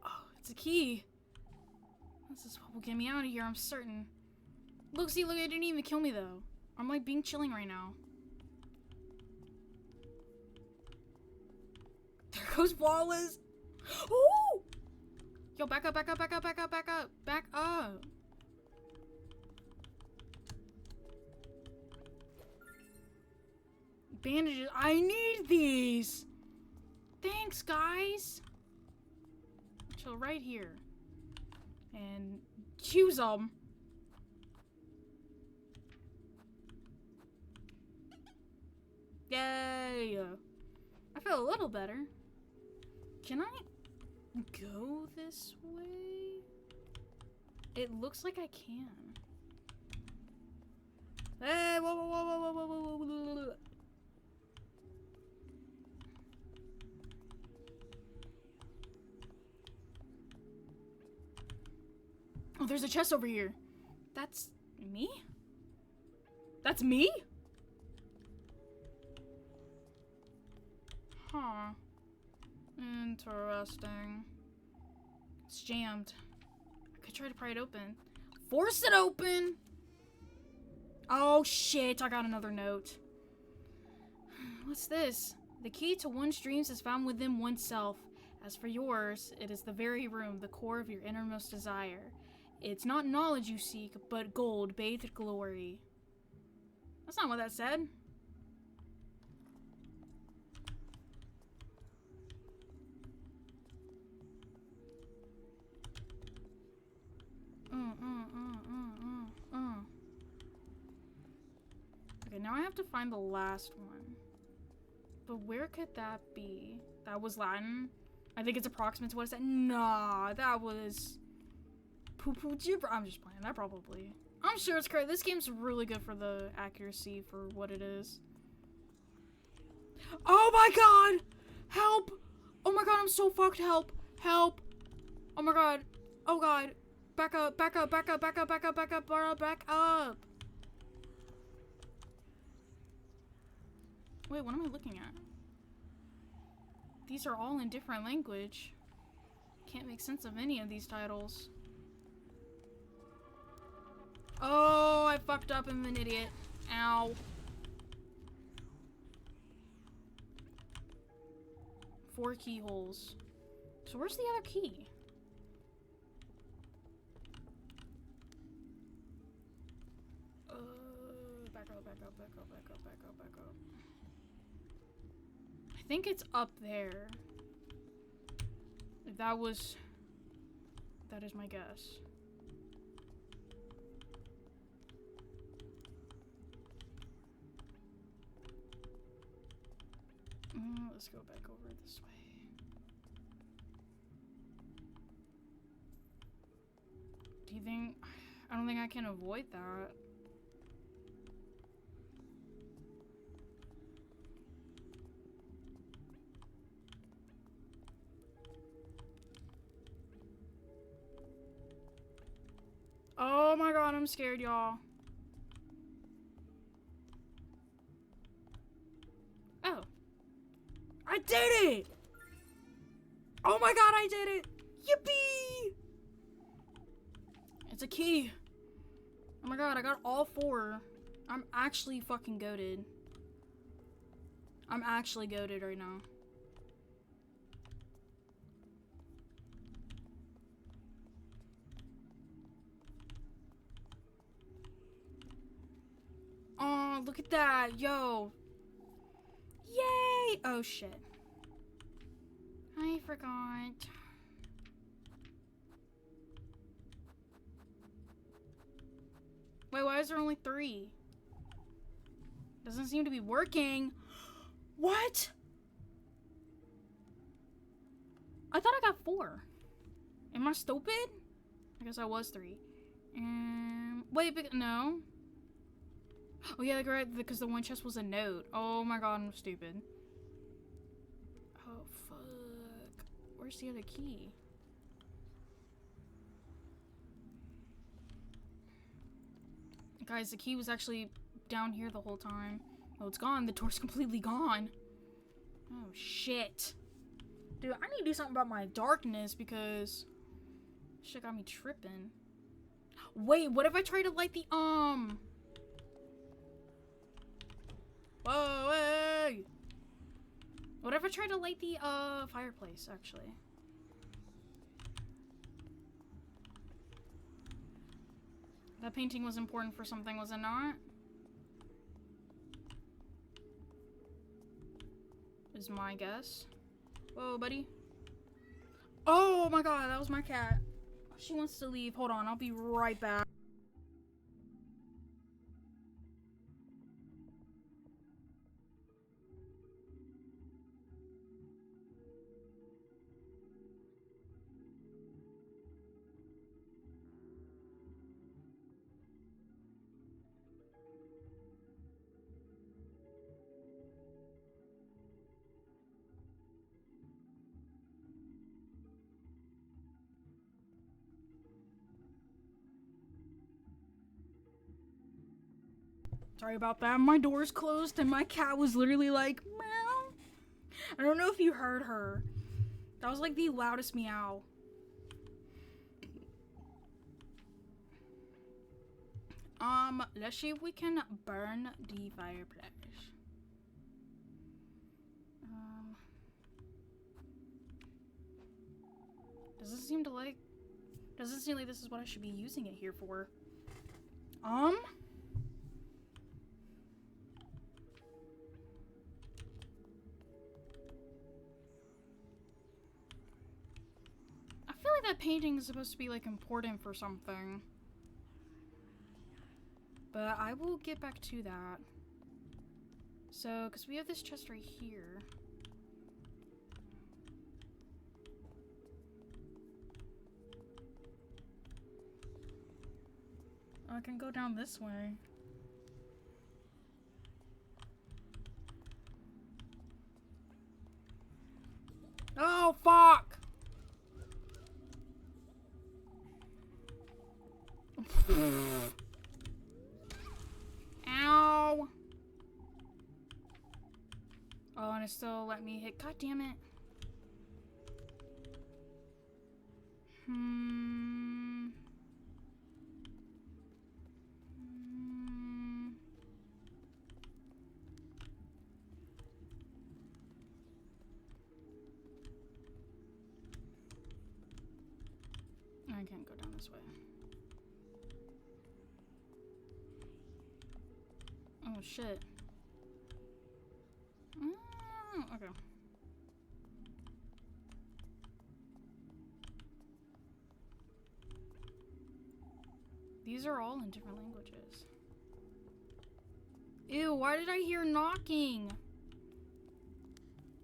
Oh, it's a key. This is what will get me out of here, I'm certain. Look, see, look, it didn't even kill me though. I'm like being chilling right now. There goes Wallace. Ooh! Yo, back up, back up, back up, back up, back up, back up. Bandages. I need these. Thanks, guys. Chill right here. And use them. Yay. I feel a little better. Can I go this way? It looks like I can. Hey, whoa, whoa, whoa, whoa, whoa, whoa, whoa, whoa. Oh, there's a chest over here. That's me? That's me? Huh. Interesting. It's jammed. I could try to pry it open. Force it open! Oh shit, I got another note. What's this? The key to one's dreams is found within oneself. As for yours, it is the very room, the core of your innermost desire. It's not knowledge you seek, but gold, bathed glory. That's not what that said. Okay, now I have to find the last one. But where could that be? That was Latin? I think it's approximate to what it said. Nah, that was... poo-poo gibber. I'm just playing. That probably... I'm sure it's correct. This game's really good for the accuracy for what it is. Oh my god! Help! Oh my god, I'm so fucked. Help! Help! Oh my god. Oh god. Back up, back up, back up, back up, back up, back up, back up. Wait, what am I looking at? These are all in different language. Can't make sense of any of these titles. Oh, I fucked up. I'm an idiot. Ow. Four keyholes. So where's the other key? Back up, back up, back up, back up, back up, back up. I think it's up there. If that was... that is my guess. let's go back over this way. Do you think... I don't think I can avoid that. Oh my god, I'm scared, y'all. Oh. I did it! Oh my god, I did it! Yippee! It's a key. Oh my god, I got all 4. I'm actually fucking goated. I'm actually goated right now. Oh, look at that. Yo. Yay! Oh, shit. I forgot. Wait, why is there only 3? Doesn't seem to be working. What? I thought I got 4. Am I stupid? I guess I was 3. Wait, but no. Oh yeah, because the one chest was a note. Oh my god, I'm stupid. Oh fuck. Where's the other key? Guys, the key was actually down here the whole time. Oh, it's gone. The door's completely gone. Oh shit. Dude, I need to do something about my darkness because shit got me tripping. Wait, what if I try to light the Whoa, hey! What if I try to light the fireplace, actually? That painting was important for something, was it not? Is my guess. Whoa, buddy. Oh my god, that was my cat. She wants to leave. Hold on, I'll be right back. Sorry about that. My door's closed and my cat was literally like, meow. I don't know if you heard her. That was like the loudest meow. Let's see if we can burn the fireplace. Doesn't seem like this is what I should be using it here for. I feel like that painting is supposed to be like important for something. But I will get back to that. So, because we have this chest right here. Oh, I can go down this way. Oh, fuck! Ow! Oh, and it still let me hit. God damn it. I can't go down this way. Oh, shit. Okay. These are all in different languages. Ew, why did I hear knocking?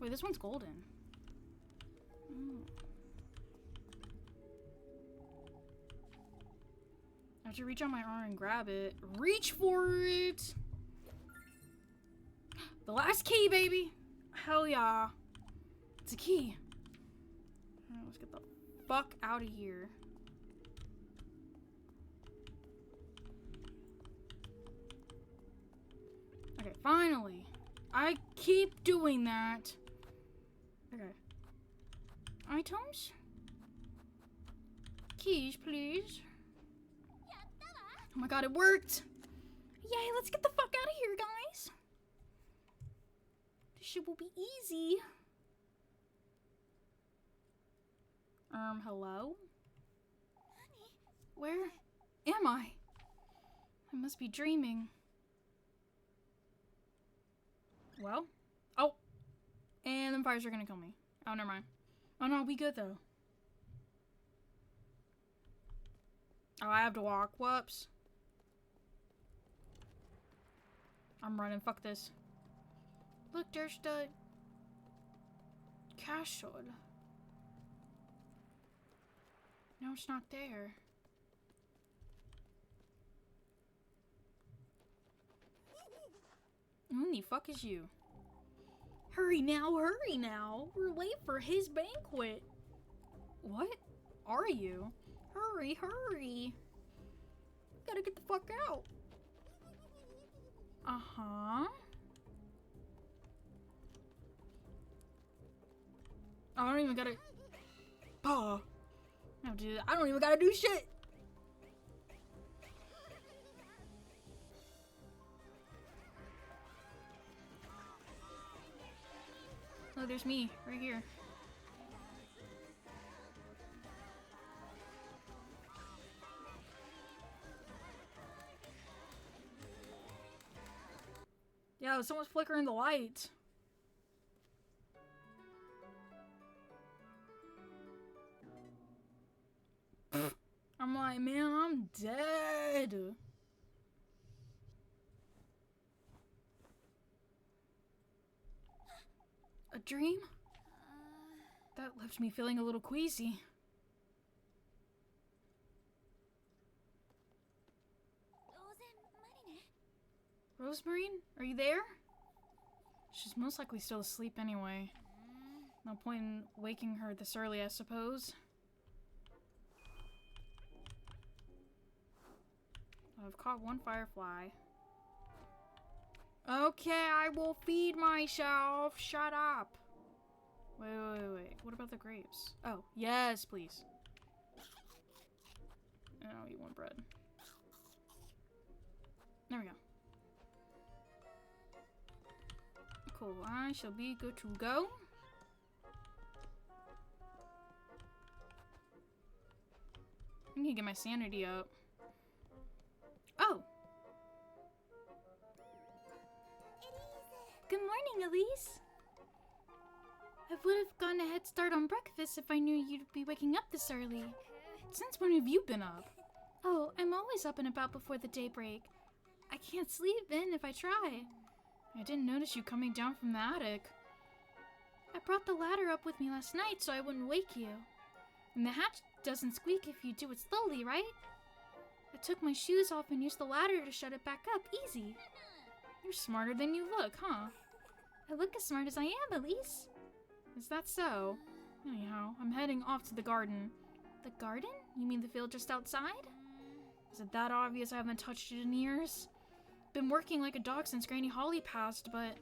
Wait, this one's golden. Oh. I have to reach on my arm and grab it. Reach for it! The last key, baby! Hell yeah. It's a key. Alright, let's get the fuck out of here. Okay, finally. I keep doing that. Okay. Items? Keys, please. Oh my god, it worked! Yay, let's get the fuck out of here, guys! This shit will be easy. Hello? Where am I? I must be dreaming. Well? Oh! And them fires are gonna kill me. Oh, never mind. Oh no, I'll be good though. Oh, I have to walk. Whoops. I'm running. Fuck this. Look, there's the castle. No, it's not there. Who the fuck is you? Hurry now, hurry now. We're late for his banquet. What are you? Hurry, hurry. Gotta get the fuck out. Uh-huh. I don't even gotta... Oh. I don't even gotta do shit. Oh, there's me, right here. Yeah, someone's flickering the light. I'm like, man, I'm dead. A dream? That left me feeling a little queasy. Rosemarine, are you there? She's most likely still asleep anyway. No point in waking her this early, I suppose. I've caught one firefly. Okay, I will feed myself. Shut up. Wait. What about the grapes? Oh, yes, please. And I'll eat one bread. There we go. Cool, I shall be good to go. I need to get my sanity up. Oh! Good morning, Elise. I would have gotten a head start on breakfast if I knew you'd be waking up this early. Since when have you been up? Oh, I'm always up and about before the daybreak. I can't sleep in if I try. I didn't notice you coming down from the attic. I brought the ladder up with me last night so I wouldn't wake you. And the hatch doesn't squeak if you do it slowly, right? I took my shoes off and used the ladder to shut it back up. Easy. You're smarter than you look, huh? I look as smart as I am, Elise. Is that so? Anyhow, I'm heading off to the garden. The garden? You mean the field just outside? Is it that obvious I haven't touched it in years? Been working like a dog since Granny Holly passed, but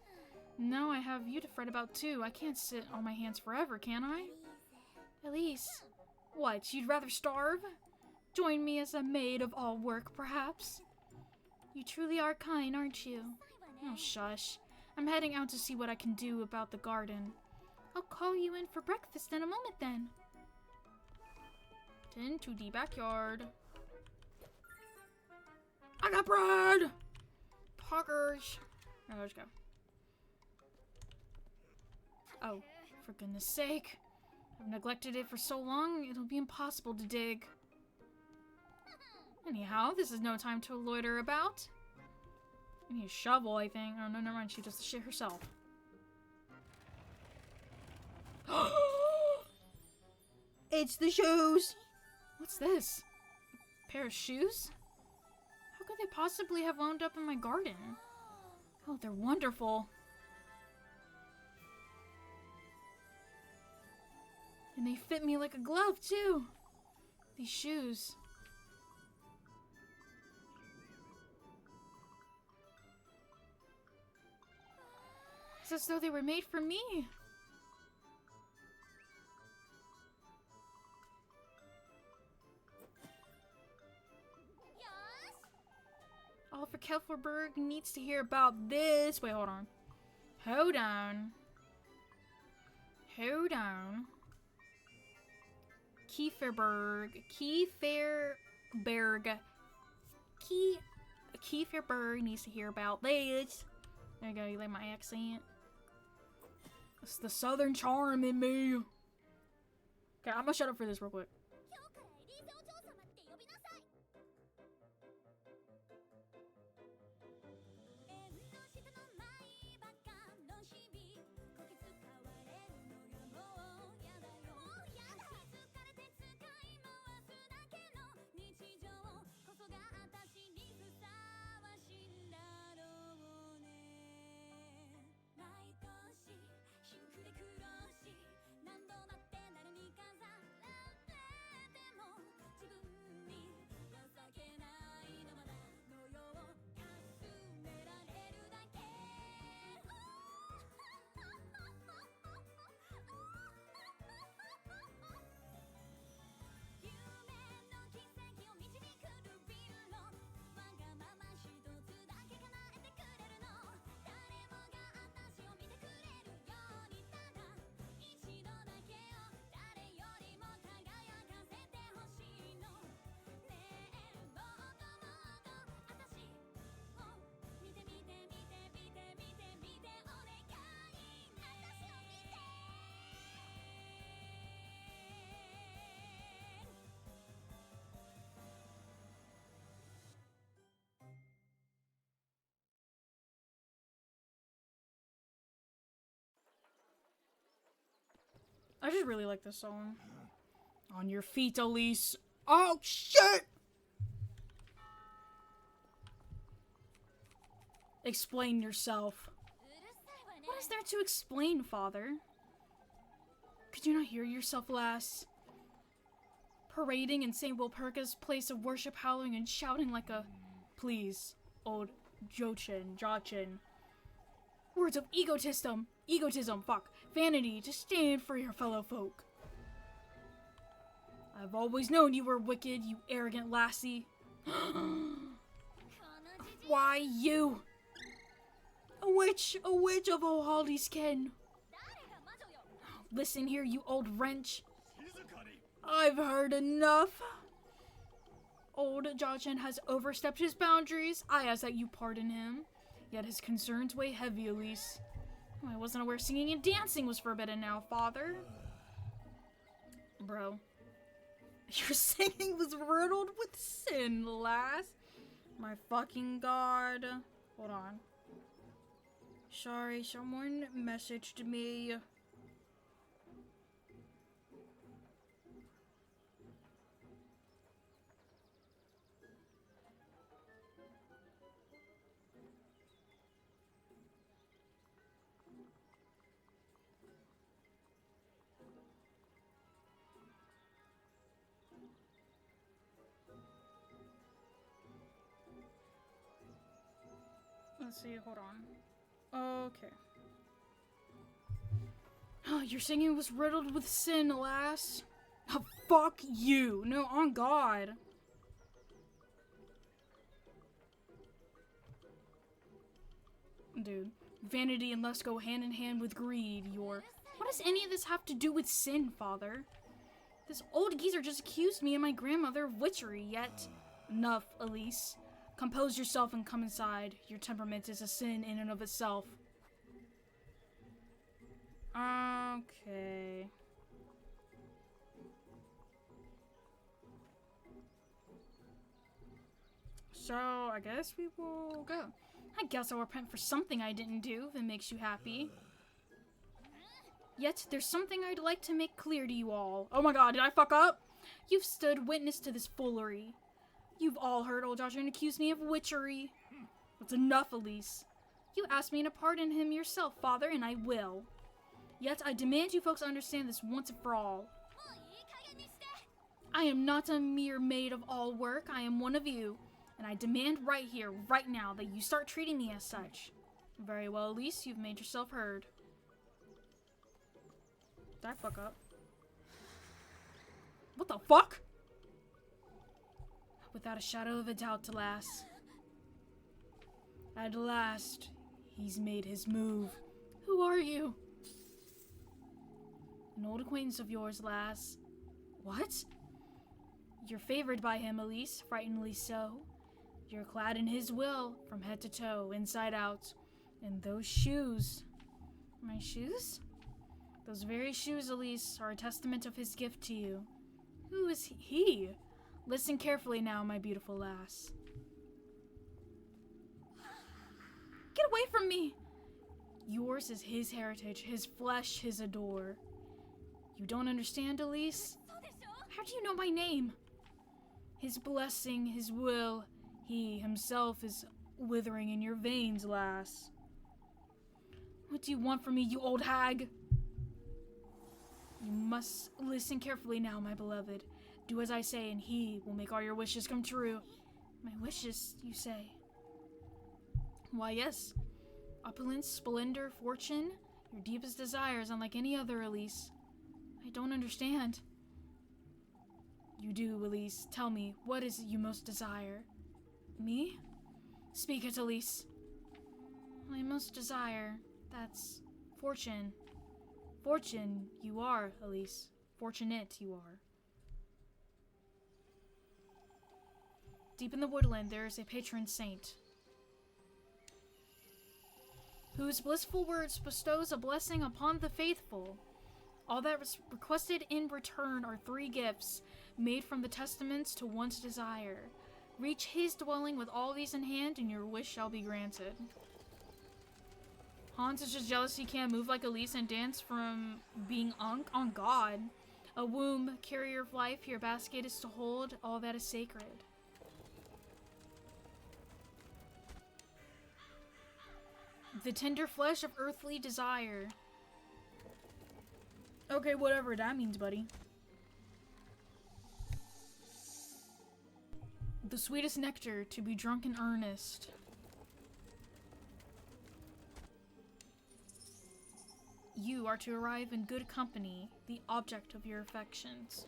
now I have you to fret about too. I can't sit on my hands forever, can I? Elise. What, you'd rather starve? Join me as a maid of all work, perhaps? You truly are kind, aren't you? Oh, shush. I'm heading out to see what I can do about the garden. I'll call you in for breakfast in a moment then. Into the backyard. I got bread! Poggers. Oh, let's go. Oh, for goodness sake. I've neglected it for so long, it'll be impossible to dig. Anyhow, this is no time to loiter about. I need a shovel, I think. Oh, no, never mind. She does the shit herself. It's the shoes! What's this? A pair of shoes? How could they possibly have wound up in my garden? Oh, they're wonderful. And they fit me like a glove, too. These shoes. It's as though they were made for me. Oliver Kelferberg needs to hear about this. Wait, hold on. Hold on. Hold on. Kieferberg needs to hear about this. There you go, you like my accent? It's the southern charm in me. Okay, I'm gonna shut up for this real quick. I just really like this song. On your feet, Elise. Oh, shit! Explain yourself. What is there to explain, Father? Could you not hear yourself, lass? Parading in St. Wilperka's place of worship, howling and shouting like a... Please, old Jochin. Words of egotism, vanity, to stand for your fellow folk. I've always known you were wicked, you arrogant lassie. Why, you? A witch of O'Haldy's kin. Listen here, you old wrench. I've heard enough. Old Jochin has overstepped his boundaries. I ask that you pardon him. Yet his concerns weigh heavy, Elise. I wasn't aware singing and dancing was forbidden now, Father. Bro. Your singing was riddled with sin, lass. My fucking god. Hold on. Sorry, someone messaged me. Let's see, hold on. Okay. Oh, your singing was riddled with sin, lass. Oh, fuck you. No, on God. Dude, vanity and lust go hand in hand with greed, What does any of this have to do with sin, Father? This old geezer just accused me and my grandmother of witchery, yet... Enough, Elise. Compose yourself and come inside. Your temperament is a sin in and of itself. Okay. So, I guess we will go. I guess I'll repent for something I didn't do if it makes you happy. Yet, there's something I'd like to make clear to you all. Oh my god, did I fuck up? You've stood witness to this foolery. You've all heard old Joshua accuse me of witchery. That's enough, Elise. You asked me to pardon him yourself, Father, and I will. Yet, I demand you folks understand this once and for all. I am not a mere maid of all work. I am one of you. And I demand right here, right now, that you start treating me as such. Very well, Elise, you've made yourself heard. Did I fuck up? What the fuck? Without a shadow of a doubt, alas. At last, he's made his move. Who are you? An old acquaintance of yours, lass. What? You're favored by him, Elise, frighteningly so. You're clad in his will, from head to toe, inside out. And those shoes... My shoes? Those very shoes, Elise, are a testament of his gift to you. Who is he? Listen carefully now, my beautiful lass. Get away from me! Yours is his heritage, his flesh, his adore. You don't understand, Elise? How do you know my name? His blessing, his will, he himself is withering in your veins, lass. What do you want from me, you old hag? You must listen carefully now, my beloved. Do as I say, and he will make all your wishes come true. My wishes, you say? Why, yes. Opulence, splendor, fortune, your deepest desires, unlike any other, Elise. I don't understand. You do, Elise. Tell me, what is it you most desire? Me? Speak it, Elise. My most desire, that's fortune. Fortune, you are, Elise. Fortunate, you are. Deep in the woodland, there is a patron saint, whose blissful words bestows a blessing upon the faithful. All that was requested in return are 3 gifts, made from the testaments to one's desire. Reach his dwelling with all these in hand, and your wish shall be granted. Hans is just jealous he can't move like Elise and dance from being Unk on God. A womb, carrier of life, your basket is to hold all that is sacred. The tender flesh of earthly desire. Okay, whatever that means, buddy. The sweetest nectar to be drunk in earnest. You are to arrive in good company, the object of your affections.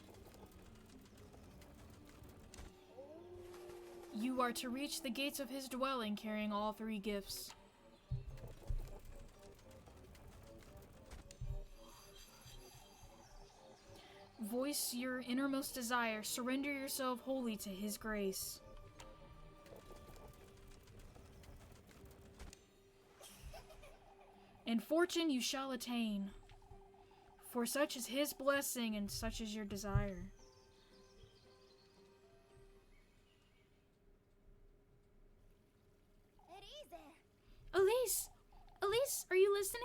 You are to reach the gates of his dwelling carrying all 3 gifts. Voice your innermost desire. Surrender yourself wholly to his grace. And fortune you shall attain. For such is his blessing and such is your desire. Elise! Elise, are you listening?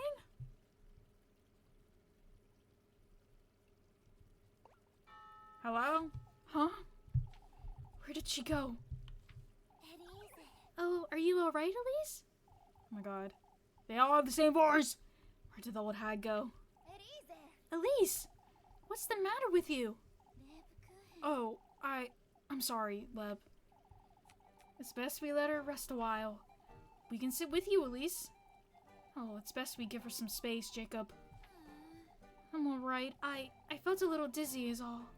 Hello? Huh? Where did she go? Oh, are you alright, Elise? Oh my god. They all have the same voice! Where did the old hag go? Elise! What's the matter with you? Oh, I'm sorry, Leb. It's best we let her rest a while. We can sit with you, Elise. Oh, it's best we give her some space, Jacob. I'm alright. I felt a little dizzy is all.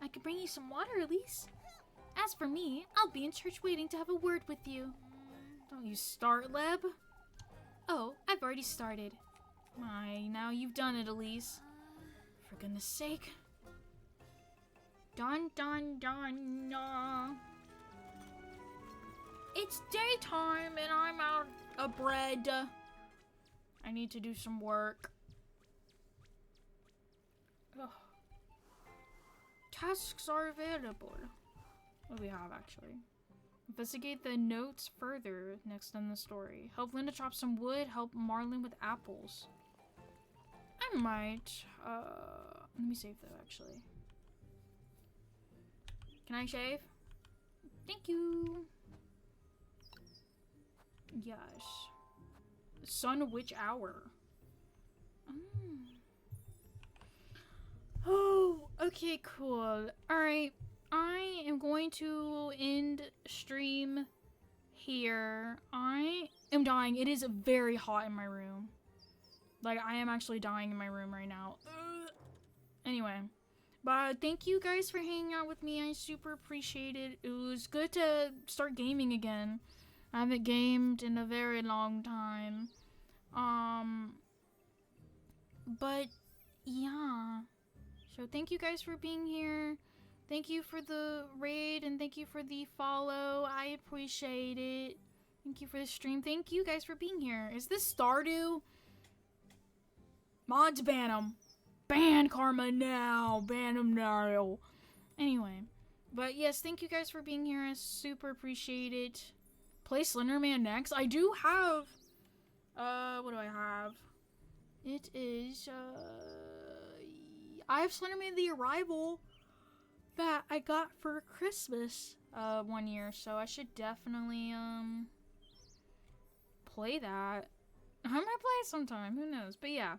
I could bring you some water, Elise. As for me, I'll be in church waiting to have a word with you. Don't you start, Leb. Oh, I've already started. My, now you've done it, Elise. For goodness sake. Dun dun dun dun. It's daytime and I'm out of bread. I need to do some work. Ugh. Tasks are available. What do we have, actually? Investigate the notes further next in the story. Help Linda chop some wood. Help Marlin with apples. I might. Let me save though, actually. Can I shave? Thank you. Yes. Sun, which hour? Oh, okay, cool. Alright, I am going to end stream here. I am dying. It is very hot in my room. Like, I am actually dying in my room right now. Ugh. Anyway, but thank you guys for hanging out with me. I super appreciate it. It was good to start gaming again. I haven't gamed in a very long time. But yeah. So thank you guys for being here. Thank you for the raid and thank you for the follow. I appreciate it. Thank you for the stream. Thank you guys for being here. Is this Stardew? Mods ban him. Ban Karma now. Ban him now. Anyway. But yes, thank you guys for being here. I super appreciate it. Play Slenderman next. I do have... what do I have? It is, I have Slenderman The Arrival that I got for Christmas, one year. So I should definitely, play that. I might play it sometime. Who knows? But yeah.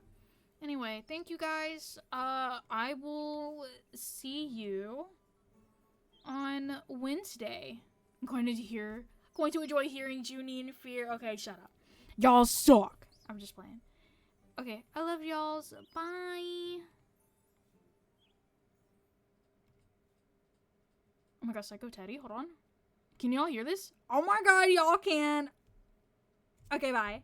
Anyway, thank you guys. I will see you on Wednesday. I'm going to enjoy hearing Junie in Fear. Okay, shut up. Y'all suck. I'm just playing. Okay, I love y'alls. Bye. Oh my gosh, Psycho Teddy, hold on. Can y'all hear this? Oh my god, y'all can. Okay, bye.